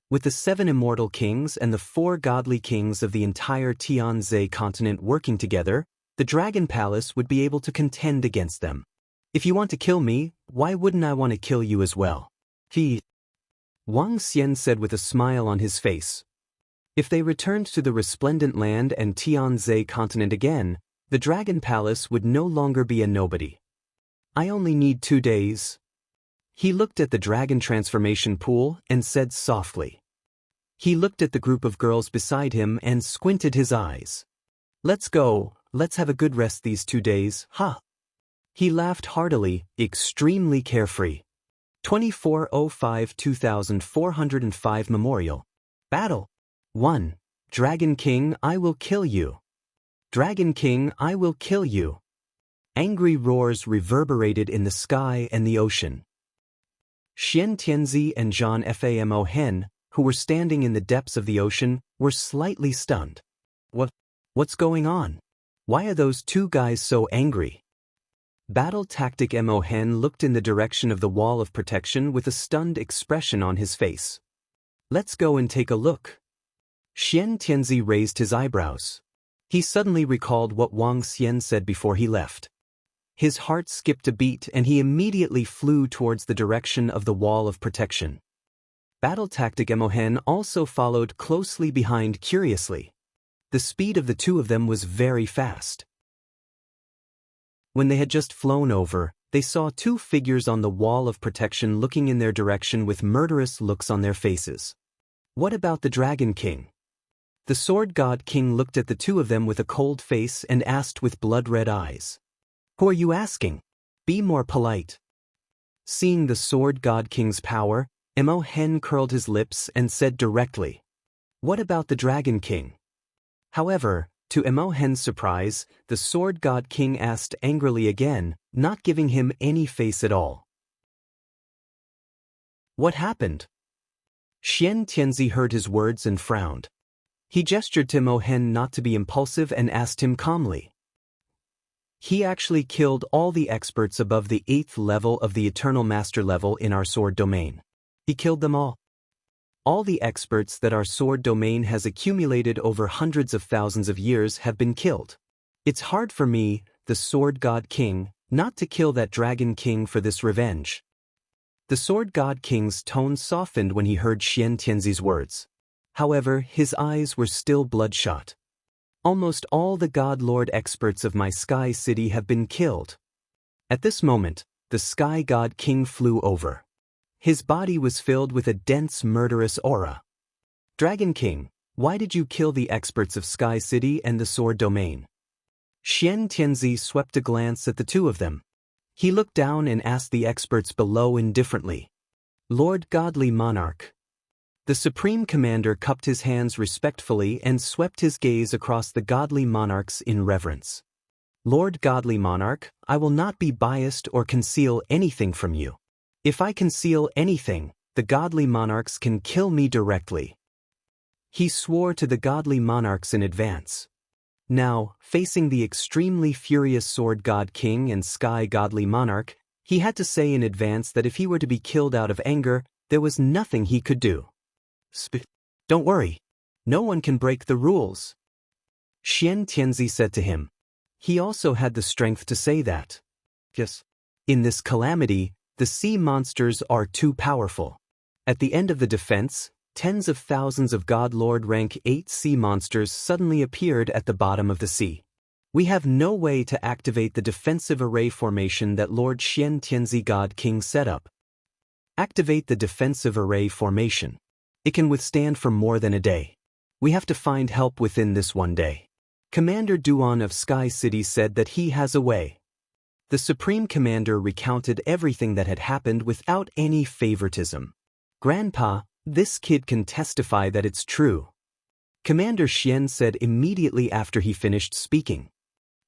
With the 7 immortal kings and the 4 godly kings of the entire Tianzi continent working together, the Dragon Palace would be able to contend against them. If you want to kill me, why wouldn't I want to kill you as well? Wang Xian said with a smile on his face. If they returned to the resplendent land and Tianzi continent again, The Dragon Palace would no longer be a nobody. I only need 2 days. He looked at the dragon transformation pool and said softly. He looked at the group of girls beside him and squinted his eyes. Let's go, let's have a good rest these 2 days, huh? He laughed heartily, extremely carefree. 2405-2405 Memorial. Battle. 1. Dragon King, I will kill you. Dragon King, I will kill you. Angry roars reverberated in the sky and the ocean. Xian Tianzi and Zhang Famo Hen, who were standing in the depths of the ocean, were slightly stunned. What's going on? Why are those 2 guys so angry? Battle Tactic Mo Hen looked in the direction of the wall of protection with a stunned expression on his face. Let's go and take a look. Xian Tianzi raised his eyebrows. He suddenly recalled what Wang Xian said before he left. His heart skipped a beat and he immediately flew towards the direction of the wall of protection. Battle Tactic Mo Hen also followed closely behind curiously. The speed of the 2 of them was very fast. When they had just flown over, they saw 2 figures on the wall of protection looking in their direction with murderous looks on their faces. What about the Dragon King? The Sword God King looked at the 2 of them with a cold face and asked with blood-red eyes. Who are you asking? Be more polite. Seeing the Sword God King's power, Mo Hen curled his lips and said directly, what about the Dragon King? However, to Mo Hen's surprise, the Sword God King asked angrily again, not giving him any face at all. What happened? Xian Tianzi heard his words and frowned. He gestured to Mo Hen not to be impulsive and asked him calmly. He actually killed all the experts above the 8th level of the Eternal Master level in our sword domain. He killed them all. All the experts that our sword domain has accumulated over hundreds of thousands of years have been killed. It's hard for me, the Sword God King, not to kill that Dragon King for this revenge. The Sword God King's tone softened when he heard Xian Tianzi's words. However, his eyes were still bloodshot. Almost all the God Lord experts of my Sky City have been killed. At this moment, the Sky God King flew over. His body was filled with a dense murderous aura. Dragon King, why did you kill the experts of Sky City and the Sword Domain? Xian Tianzi swept a glance at the 2 of them. He looked down and asked the experts below indifferently. Lord Godly Monarch. The Supreme Commander cupped his hands respectfully and swept his gaze across the Godly Monarchs in reverence. Lord Godly Monarch, I will not be biased or conceal anything from you. If I conceal anything, the Godly Monarchs can kill me directly. He swore to the Godly Monarchs in advance. Now, facing the extremely furious Sword God King and Sky Godly Monarch, he had to say in advance that if he were to be killed out of anger, there was nothing he could do. Don't worry. No one can break the rules. Xian Tianzi said to him. He also had the strength to say that. Yes. In this calamity, the sea monsters are too powerful. At the end of the defense, tens of thousands of God Lord rank 8 sea monsters suddenly appeared at the bottom of the sea. We have no way to activate the defensive array formation that Lord Xian Tianzi God King set up. Activate the defensive array formation. It can withstand for more than a day. We have to find help within this 1 day. Commander Duan of Sky City said that he has a way. The Supreme Commander recounted everything that had happened without any favoritism. Grandpa, this kid can testify that it's true. Commander Xian said immediately after he finished speaking.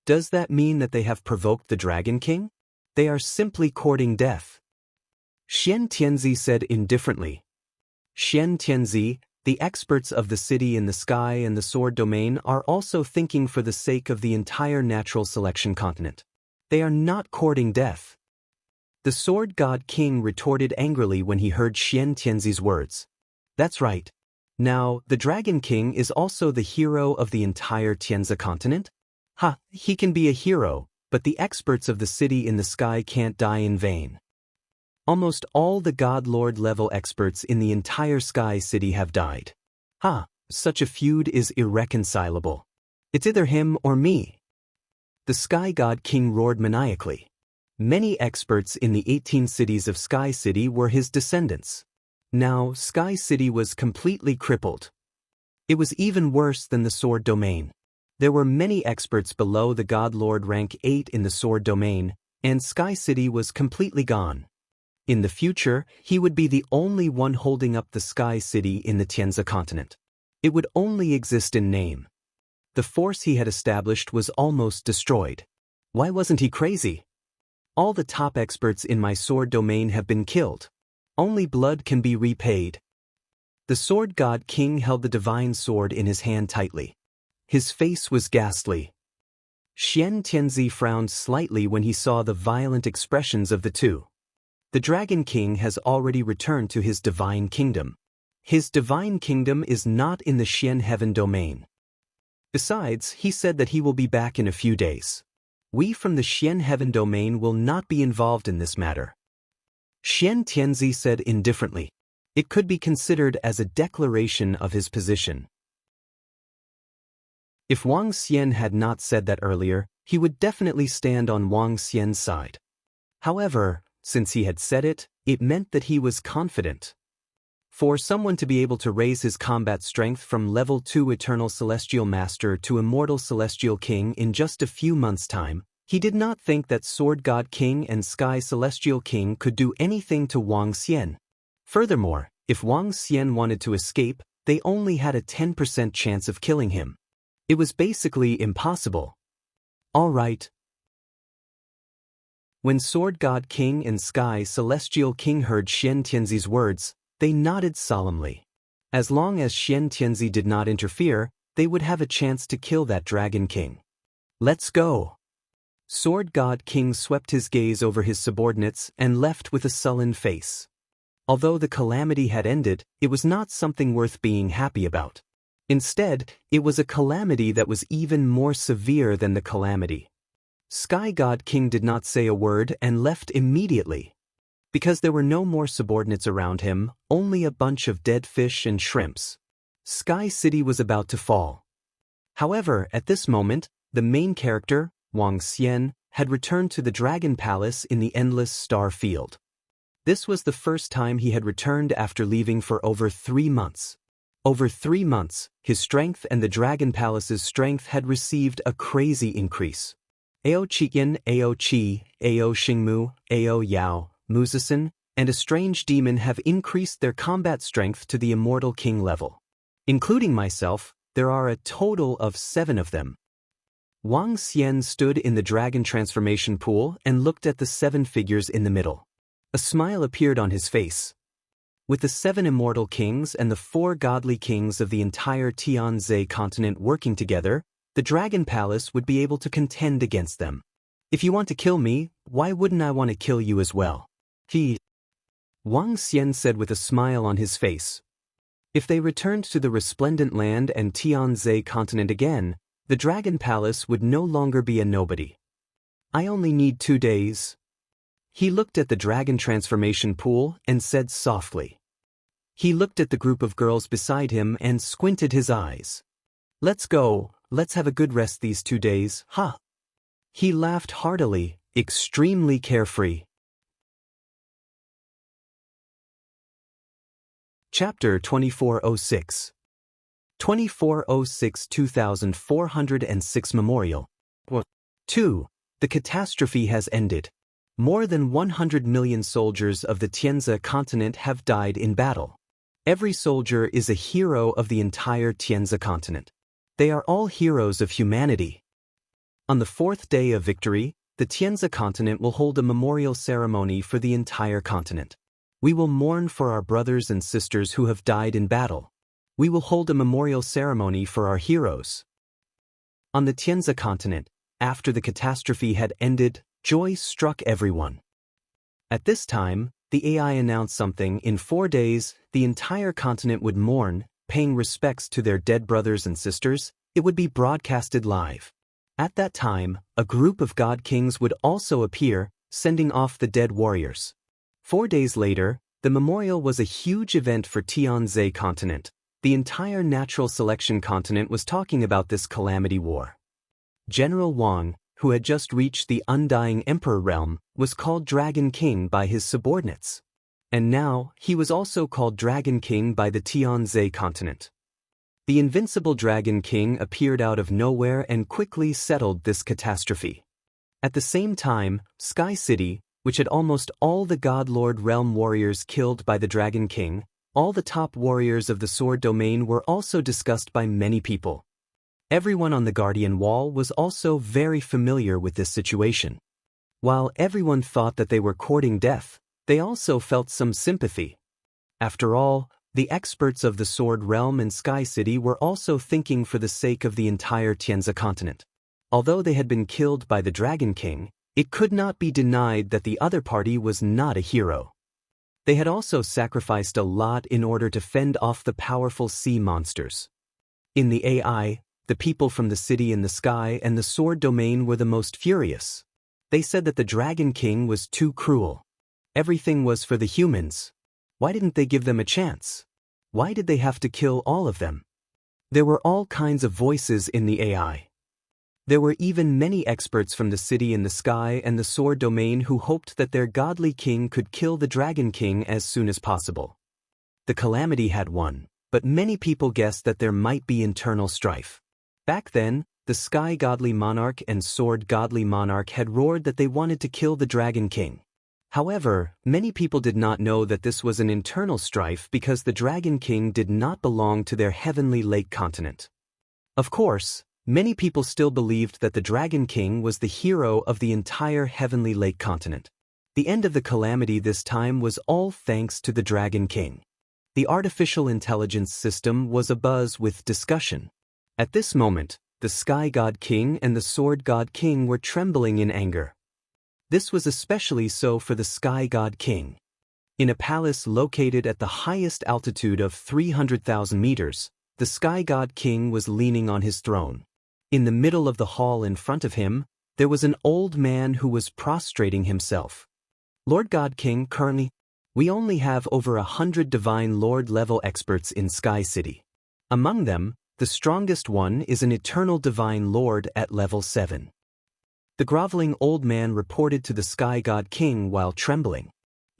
Does that mean that they have provoked the Dragon King? They are simply courting death. Xian Tianzi said indifferently. Xian Tianzi, the experts of the city in the sky and the sword domain are also thinking for the sake of the entire natural selection continent. They are not courting death. The Sword God King retorted angrily when he heard Xian Tianzi's words. That's right. Now, the Dragon King is also the hero of the entire Tianzi continent? He can be a hero, but the experts of the city in the sky can't die in vain. Almost all the God Lord level experts in the entire Sky City have died. Such a feud is irreconcilable. It's either him or me. the Sky God King roared maniacally. Many experts in the 18 cities of Sky City were his descendants. Now, Sky City was completely crippled. It was even worse than the Sword Domain. There were many experts below the God Lord rank 8 in the Sword Domain, and Sky City was completely gone. In the future, he would be the only one holding up the Sky City in the Tianzi continent. It would only exist in name. The force he had established was almost destroyed. Why wasn't he crazy? All the top experts in my Sword Domain have been killed. Only blood can be repaid. The Sword God King held the divine sword in his hand tightly. His face was ghastly. Xian Tianzi frowned slightly when he saw the violent expressions of the two. The Dragon King has already returned to his divine kingdom. His divine kingdom is not in the Xian Heaven Domain. Besides, he said that he will be back in a few days. We from the Xian Heaven Domain will not be involved in this matter. Xian Tianzi said indifferently. It could be considered as a declaration of his position. If Wang Xian had not said that earlier, he would definitely stand on Wang Xian's side. However, since he had said it, it meant that he was confident. For someone to be able to raise his combat strength from level 2 Eternal Celestial Master to Immortal Celestial King in just a few months' time, he did not think that Sword God King and Sky Celestial King could do anything to Wang Xian. Furthermore, if Wang Xian wanted to escape, they only had a 10% chance of killing him. It was basically impossible. All right. When Sword God King and Sky Celestial King heard Xian Tianzi's words, they nodded solemnly. As long as Xian Tianzi did not interfere, they would have a chance to kill that Dragon King. Let's go. Sword God King swept his gaze over his subordinates and left with a sullen face. Although the calamity had ended, it was not something worth being happy about. Instead, it was a calamity that was even more severe than the calamity. Sky God King did not say a word and left immediately. Because there were no more subordinates around him, only a bunch of dead fish and shrimps. Sky City was about to fall. However, at this moment, the main character, Wang Xian, had returned to the Dragon Palace in the Endless Star Field. This was the first time he had returned after leaving for over 3 months. Over 3 months, his strength and the Dragon Palace's strength had received a crazy increase. Ao Chiyan, Ao Qi, Ao Xingmu, Ao Yao, Muzasan, and a strange demon have increased their combat strength to the Immortal King level. Including myself, there are a total of 7 of them. Wang Xian stood in the dragon transformation pool and looked at the 7 figures in the middle. A smile appeared on his face. With the 7 immortal kings and the 4 godly kings of the entire Tianzi continent working together, the Dragon Palace would be able to contend against them. If you want to kill me, why wouldn't I want to kill you as well? Wang Xian said with a smile on his face. If they returned to the Resplendent Land and Tianzi continent again, the Dragon Palace would no longer be a nobody. I only need 2 days. He looked at the dragon transformation pool and said softly. He looked at the group of girls beside him and squinted his eyes. Let's go, let's have a good rest these 2 days, huh? He laughed heartily, extremely carefree. Chapter 2406 2406 2406 Memorial 2. The catastrophe has ended. More than 100 million soldiers of the Tianzi continent have died in battle. Every soldier is a hero of the entire Tianzi continent. They are all heroes of humanity. On the 4th day of victory, the Tianzi continent will hold a memorial ceremony for the entire continent. We will mourn for our brothers and sisters who have died in battle. We will hold a memorial ceremony for our heroes. On the Tianzi continent, after the catastrophe had ended, joy struck everyone. At this time, the AI announced something. In 4 days, the entire continent would mourn, paying respects to their dead brothers and sisters. It would be broadcasted live. At that time, a group of god kings would also appear, sending off the dead warriors. 4 days later, the memorial was a huge event for Tianzi continent. The entire natural selection continent was talking about this calamity war. General Wang, who had just reached the Undying Emperor realm, was called Dragon King by his subordinates. And now, he was also called Dragon King by the Tianzhe continent. The Invincible Dragon King appeared out of nowhere and quickly settled this catastrophe. At the same time, Sky City, which had almost all the God Lord realm warriors killed by the Dragon King, all the top warriors of the Sword Domain were also discussed by many people. Everyone on the Guardian Wall was also very familiar with this situation. While everyone thought that they were courting death, they also felt some sympathy. After all, the experts of the Sword Realm and Sky City were also thinking for the sake of the entire Tianzhe continent. Although they had been killed by the Dragon King, it could not be denied that the other party was not a hero. They had also sacrificed a lot in order to fend off the powerful sea monsters. In the AI, the people from the city in the sky and the Sword Domain were the most furious. They said that the Dragon King was too cruel. Everything was for the humans. Why didn't they give them a chance? Why did they have to kill all of them? There were all kinds of voices in the AI. There were even many experts from the city in the sky and the Sword Domain who hoped that their godly king could kill the Dragon King as soon as possible. The calamity had won, but many people guessed that there might be internal strife. Back then, the Sky Godly Monarch and Sword Godly Monarch had roared that they wanted to kill the Dragon King. However, many people did not know that this was an internal strife because the Dragon King did not belong to their heavenly lake continent. Of course, many people still believed that the Dragon King was the hero of the entire heavenly lake continent. The end of the calamity this time was all thanks to the Dragon King. The artificial intelligence system was abuzz with discussion. At this moment, the Sky God King and the Sword God King were trembling in anger. This was especially so for the Sky God King. In a palace located at the highest altitude of 300,000 meters, the Sky God King was leaning on his throne. In the middle of the hall in front of him, there was an old man who was prostrating himself. Lord God King, currently, we only have over 100 Divine Lord level experts in Sky City. Among them, the strongest one is an Eternal Divine Lord at level 7. The groveling old man reported to the Sky God King while trembling.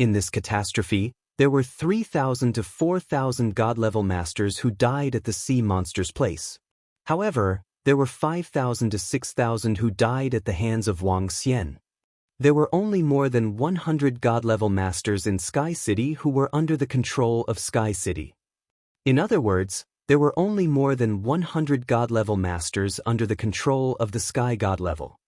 In this catastrophe, there were 3,000 to 4,000 God-level masters who died at the sea monster's place. However, there were 5,000 to 6,000 who died at the hands of Wang Xian. There were only more than 100 God-level masters in Sky City who were under the control of Sky City. In other words, there were only more than 100 God-level masters under the control of the Sky God level.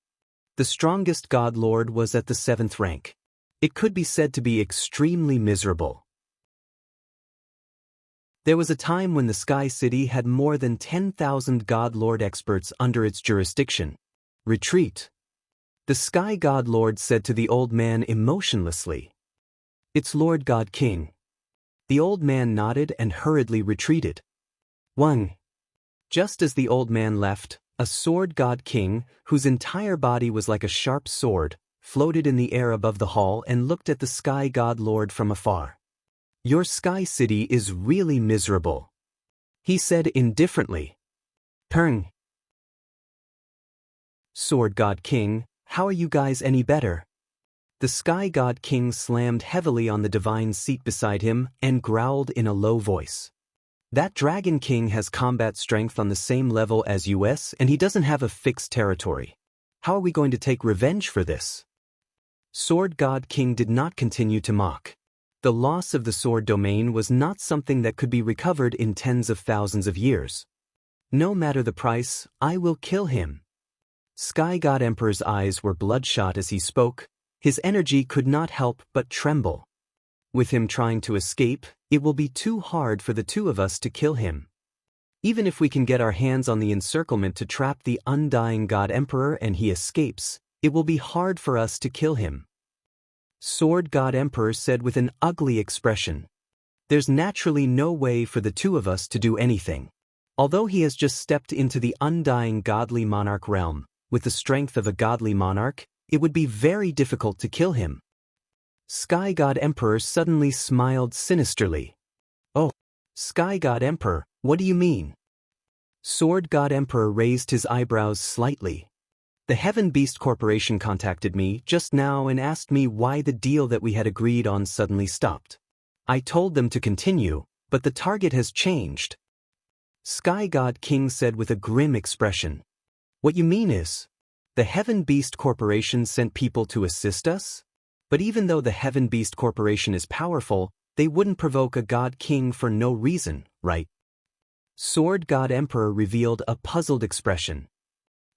The strongest God Lord was at the 7th rank. It could be said to be extremely miserable. There was a time when the Sky City had more than 10,000 God Lord experts under its jurisdiction. Retreat. The Sky God Lord said to the old man emotionlessly. It's Lord God King. The old man nodded and hurriedly retreated. 1. Just as the old man left, a Sword God King, whose entire body was like a sharp sword, floated in the air above the hall and looked at the Sky God Lord from afar. Your Sky City is really miserable, he said indifferently. Pern. Sword God King, how are you guys any better? The Sky God King slammed heavily on the divine seat beside him and growled in a low voice. That Dragon King has combat strength on the same level as US and he doesn't have a fixed territory. How are we going to take revenge for this? Sword God King did not continue to mock. The loss of the Sword Domain was not something that could be recovered in tens of thousands of years. No matter the price, I will kill him. Sky God Emperor's eyes were bloodshot as he spoke. His energy could not help but tremble. With him trying to escape, it will be too hard for the two of us to kill him. Even if we can get our hands on the encirclement to trap the undying God Emperor and he escapes, it will be hard for us to kill him. Sword God Emperor said with an ugly expression. There's naturally no way for the two of us to do anything. Although he has just stepped into the undying godly monarch realm, with the strength of a godly monarch, it would be very difficult to kill him. Sky God Emperor suddenly smiled sinisterly. Oh, Sky God Emperor, what do you mean? Sword God Emperor raised his eyebrows slightly. The Heaven Beast Corporation contacted me just now and asked me why the deal that we had agreed on suddenly stopped. I told them to continue, but the target has changed. Sky God King said with a grim expression. What you mean is, the Heaven Beast Corporation sent people to assist us? But even though the Heaven Beast Corporation is powerful, they wouldn't provoke a God King for no reason, right? Sword God Emperor revealed a puzzled expression.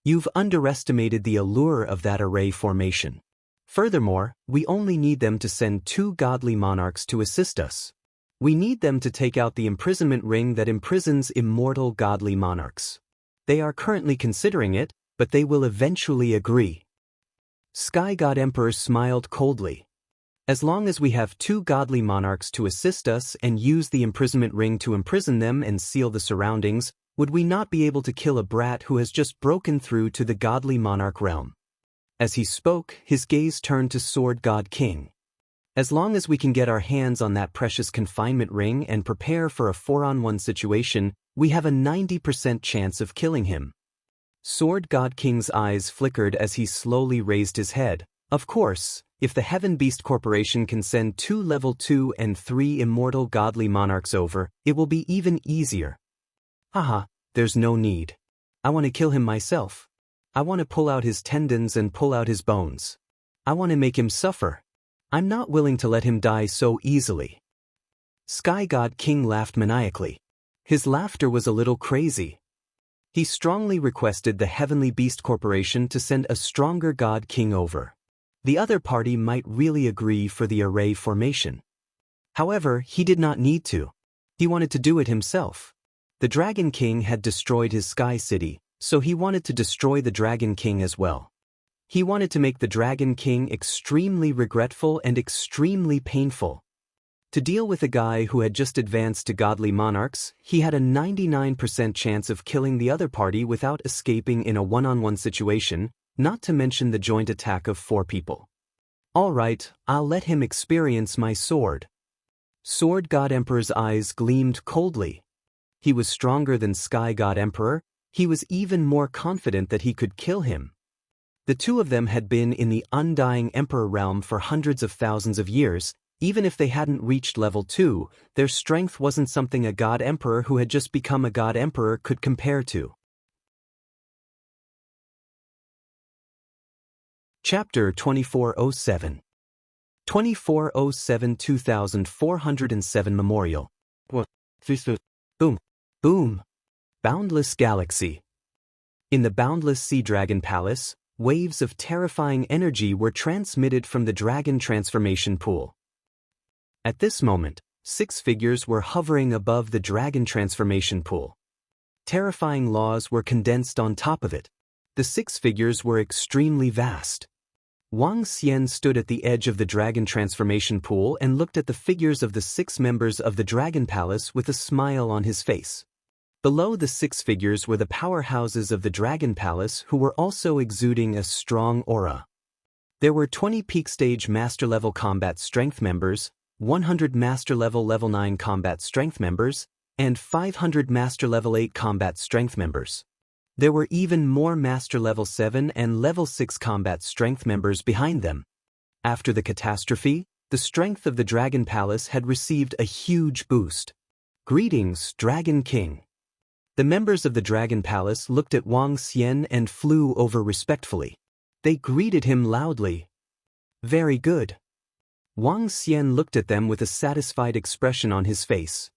You've underestimated the allure of that array formation. Furthermore, we only need them to send 2 godly monarchs to assist us. We need them to take out the imprisonment ring that imprisons immortal godly monarchs. They are currently considering it, but they will eventually agree. Sky God Emperor smiled coldly. As long as we have 2 godly monarchs to assist us and use the imprisonment ring to imprison them and seal the surroundings, would we not be able to kill a brat who has just broken through to the godly monarch realm? As he spoke, his gaze turned to Sword God King. As long as we can get our hands on that precious confinement ring and prepare for a 4-on-1 situation, we have a 90% chance of killing him. Sword God King's eyes flickered as he slowly raised his head. Of course, if the Heaven Beast Corporation can send 2 level 2 and 3 immortal godly monarchs over, it will be even easier. Haha, there's no need. I want to kill him myself. I want to pull out his tendons and pull out his bones. I want to make him suffer. I'm not willing to let him die so easily. Sky God King laughed maniacally. His laughter was a little crazy. He strongly requested the Heavenly Beast Corporation to send a stronger God King over. The other party might really agree for the array formation. However, he did not need to. He wanted to do it himself. The Dragon King had destroyed his Sky City, so he wanted to destroy the Dragon King as well. He wanted to make the Dragon King extremely regretful and extremely painful. To deal with a guy who had just advanced to godly monarchs, he had a 99% chance of killing the other party without escaping in a 1-on-1 situation, not to mention the joint attack of 4 people. All right, I'll let him experience my sword. Sword God Emperor's eyes gleamed coldly. He was stronger than Sky God Emperor. He was even more confident that he could kill him. The 2 of them had been in the Undying Emperor realm for hundreds of thousands of years. Even if they hadn't reached level 2, their strength wasn't something a God Emperor who had just become a God Emperor could compare to. Chapter 2407 2407 2407 Memorial. Boom. Boom. Boundless Galaxy. In the Boundless Sea Dragon Palace, waves of terrifying energy were transmitted from the Dragon Transformation Pool. At this moment, 6 figures were hovering above the Dragon Transformation Pool. Terrifying laws were condensed on top of it. The 6 figures were extremely vast. Wang Xian stood at the edge of the Dragon Transformation Pool and looked at the figures of the 6 members of the Dragon Palace with a smile on his face. Below the 6 figures were the powerhouses of the Dragon Palace who were also exuding a strong aura. There were 20 peak stage master level combat strength members, 100 master level 9 combat strength members, and 500 master level 8 combat strength members. There were even more master level 7 and level 6 combat strength members behind them. After the catastrophe, the strength of the Dragon Palace had received a huge boost. Greetings, Dragon King. The members of the Dragon Palace looked at Wang Xian and flew over respectfully. They greeted him loudly. Very good. Wang Xian looked at them with a satisfied expression on his face.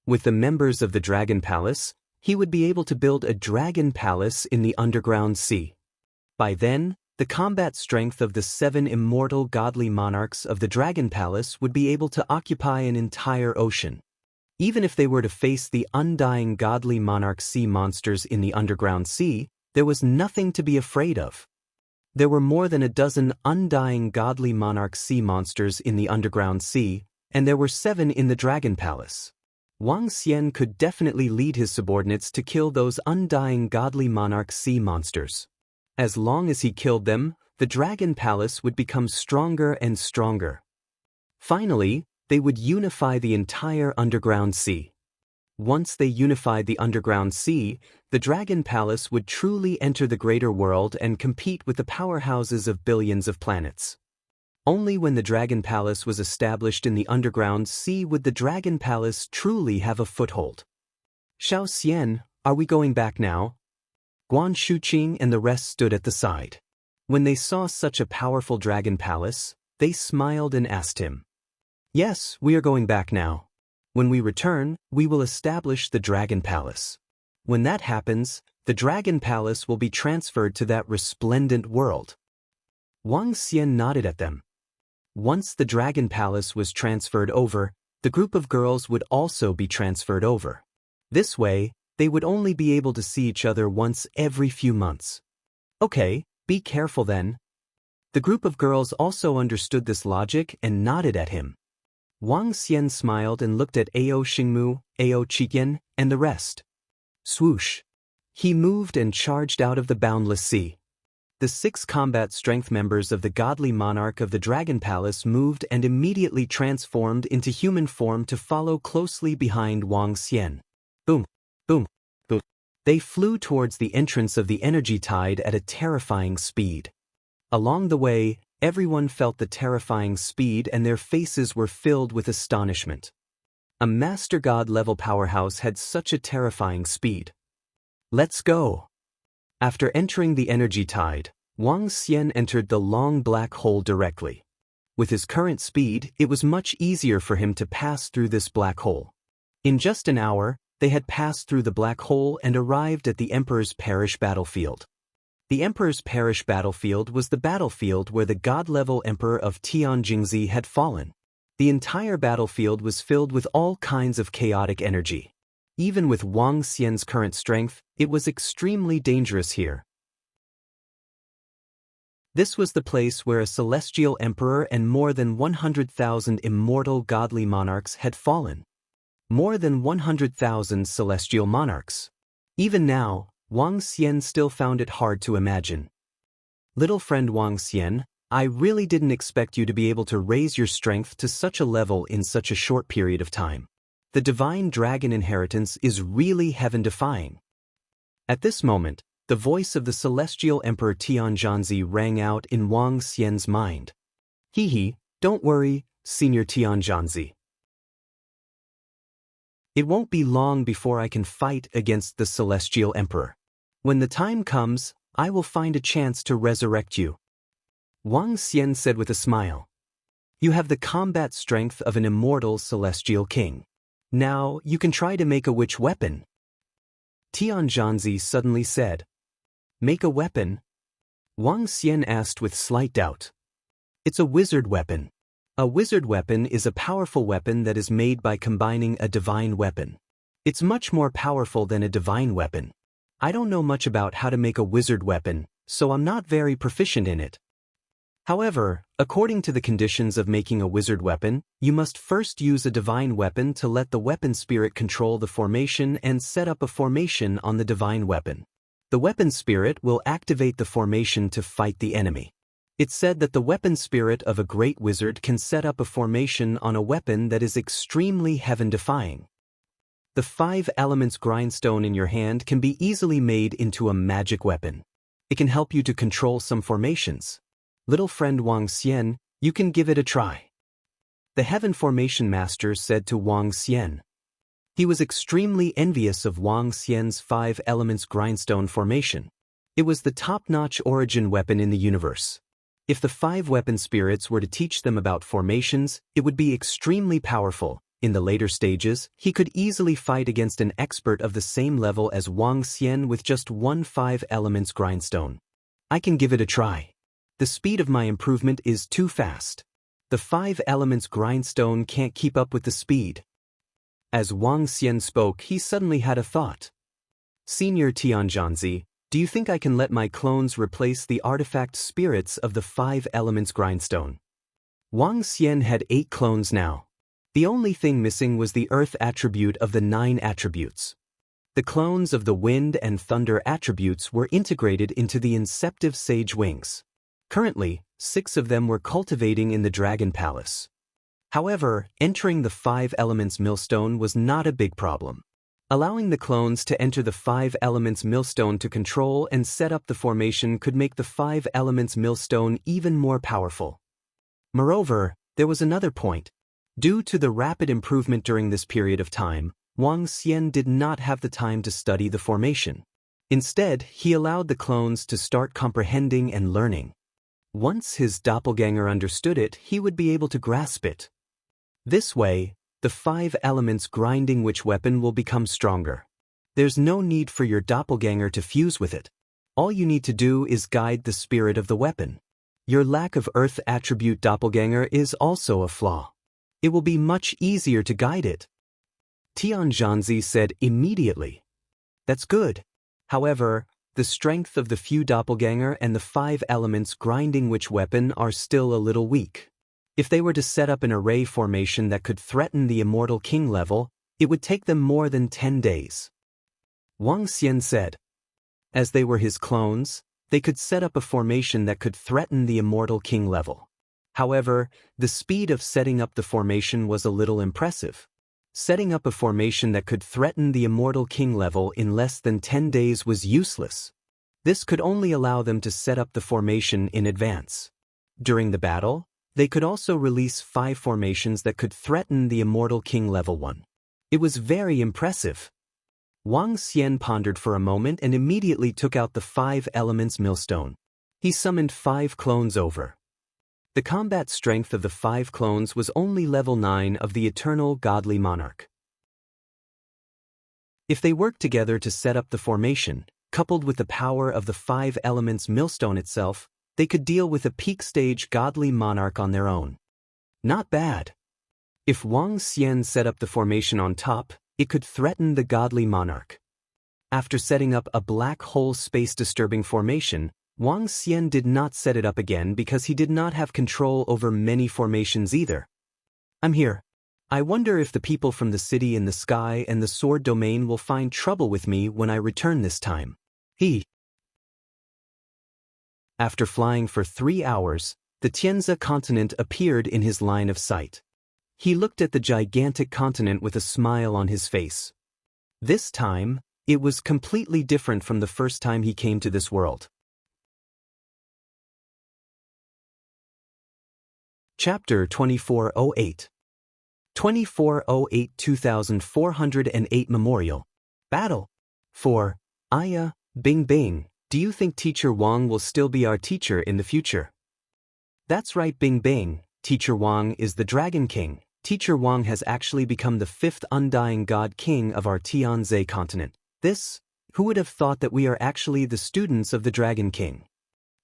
With the members of the Dragon Palace, he would be able to build a Dragon Palace in the underground sea. By then, the combat strength of the 7 immortal godly monarchs of the Dragon Palace would be able to occupy an entire ocean. Even if they were to face the undying godly monarch sea monsters in the underground sea, there was nothing to be afraid of. There were more than a dozen undying godly monarch sea monsters in the underground sea, and there were 7 in the Dragon Palace. Wang Xian could definitely lead his subordinates to kill those undying godly monarch sea monsters. As long as he killed them, the Dragon Palace would become stronger and stronger. Finally, they would unify the entire underground sea. Once they unified the underground sea, the Dragon Palace would truly enter the greater world and compete with the powerhouses of billions of planets. Only when the Dragon Palace was established in the underground sea would the Dragon Palace truly have a foothold. Xiao Xian, are we going back now? Guan Shuqing and the rest stood at the side. When they saw such a powerful Dragon Palace, they smiled and asked him. Yes, we are going back now. When we return, we will establish the Dragon Palace. When that happens, the Dragon Palace will be transferred to that resplendent world. Wang Xian nodded at them. Once the Dragon Palace was transferred over, the group of girls would also be transferred over. This way, they would only be able to see each other once every few months. Okay, be careful then. The group of girls also understood this logic and nodded at him. Wang Xian smiled and looked at Ao Xingmu, Ao Chiqian, and the rest. Swoosh! He moved and charged out of the boundless sea. The 6 combat strength members of the godly monarch of the Dragon Palace moved and immediately transformed into human form to follow closely behind Wang Xian. Boom, boom, boom. They flew towards the entrance of the energy tide at a terrifying speed. Along the way, everyone felt the terrifying speed and their faces were filled with astonishment. A Master God level powerhouse had such a terrifying speed. Let's go! After entering the energy tide, Wang Xian entered the long black hole directly. With his current speed, it was much easier for him to pass through this black hole. In just an hour, they had passed through the black hole and arrived at the Emperor's Parish battlefield. The Emperor's Parish battlefield was the battlefield where the God-level Emperor of Tianjingzi had fallen. The entire battlefield was filled with all kinds of chaotic energy. Even with Wang Xian's current strength, it was extremely dangerous here. This was the place where a celestial emperor and more than 100,000 immortal godly monarchs had fallen. More than 100,000 celestial monarchs. Even now, Wang Xian still found it hard to imagine. Little friend Wang Xian, I really didn't expect you to be able to raise your strength to such a level in such a short period of time. The divine dragon inheritance is really heaven-defying. At this moment, the voice of the celestial emperor Tianjinzi rang out in Wang Xian's mind. Hee, don't worry, Senior Tianjinzi. It won't be long before I can fight against the celestial emperor. When the time comes, I will find a chance to resurrect you. Wang Xian said with a smile. You have the combat strength of an immortal celestial king. Now, you can try to make a witch weapon. Tianjinzi suddenly said. Make a weapon? Wang Xian asked with slight doubt. It's a wizard weapon. A wizard weapon is a powerful weapon that is made by combining a divine weapon. It's much more powerful than a divine weapon. I don't know much about how to make a wizard weapon, so I'm not very proficient in it. However, according to the conditions of making a wizard weapon, you must first use a divine weapon to let the weapon spirit control the formation and set up a formation on the divine weapon. The weapon spirit will activate the formation to fight the enemy. It's said that the weapon spirit of a great wizard can set up a formation on a weapon that is extremely heaven-defying. The 5 elements grindstone in your hand can be easily made into a magic weapon. It can help you to control some formations. Little friend Wang Xian, you can give it a try. The Heaven Formation Master said to Wang Xian. He was extremely envious of Wang Xian's 5 elements grindstone formation. It was the top-notch origin weapon in the universe. If the 5 weapon spirits were to teach them about formations, it would be extremely powerful. In the later stages, he could easily fight against an expert of the same level as Wang Xian with just one 5 elements grindstone. I can give it a try. The speed of my improvement is too fast. The 5 elements grindstone can't keep up with the speed. As Wang Xian spoke, he suddenly had a thought. Senior Tianjinzi, do you think I can let my clones replace the artifact spirits of the 5 elements grindstone? Wang Xian had 8 clones now. The only thing missing was the earth attribute of the 9 attributes. The clones of the wind and thunder attributes were integrated into the inceptive sage wings. Currently, 6 of them were cultivating in the Dragon Palace. However, entering the 5 elements millstone was not a big problem. Allowing the clones to enter the 5 elements millstone to control and set up the formation could make the 5 elements millstone even more powerful. Moreover, there was another point. Due to the rapid improvement during this period of time, Wang Xian did not have the time to study the formation. Instead, he allowed the clones to start comprehending and learning. Once his doppelganger understood it, he would be able to grasp it. This way, the 5 elements grinding witch weapon will become stronger. There's no need for your doppelganger to fuse with it. All you need to do is guide the spirit of the weapon. Your lack of earth attribute doppelganger is also a flaw. It will be much easier to guide it. Tian Zhanzi said immediately. That's good. However, the strength of the few doppelganger and the 5 elements grinding witch weapon are still a little weak. If they were to set up an array formation that could threaten the Immortal King level, it would take them more than 10 days. Wang Xian said. As they were his clones, they could set up a formation that could threaten the Immortal King level. However, the speed of setting up the formation was a little impressive. Setting up a formation that could threaten the Immortal King level in less than 10 days was useless. This could only allow them to set up the formation in advance. During the battle, they could also release 5 formations that could threaten the Immortal King level 1. It was very impressive. Wang Xian pondered for a moment and immediately took out the 5 elements millstone. He summoned 5 clones over. The combat strength of the 5 clones was only level 9 of the eternal godly monarch. If they worked together to set up the formation, coupled with the power of the 5 elements millstone itself, they could deal with a peak stage godly monarch on their own. Not bad. If Wang Xian set up the formation on top, it could threaten the godly monarch. After setting up a black hole space-disturbing formation, Wang Xian did not set it up again because he did not have control over many formations either. I'm here. I wonder if the people from the city in the sky and the sword domain will find trouble with me when I return this time. After flying for 3 hours, the Tianzi continent appeared in his line of sight. He looked at the gigantic continent with a smile on his face. This time, it was completely different from the first time he came to this world. Chapter 2408 2408-2408 Memorial Battle 4. Aya, Bing Bing, do you think Teacher Wang will still be our teacher in the future? That's right, Bing Bing. Teacher Wang is the Dragon King. Teacher Wang has actually become the 5th undying God King of our Tianzi continent. Who would have thought that we are actually the students of the Dragon King?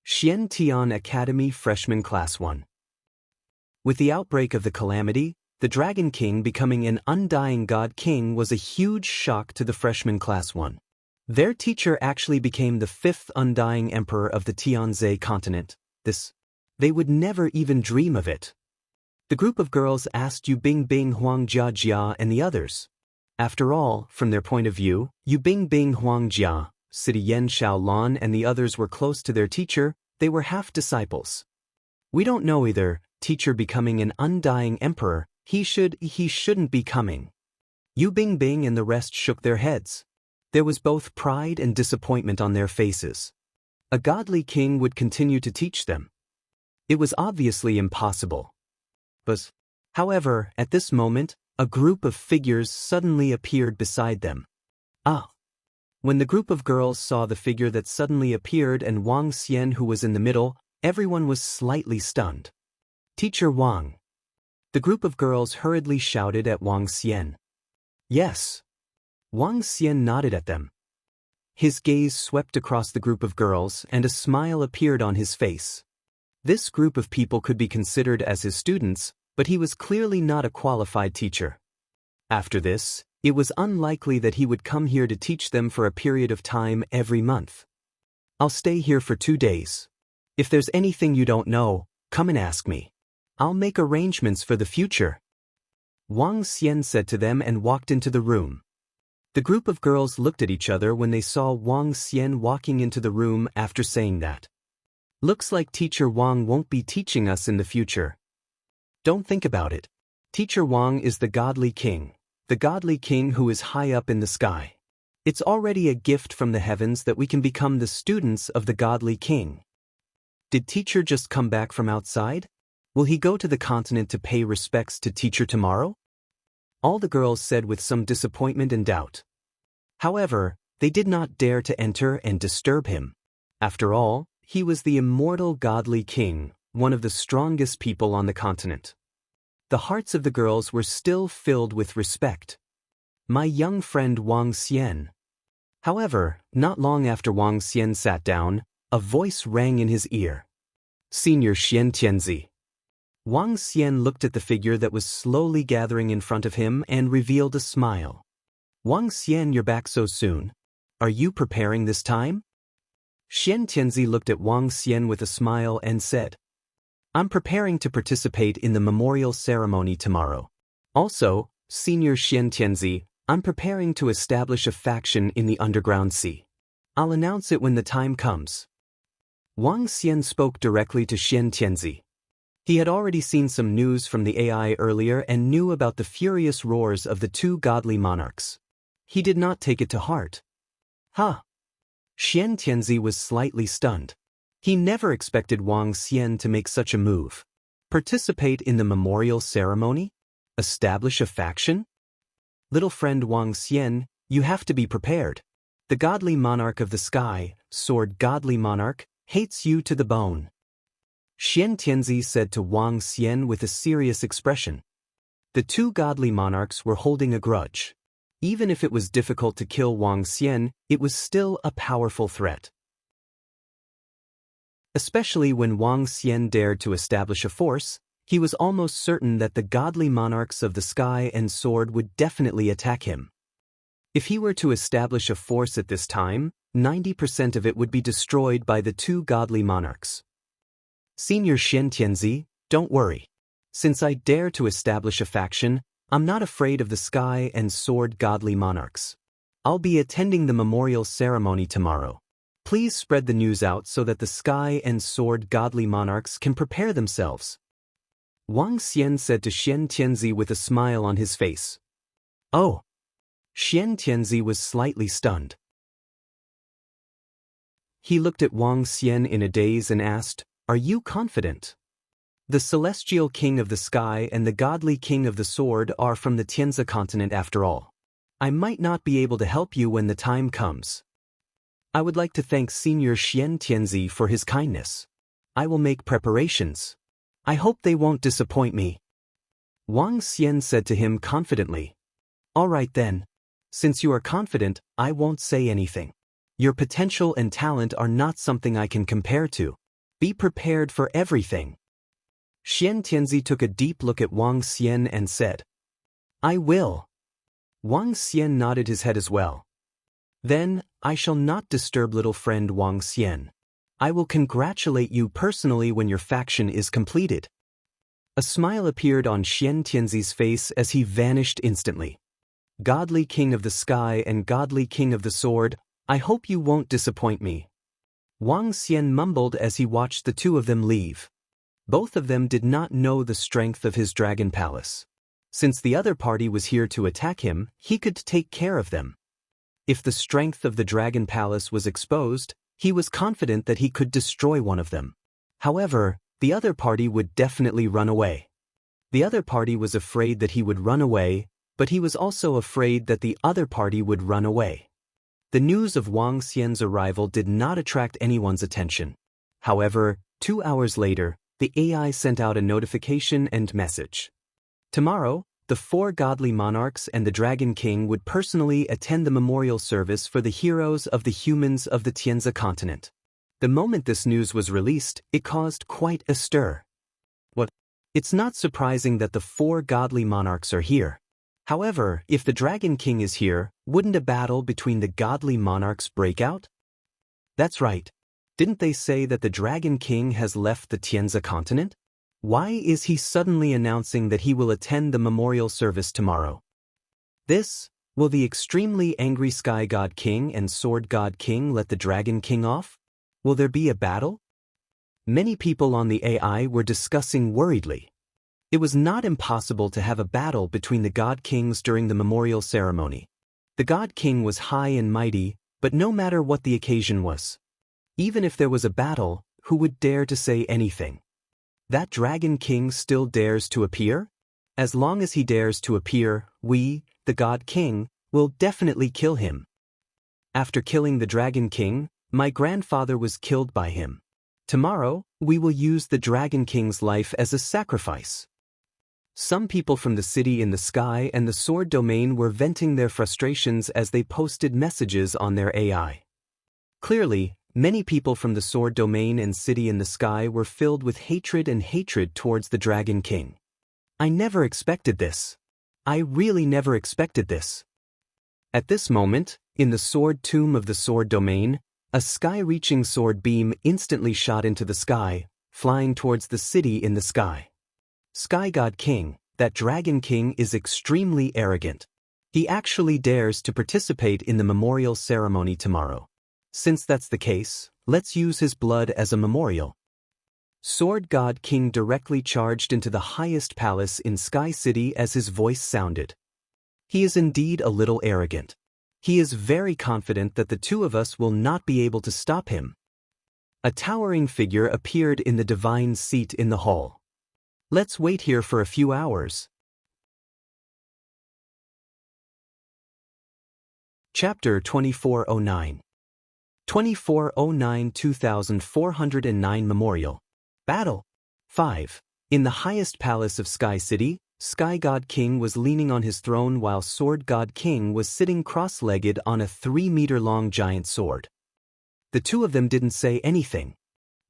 Xian Tian Academy Freshman Class 1. With the outbreak of the calamity, the Dragon King becoming an undying God King was a huge shock to the Freshman Class 1. Their teacher actually became the 5th undying emperor of the Tianzi continent. They would never even dream of it. The group of girls asked Yu Bingbing, Huang Jiajia, and the others. After all, from their point of view, Yu Bingbing, Huang Jia, City Yen Xiaolan, and the others were close to their teacher. They were half disciples. We don't know either. Teacher becoming an undying emperor, he shouldn't be coming. Yu Bingbing and the rest shook their heads. There was both pride and disappointment on their faces. A godly king would continue to teach them. It was obviously impossible. However, at this moment, a group of figures suddenly appeared beside them. When the group of girls saw the figure that suddenly appeared and Wang Xian who was in the middle, everyone was slightly stunned. Teacher Wang. The group of girls hurriedly shouted at Wang Xian. Yes. Wang Xian nodded at them. His gaze swept across the group of girls and a smile appeared on his face. This group of people could be considered as his students, but he was clearly not a qualified teacher. After this, it was unlikely that he would come here to teach them for a period of time every month. I'll stay here for 2 days. If there's anything you don't know, come and ask me. I'll make arrangements for the future. Wang Xian said to them and walked into the room. The group of girls looked at each other when they saw Wang Xian walking into the room after saying that. Looks like Teacher Wang won't be teaching us in the future. Don't think about it. Teacher Wang is the godly king. the godly king who is high up in the sky. It's already a gift from the heavens that we can become the students of the godly king. Did teacher just come back from outside? Will he go to the continent to pay respects to teacher tomorrow? All the girls said with some disappointment and doubt. However, they did not dare to enter and disturb him. After all, he was the immortal godly king, one of the strongest people on the continent. The hearts of the girls were still filled with respect. My young friend Wang Xian. However, not long after Wang Xian sat down, a voice rang in his ear. Senior Xian Tianzi. Wang Xian looked at the figure that was slowly gathering in front of him and revealed a smile. Wang Xian, you're back so soon. Are you preparing this time? Xian Tianzi looked at Wang Xian with a smile and said, I'm preparing to participate in the memorial ceremony tomorrow. Also, Senior Xian Tianzi, I'm preparing to establish a faction in the underground sea. I'll announce it when the time comes. Wang Xian spoke directly to Xian Tianzi. He had already seen some news from the AI earlier and knew about the furious roars of the two godly monarchs. He did not take it to heart. Huh? Xian Tianzi was slightly stunned. He never expected Wang Xian to make such a move. Participate in the memorial ceremony? Establish a faction? Little friend Wang Xian, you have to be prepared. The godly monarch of the sky, sword godly monarch, hates you to the bone. Xian Tianzi said to Wang Xian with a serious expression. The two godly monarchs were holding a grudge. Even if it was difficult to kill Wang Xian, it was still a powerful threat. Especially when Wang Xian dared to establish a force, he was almost certain that the godly monarchs of the sky and sword would definitely attack him. If he were to establish a force at this time, 90% of it would be destroyed by the two godly monarchs. Senior Xian Tianzi, don't worry. Since I dare to establish a faction, I'm not afraid of the sky and sword godly monarchs. I'll be attending the memorial ceremony tomorrow. Please spread the news out so that the sky and sword godly monarchs can prepare themselves. Wang Xian said to Xian Tianzi with a smile on his face. Oh. Xian Tianzi was slightly stunned. He looked at Wang Xian in a daze and asked, Are you confident? The celestial king of the sky and the godly king of the sword are from the Tianzi continent after all. I might not be able to help you when the time comes. I would like to thank Senior Xian Tianzi for his kindness. I will make preparations. I hope they won't disappoint me. Wang Xian said to him confidently. All right then. Since you are confident, I won't say anything. Your potential and talent are not something I can compare to. Be prepared for everything. Xian Tianzi took a deep look at Wang Xian and said, I will. Wang Xian nodded his head as well. Then, I shall not disturb little friend Wang Xian. I will congratulate you personally when your faction is completed. A smile appeared on Xian Tianzi's face as he vanished instantly. Godly king of the sky and godly king of the sword, I hope you won't disappoint me. Wang Xian mumbled as he watched the two of them leave. Both of them did not know the strength of his dragon palace. Since the other party was here to attack him, he could take care of them. If the strength of the dragon palace was exposed, he was confident that he could destroy one of them. However, the other party would definitely run away. The other party was afraid that he would run away, but he was also afraid that the other party would run away. The news of Wang Xian's arrival did not attract anyone's attention. However, 2 hours later, the AI sent out a notification and message. Tomorrow, the 4 godly monarchs and the Dragon King would personally attend the memorial service for the heroes of the humans of the Tianzi continent. The moment this news was released, it caused quite a stir. What? It's not surprising that the 4 godly monarchs are here. However, if the Dragon King is here, wouldn't a battle between the godly monarchs break out? That's right. Didn't they say that the Dragon King has left the Tianzi continent? Why is he suddenly announcing that he will attend the memorial service tomorrow? Will the extremely angry Sky God King and Sword God King let the Dragon King off? Will there be a battle? Many people on the AI were discussing worriedly. It was not impossible to have a battle between the God Kings during the memorial ceremony. The God King was high and mighty, but no matter what the occasion was. Even if there was a battle, who would dare to say anything? That Dragon King still dares to appear? As long as he dares to appear, we, the God King, will definitely kill him. After killing the Dragon King, my grandfather was killed by him. Tomorrow, we will use the Dragon King's life as a sacrifice. Some people from the city in the sky and the sword domain were venting their frustrations as they posted messages on their AI. Clearly, many people from the sword domain and city in the sky were filled with hatred towards the Dragon King. I never expected this. I really never expected this. At this moment, in the sword tomb of the sword domain, a sky-reaching sword beam instantly shot into the sky, flying towards the city in the sky. Sky God King, that Dragon King is extremely arrogant. He actually dares to participate in the memorial ceremony tomorrow. Since that's the case, let's use his blood as a memorial. Sword God King directly charged into the highest palace in Sky City as his voice sounded. He is indeed a little arrogant. He is very confident that the two of us will not be able to stop him. A towering figure appeared in the divine seat in the hall. Let's wait here for a few hours. Chapter 2409. 2409-2409 Memorial. Battle. 5. In the highest palace of Sky City, Sky God King was leaning on his throne while Sword God King was sitting cross-legged on a 3-meter-long giant sword. The two of them didn't say anything.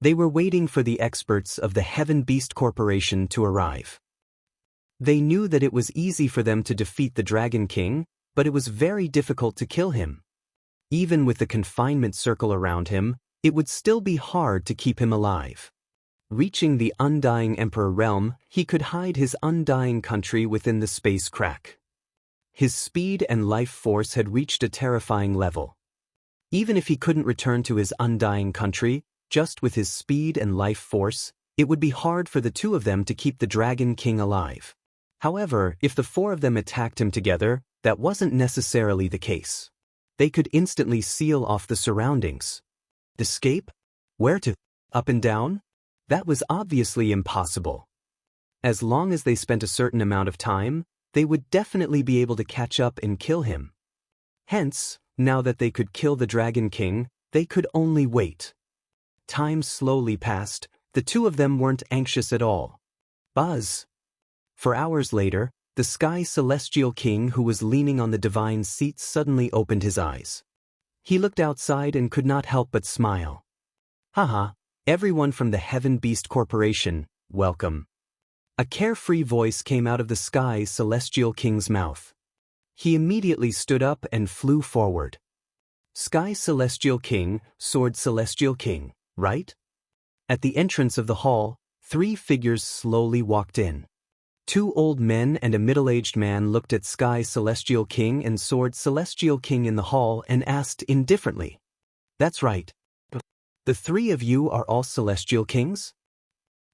They were waiting for the experts of the Heaven Beast Corporation to arrive. They knew that it was easy for them to defeat the Dragon King, but it was very difficult to kill him. Even with the confinement circle around him, it would still be hard to keep him alive. Reaching the Undying Emperor realm, he could hide his undying country within the space crack. His speed and life force had reached a terrifying level. Even if he couldn't return to his undying country, just with his speed and life force, it would be hard for the two of them to keep the Dragon King alive. However, if the four of them attacked him together, that wasn't necessarily the case. They could instantly seal off the surroundings. Escape? Where to? Up and down? That was obviously impossible. As long as they spent a certain amount of time, they would definitely be able to catch up and kill him. Hence, now that they could kill the Dragon King, they could only wait. Time slowly passed, the two of them weren't anxious at all. Buzz. For hours later, the Sky Celestial King who was leaning on the divine seat suddenly opened his eyes. He looked outside and could not help but smile. Haha, everyone from the Heaven Beast Corporation, welcome. A carefree voice came out of the Sky Celestial King's mouth. He immediately stood up and flew forward. Sky Celestial King, Sword Celestial King, right? At the entrance of the hall, 3 figures slowly walked in. 2 old men and a middle-aged man looked at Sky Celestial King and Sword Celestial King in the hall and asked indifferently. That's right. The 3 of you are all Celestial Kings?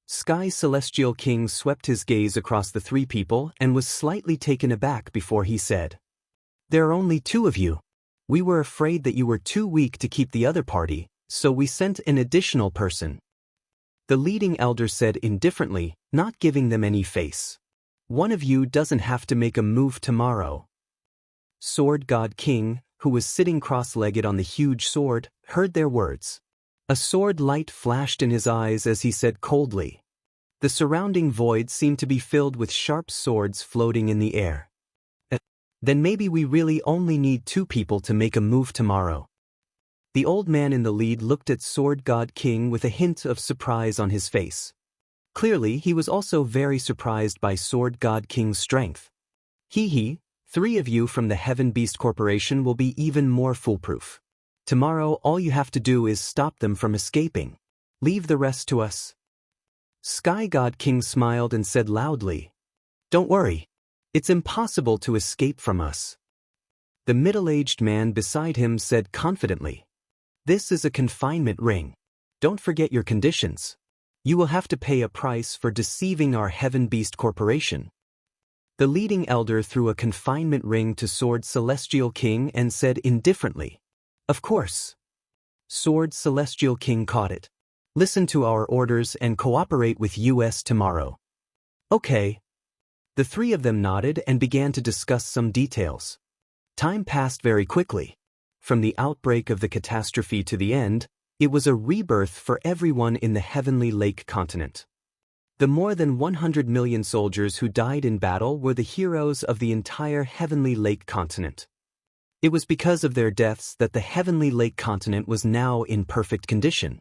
Sky Celestial King swept his gaze across the 3 people and was slightly taken aback before he said, There are only 2 of you. We were afraid that you were too weak to keep the other party, so we sent an additional person. The leading elder said indifferently, not giving them any face. One of you doesn't have to make a move tomorrow. Sword God King, who was sitting cross-legged on the huge sword, heard their words. A sword light flashed in his eyes as he said coldly. The surrounding void seemed to be filled with sharp swords floating in the air. Then maybe we really only need 2 people to make a move tomorrow. The old man in the lead looked at Sword God King with a hint of surprise on his face. Clearly, he was also very surprised by Sword God King's strength. Hee, 3 of you from the Heaven Beast Corporation will be even more foolproof. Tomorrow, all you have to do is stop them from escaping. Leave the rest to us. Sky God King smiled and said loudly, Don't worry. It's impossible to escape from us. The middle-aged man beside him said confidently, This is a confinement ring. Don't forget your conditions. You will have to pay a price for deceiving our Heaven Beast Corporation. The leading elder threw a confinement ring to Sword Celestial King and said indifferently, "Of course." Sword Celestial King caught it. "Listen to our orders and cooperate with US tomorrow." "Okay." The three of them nodded and began to discuss some details. Time passed very quickly. From the outbreak of the catastrophe to the end, it was a rebirth for everyone in the Heavenly Lake continent. The more than 100 million soldiers who died in battle were the heroes of the entire Heavenly Lake continent. It was because of their deaths that the Heavenly Lake continent was now in perfect condition.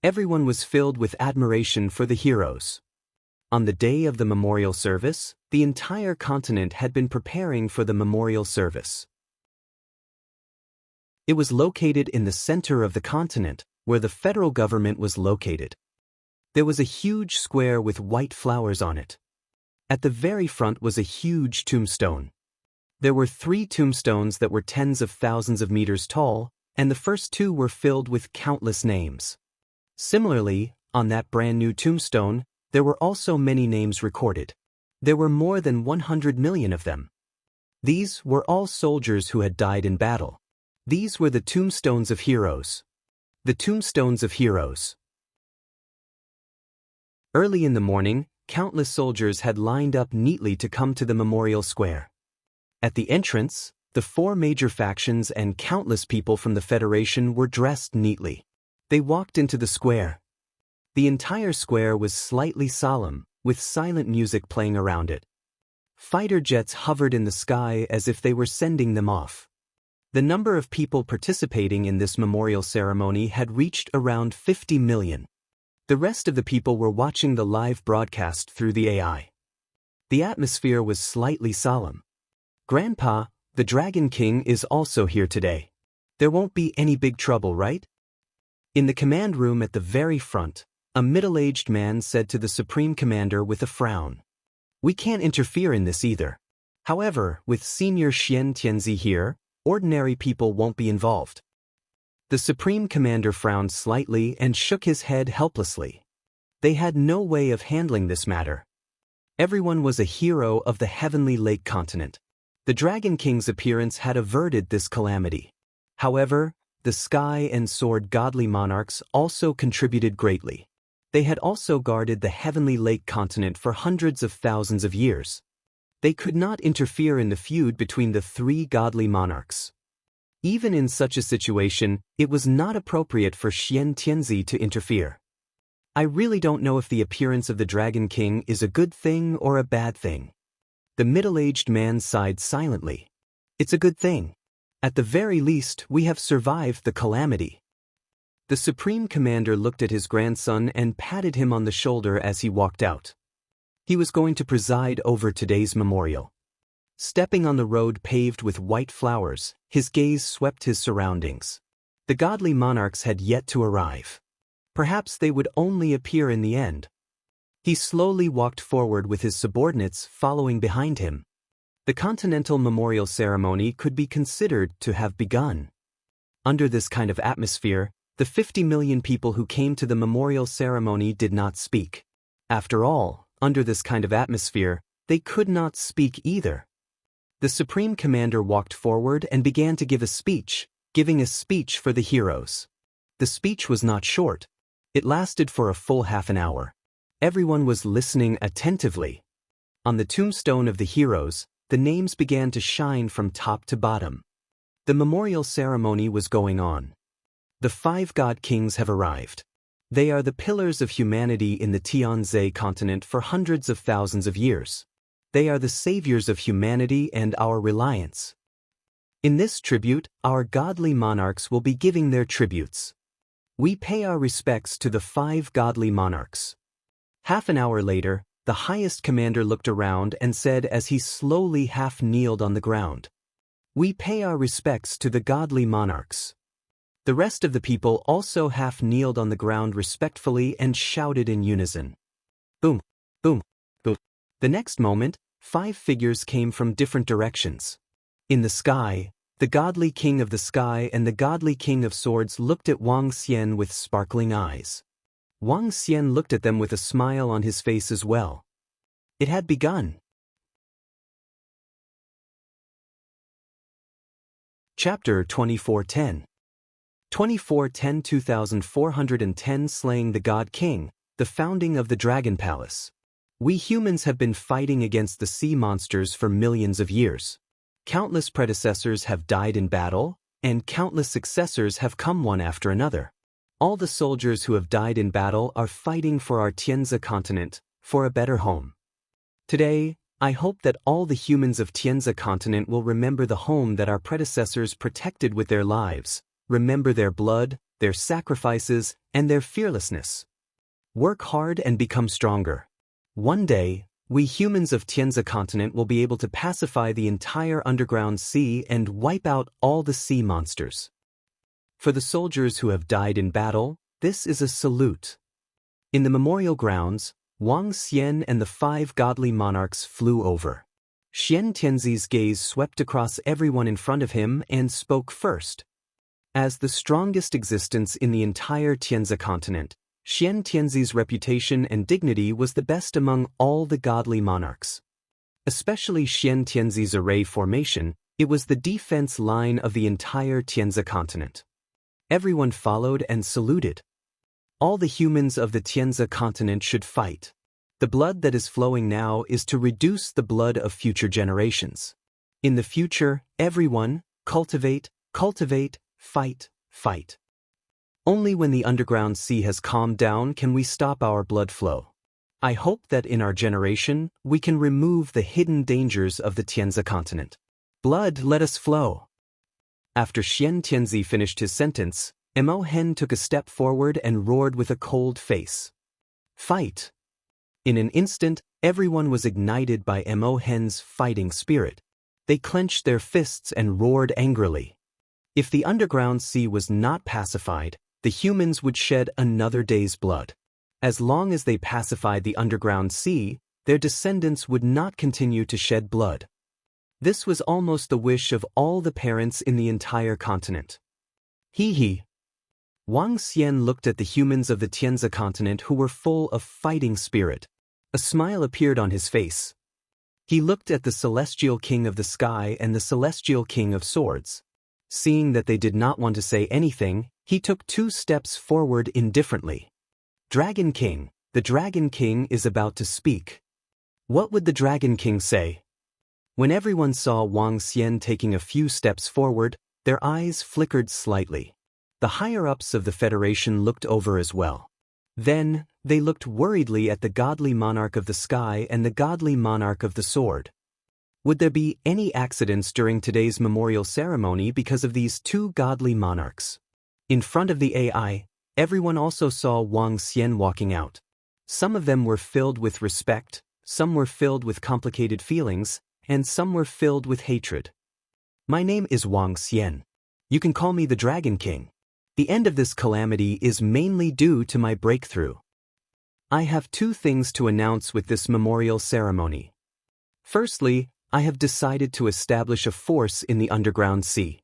Everyone was filled with admiration for the heroes. On the day of the memorial service, the entire continent had been preparing for the memorial service. It was located in the center of the continent, where the federal government was located. There was a huge square with white flowers on it. At the very front was a huge tombstone. There were 3 tombstones that were tens of thousands of meters tall, and the first 2 were filled with countless names. Similarly, on that brand new tombstone, there were also many names recorded. There were more than 100 million of them. These were all soldiers who had died in battle. These were the tombstones of heroes. The tombstones of heroes. Early in the morning, countless soldiers had lined up neatly to come to the memorial square. At the entrance, the 4 major factions and countless people from the Federation were dressed neatly. They walked into the square. The entire square was slightly solemn, with silent music playing around it. Fighter jets hovered in the sky as if they were sending them off. The number of people participating in this memorial ceremony had reached around 50 million. The rest of the people were watching the live broadcast through the AI. The atmosphere was slightly solemn. "Grandpa, the Dragon King is also here today. There won't be any big trouble, right?" In the command room at the very front, a middle-aged man said to the Supreme Commander with a frown, "We can't interfere in this either. However, with Senior Xian Tianzi here, ordinary people won't be involved." The Supreme Commander frowned slightly and shook his head helplessly. They had no way of handling this matter. Everyone was a hero of the Heavenly Lake continent. The Dragon King's appearance had averted this calamity. However, the Sky and Sword godly monarchs also contributed greatly. They had also guarded the Heavenly Lake continent for hundreds of thousands of years. They could not interfere in the feud between the 3 godly monarchs. Even in such a situation, it was not appropriate for Xian Tianzi to interfere. "I really don't know if the appearance of the Dragon King is a good thing or a bad thing." The middle-aged man sighed silently. "It's a good thing. At the very least, we have survived the calamity." The Supreme Commander looked at his grandson and patted him on the shoulder as he walked out. He was going to preside over today's memorial. Stepping on the road paved with white flowers, his gaze swept his surroundings. The godly monarchs had yet to arrive. Perhaps they would only appear in the end. He slowly walked forward with his subordinates following behind him. The Continental Memorial Ceremony could be considered to have begun. Under this kind of atmosphere, the 50 million people who came to the memorial ceremony did not speak. After all, under this kind of atmosphere, they could not speak either. The Supreme Commander walked forward and began to give a speech, giving a speech for the heroes. The speech was not short. It lasted for a full half an hour. Everyone was listening attentively. On the tombstone of the heroes, the names began to shine from top to bottom. The memorial ceremony was going on. The 5 God Kings have arrived. They are the pillars of humanity in the Tianzi continent for hundreds of thousands of years. They are the saviors of humanity and our reliance. In this tribute, our godly monarchs will be giving their tributes. We pay our respects to the 5 godly monarchs. Half an hour later, the highest commander looked around and said as he slowly half-kneeled on the ground, "We pay our respects to the godly monarchs." The rest of the people also half-kneeled on the ground respectfully and shouted in unison. Boom, boom, boom. The next moment, 5 figures came from different directions. In the sky, the godly king of the sky and the godly king of swords looked at Wang Xian with sparkling eyes. Wang Xian looked at them with a smile on his face as well. It had begun. Chapter 2410. 2410 Slaying the God King, the founding of the Dragon Palace. We humans have been fighting against the sea monsters for millions of years. Countless predecessors have died in battle, and countless successors have come one after another. All the soldiers who have died in battle are fighting for our Tianzi continent, for a better home. Today, I hope that all the humans of Tianzi continent will remember the home that our predecessors protected with their lives, remember their blood, their sacrifices, and their fearlessness. Work hard and become stronger. One day, we humans of Tianzi continent will be able to pacify the entire underground sea and wipe out all the sea monsters. For the soldiers who have died in battle, this is a salute. In the memorial grounds, Wang Xian and the 5 godly monarchs flew over. Xian Tianzi's gaze swept across everyone in front of him and spoke first. As the strongest existence in the entire Tianzi continent, Xian Tianzi's reputation and dignity was the best among all the godly monarchs. Especially Xian Tianzi's array formation, it was the defense line of the entire Tianzi continent. Everyone followed and saluted. All the humans of the Tianzi continent should fight. The blood that is flowing now is to reduce the blood of future generations. In the future, everyone, cultivate, fight. Only when the underground sea has calmed down can we stop our blood flow. I hope that in our generation, we can remove the hidden dangers of the Tianzi continent. Blood, let us flow. After Xian Tianzi finished his sentence, Mo Hen took a step forward and roared with a cold face. Fight! In an instant, everyone was ignited by Mo Hen's fighting spirit. They clenched their fists and roared angrily. If the underground sea was not pacified, the humans would shed another day's blood. As long as they pacified the underground sea, their descendants would not continue to shed blood. This was almost the wish of all the parents in the entire continent. Hee. Wang Xian looked at the humans of the Tianzi continent who were full of fighting spirit. A smile appeared on his face. He looked at the Celestial King of the Sky and the Celestial King of Swords. Seeing that they did not want to say anything, he took 2 steps forward indifferently. Dragon King, the Dragon King is about to speak. What would the Dragon King say? When everyone saw Wang Xian taking a few steps forward, their eyes flickered slightly. The higher-ups of the Federation looked over as well. Then, they looked worriedly at the godly monarch of the sky and the godly monarch of the sword. Would there be any accidents during today's memorial ceremony because of these 2 godly monarchs? In front of the AI, everyone also saw Wang Xian walking out. Some of them were filled with respect, some were filled with complicated feelings, and some were filled with hatred. My name is Wang Xian. You can call me the Dragon King. The end of this calamity is mainly due to my breakthrough. I have 2 things to announce with this memorial ceremony. Firstly, I have decided to establish a force in the underground sea.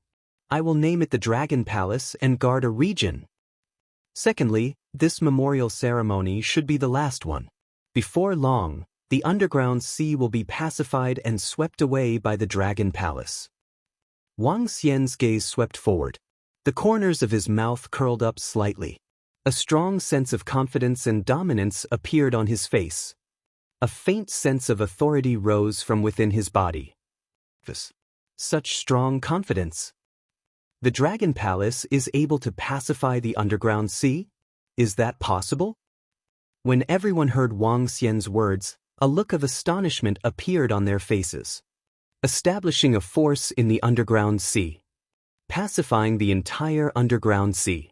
I will name it the Dragon Palace and guard a region. Secondly, this memorial ceremony should be the last one. Before long, the underground sea will be pacified and swept away by the Dragon Palace. Wang Xian's gaze swept forward. The corners of his mouth curled up slightly. A strong sense of confidence and dominance appeared on his face. A faint sense of authority rose from within his body. Such strong confidence. The Dragon Palace is able to pacify the underground sea? Is that possible? When everyone heard Wang Xian's words, a look of astonishment appeared on their faces. Establishing a force in the underground sea. Pacifying the entire underground sea.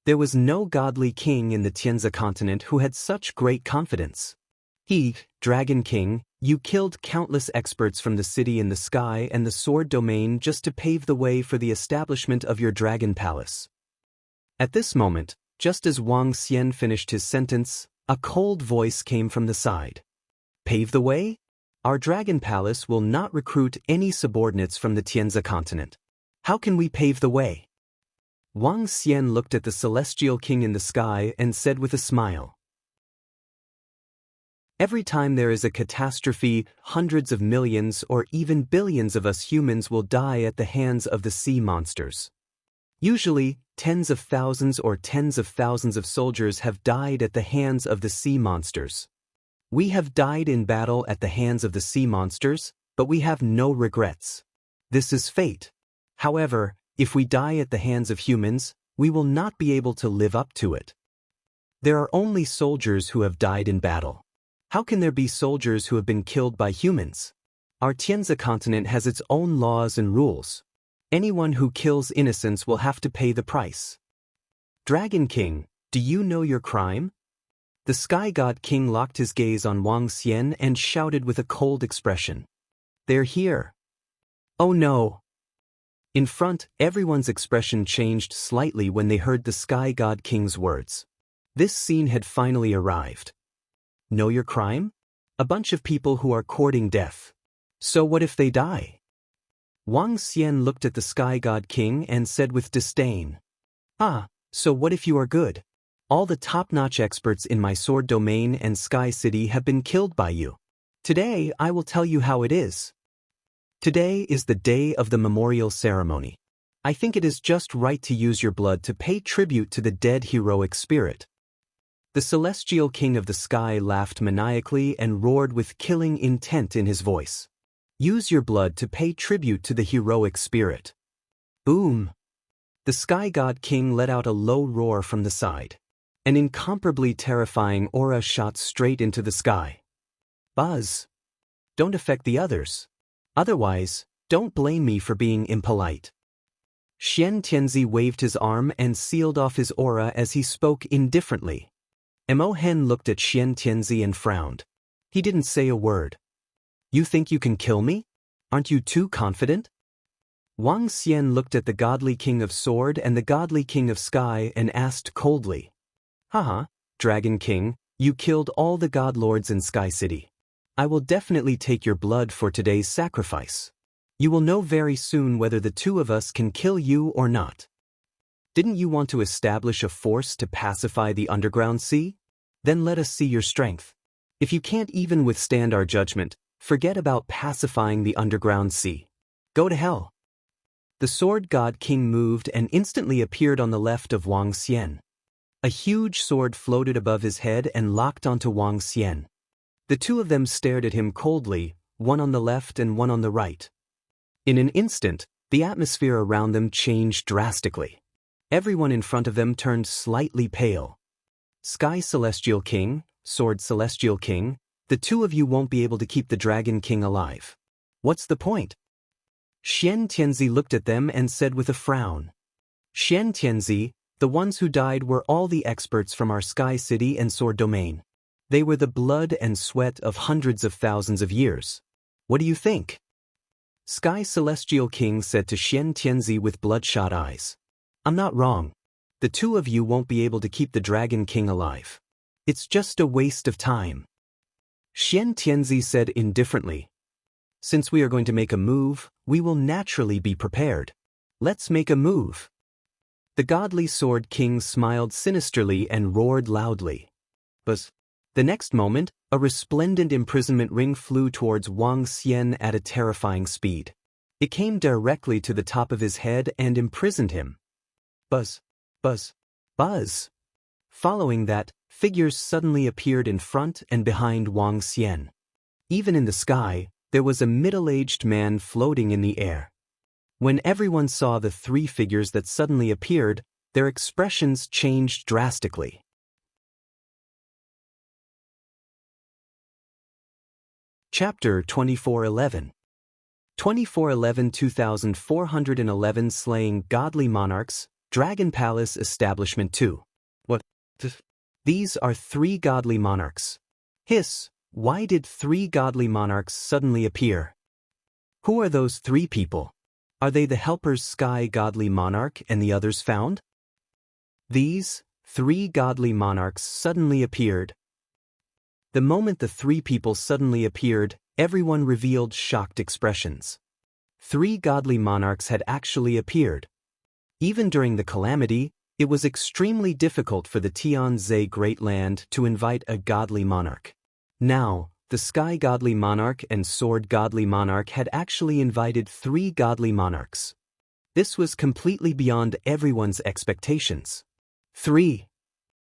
There was no godly king in the Tianzi continent who had such great confidence. He, Dragon King, you killed countless experts from the city in the sky and the sword domain just to pave the way for the establishment of your Dragon Palace. At this moment, just as Wang Xian finished his sentence, a cold voice came from the side. Pave the way? Our Dragon Palace will not recruit any subordinates from the Tianzi continent. How can we pave the way? Wang Xian looked at the celestial king in the sky and said with a smile, "Every time there is a catastrophe, hundreds of millions or even billions of us humans will die at the hands of the sea monsters. Usually, tens of thousands or tens of thousands of soldiers have died at the hands of the sea monsters. We have died in battle at the hands of the sea monsters, but we have no regrets. This is fate. However, if we die at the hands of humans, we will not be able to live up to it. There are only soldiers who have died in battle. How can there be soldiers who have been killed by humans? Our Tianzi continent has its own laws and rules. Anyone who kills innocents will have to pay the price. Dragon King, do you know your crime?" The Sky God King locked his gaze on Wang Xian and shouted with a cold expression, "They're here." Oh no! In front, everyone's expression changed slightly when they heard the Sky God King's words. This scene had finally arrived. Know your crime? A bunch of people who are courting death. So what if they die? Wang Xian looked at the Sky God King and said with disdain, "Ah, so what if you are good? All the top-notch experts in my sword domain and Sky City have been killed by you. Today I will tell you how it is. Today is the day of the memorial ceremony. I think it is just right to use your blood to pay tribute to the dead heroic spirit." The celestial king of the sky laughed maniacally and roared with killing intent in his voice. "Use your blood to pay tribute to the heroic spirit." Boom! The Sky God King let out a low roar from the side. An incomparably terrifying aura shot straight into the sky. Buzz! Don't affect the others. Otherwise, don't blame me for being impolite. Xian Tianzi waved his arm and sealed off his aura as he spoke indifferently. Mo Hen looked at Xian Tianzi and frowned. He didn't say a word. "You think you can kill me? Aren't you too confident?" Wang Xian looked at the godly king of sword and the godly king of sky and asked coldly, "Haha, Dragon King, you killed all the god lords in Sky City. I will definitely take your blood for today's sacrifice. You will know very soon whether the two of us can kill you or not. Didn't you want to establish a force to pacify the underground sea? Then let us see your strength. If you can't even withstand our judgment, forget about pacifying the underground sea. Go to hell." The Sword God King moved and instantly appeared on the left of Wang Xian. A huge sword floated above his head and locked onto Wang Xian. The two of them stared at him coldly, one on the left and one on the right. In an instant, the atmosphere around them changed drastically. Everyone in front of them turned slightly pale. "Sky Celestial King, Sword Celestial King, the two of you won't be able to keep the Dragon King alive. What's the point?" Xian Tianzi looked at them and said with a frown, "Xian Tianzi, the ones who died were all the experts from our Sky City and Sword Domain. They were the blood and sweat of hundreds of thousands of years. What do you think?" Sky Celestial King said to Xian Tianzi with bloodshot eyes, "I'm not wrong. The two of you won't be able to keep the Dragon King alive. It's just a waste of time." Xian Tianzi said indifferently, "Since we are going to make a move, we will naturally be prepared. Let's make a move." The godly Sword King smiled sinisterly and roared loudly. Buzz! The next moment, a resplendent imprisonment ring flew towards Wang Xian at a terrifying speed. It came directly to the top of his head and imprisoned him. Buzz! Buzz! Buzz! Following that, figures suddenly appeared in front and behind Wang Xian. Even in the sky, there was a middle-aged man floating in the air. When everyone saw the three figures that suddenly appeared, their expressions changed drastically. Chapter 2411 2411 Slaying Godly Monarchs, Dragon Palace Establishment 2. What? These are three godly monarchs. Hiss, why did three godly monarchs suddenly appear? Who are those three people? Are they the helpers Sky Godly Monarch and the others found? These three godly monarchs suddenly appeared. The moment the three people suddenly appeared, everyone revealed shocked expressions. Three godly monarchs had actually appeared. Even during the calamity, it was extremely difficult for the Tianze Great Land to invite a godly monarch. Now, the Sky Godly Monarch and Sword Godly Monarch had actually invited 3 godly monarchs. This was completely beyond everyone's expectations. 3.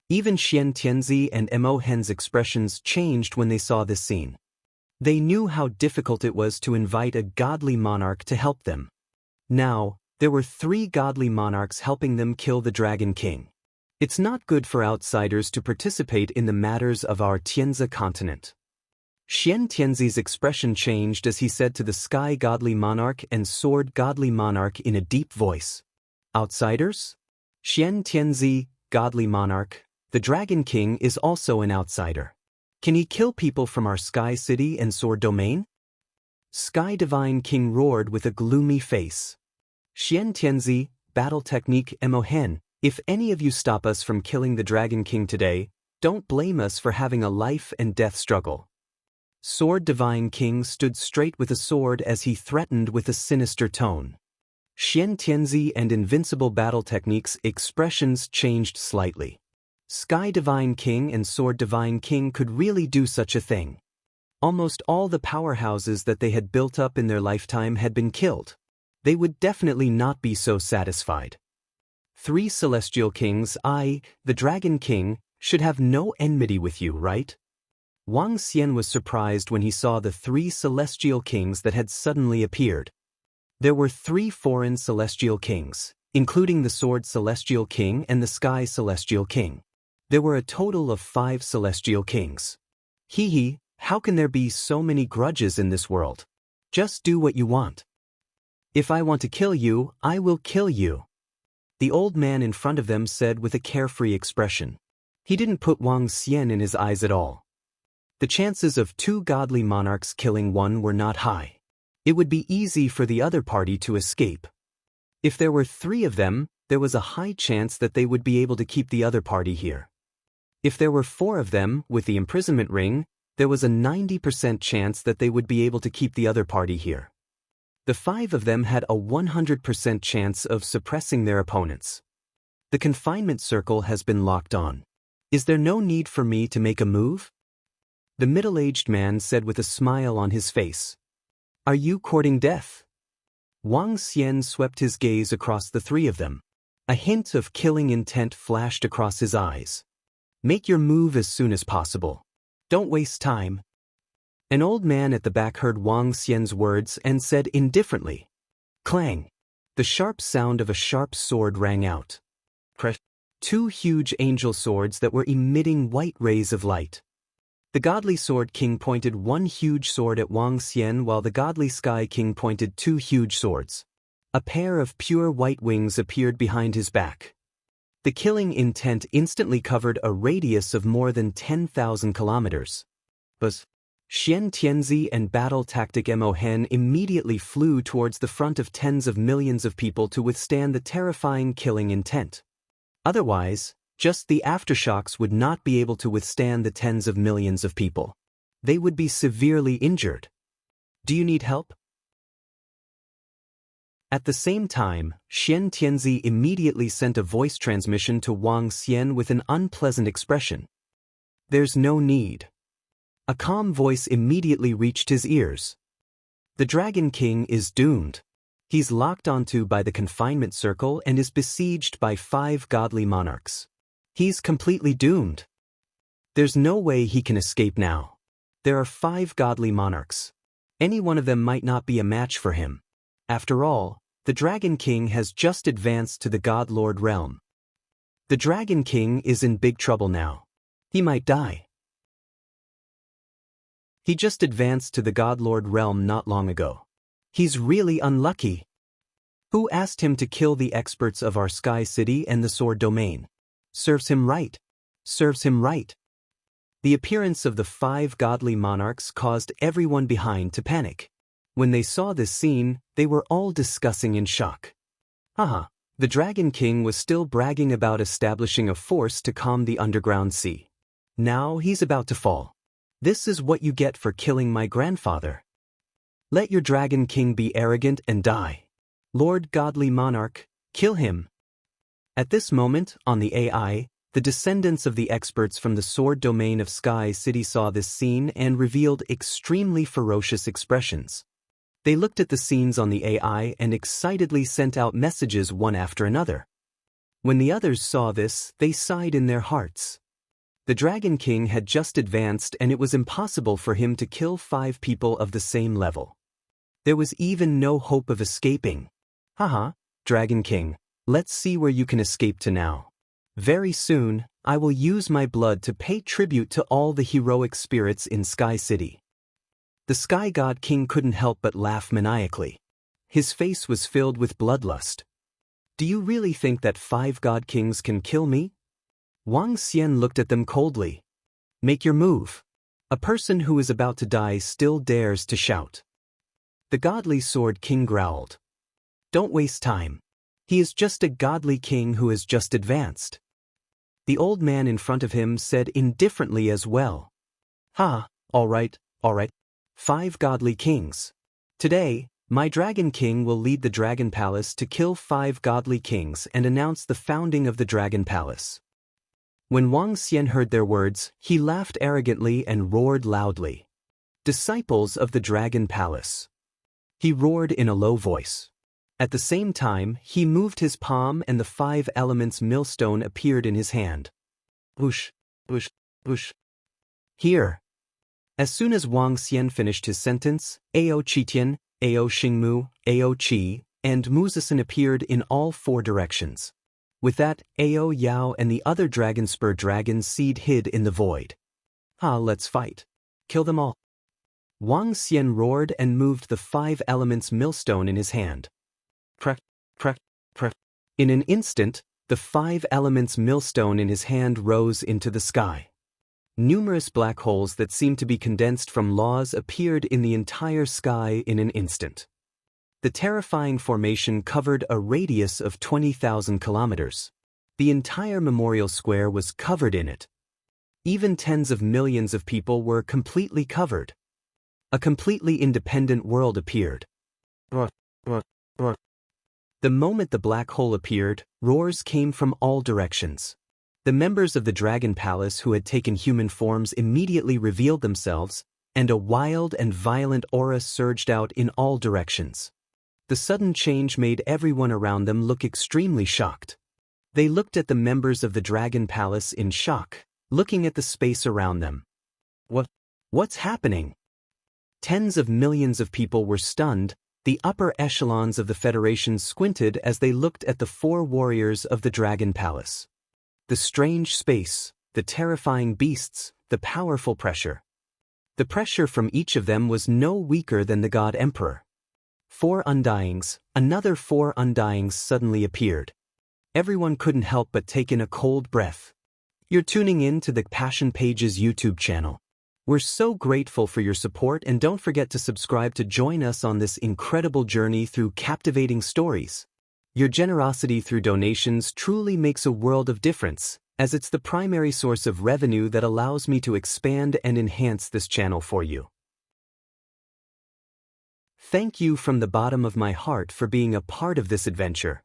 Even Xian Tianzi and Mo Hen's expressions changed when they saw this scene. They knew how difficult it was to invite a godly monarch to help them. Now, there were 3 godly monarchs helping them kill the Dragon King. It's not good for outsiders to participate in the matters of our Tianzi continent. Xian Tianzi's expression changed as he said to the Sky Godly Monarch and Sword Godly Monarch in a deep voice. Outsiders? Xian Tianzi, Godly Monarch, the Dragon King is also an outsider. Can he kill people from our Sky City and Sword Domain? Sky Divine King roared with a gloomy face. Xian Tianzi, Battle Technique Mo Hen, if any of you stop us from killing the Dragon King today, don't blame us for having a life and death struggle. Sword Divine King stood straight with a sword as he threatened with a sinister tone. Xian Tianzi and Invincible Battle Technique's expressions changed slightly. Sky Divine King and Sword Divine King could really do such a thing. Almost all the powerhouses that they had built up in their lifetime had been killed. They would definitely not be so satisfied. 3 celestial kings, the Dragon King, should have no enmity with you, right? Wang Xian was surprised when he saw the 3 celestial kings that had suddenly appeared. There were 3 foreign celestial kings, including the Sword Celestial King and the Sky Celestial King. There were a total of 5 celestial kings. How can there be so many grudges in this world? Just do what you want. If I want to kill you, I will kill you. The old man in front of them said with a carefree expression. He didn't put Wang Xian in his eyes at all. The chances of 2 godly monarchs killing one were not high. It would be easy for the other party to escape. If there were 3 of them, there was a high chance that they would be able to keep the other party here. If there were 4 of them, with the imprisonment ring, there was a 90% chance that they would be able to keep the other party here. The 5 of them had a 100% chance of suppressing their opponents. The confinement circle has been locked on. Is there no need for me to make a move? The middle-aged man said with a smile on his face. Are you courting death? Wang Xian swept his gaze across the 3 of them. A hint of killing intent flashed across his eyes. Make your move as soon as possible. Don't waste time. An old man at the back heard Wang Xian's words and said indifferently. Clang! The sharp sound of a sharp sword rang out. 2 huge angel swords that were emitting white rays of light. The Godly Sword King pointed 1 huge sword at Wang Xian while the Godly Sky King pointed 2 huge swords. A pair of pure white wings appeared behind his back. The killing intent instantly covered a radius of more than 10,000 kilometers. Buzz! Xian Tianzi and Battle Tactic Mo Hen immediately flew towards the front of tens of millions of people to withstand the terrifying killing intent. Otherwise, just the aftershocks would not be able to withstand the tens of millions of people. They would be severely injured. Do you need help? At the same time, Xian Tianzi immediately sent a voice transmission to Wang Xian with an unpleasant expression. There's no need. A calm voice immediately reached his ears. The Dragon King is doomed. He's locked onto by the confinement circle and is besieged by 5 godly monarchs. He's completely doomed. There's no way he can escape now. There are 5 godly monarchs. Any one of them might not be a match for him. After all, the Dragon King has just advanced to the God Lord realm. The Dragon King is in big trouble now. He might die. He just advanced to the God Lord realm not long ago. He's really unlucky. Who asked him to kill the experts of our Sky City and the Sword Domain? Serves him right. Serves him right. The appearance of the 5 godly monarchs caused everyone behind to panic. When they saw this scene, they were all discussing in shock. The Dragon King was still bragging about establishing a force to calm the underground sea. Now he's about to fall. This is what you get for killing my grandfather. Let your Dragon King be arrogant and die. Lord Godly Monarch, kill him. At this moment, on the AI, the descendants of the experts from the sword domain of Sky City saw this scene and revealed extremely ferocious expressions. They looked at the scenes on the AI and excitedly sent out messages one after another. When the others saw this, they sighed in their hearts. The Dragon King had just advanced and it was impossible for him to kill 5 people of the same level. There was even no hope of escaping. Haha, Dragon King, let's see where you can escape to now. Very soon, I will use my blood to pay tribute to all the heroic spirits in Sky City. The Sky God King couldn't help but laugh maniacally. His face was filled with bloodlust. Do you really think that 5 God Kings can kill me? Wang Xian looked at them coldly. Make your move. A person who is about to die still dares to shout. The Godly Sword King growled. Don't waste time. He is just a godly king who has just advanced. The old man in front of him said indifferently as well. Ha, all right. 5 godly kings. Today, my Dragon King will lead the Dragon Palace to kill 5 godly kings and announce the founding of the Dragon Palace. When Wang Xian heard their words, he laughed arrogantly and roared loudly. Disciples of the Dragon Palace. He roared in a low voice. At the same time, he moved his palm and the 5 elements millstone appeared in his hand. Whoosh, whoosh, whoosh. Here. As soon as Wang Xian finished his sentence, Ao Qitian, Ao Xingmu, Ao Qi, and Muzasan appeared in all 4 directions. With that, Ao Yao and the other Dragon Spur Dragon Seed hid in the void. Let's fight. Kill them all. Wang Xian roared and moved the 5 elements millstone in his hand. Crack, crack, crack. In an instant, the 5 elements millstone in his hand rose into the sky. Numerous black holes that seemed to be condensed from laws appeared in the entire sky in an instant. The terrifying formation covered a radius of 20,000 kilometers. The entire memorial square was covered in it. Even tens of millions of people were completely covered. A completely independent world appeared. The moment the black hole appeared, roars came from all directions. The members of the Dragon Palace who had taken human forms immediately revealed themselves, and a wild and violent aura surged out in all directions. The sudden change made everyone around them look extremely shocked. They looked at the members of the Dragon Palace in shock, looking at the space around them. What's happening? Tens of millions of people were stunned. The upper echelons of the Federation squinted as they looked at the 4 warriors of the Dragon Palace. The strange space, the terrifying beasts, the powerful pressure. The pressure from each of them was no weaker than the God Emperor. 4 undyings, another 4 undyings suddenly appeared. Everyone couldn't help but take in a cold breath. You're tuning in to the Passion Pages YouTube channel. We're so grateful for your support and don't forget to subscribe to join us on this incredible journey through captivating stories. Your generosity through donations truly makes a world of difference, as it's the primary source of revenue that allows me to expand and enhance this channel for you. Thank you from the bottom of my heart for being a part of this adventure.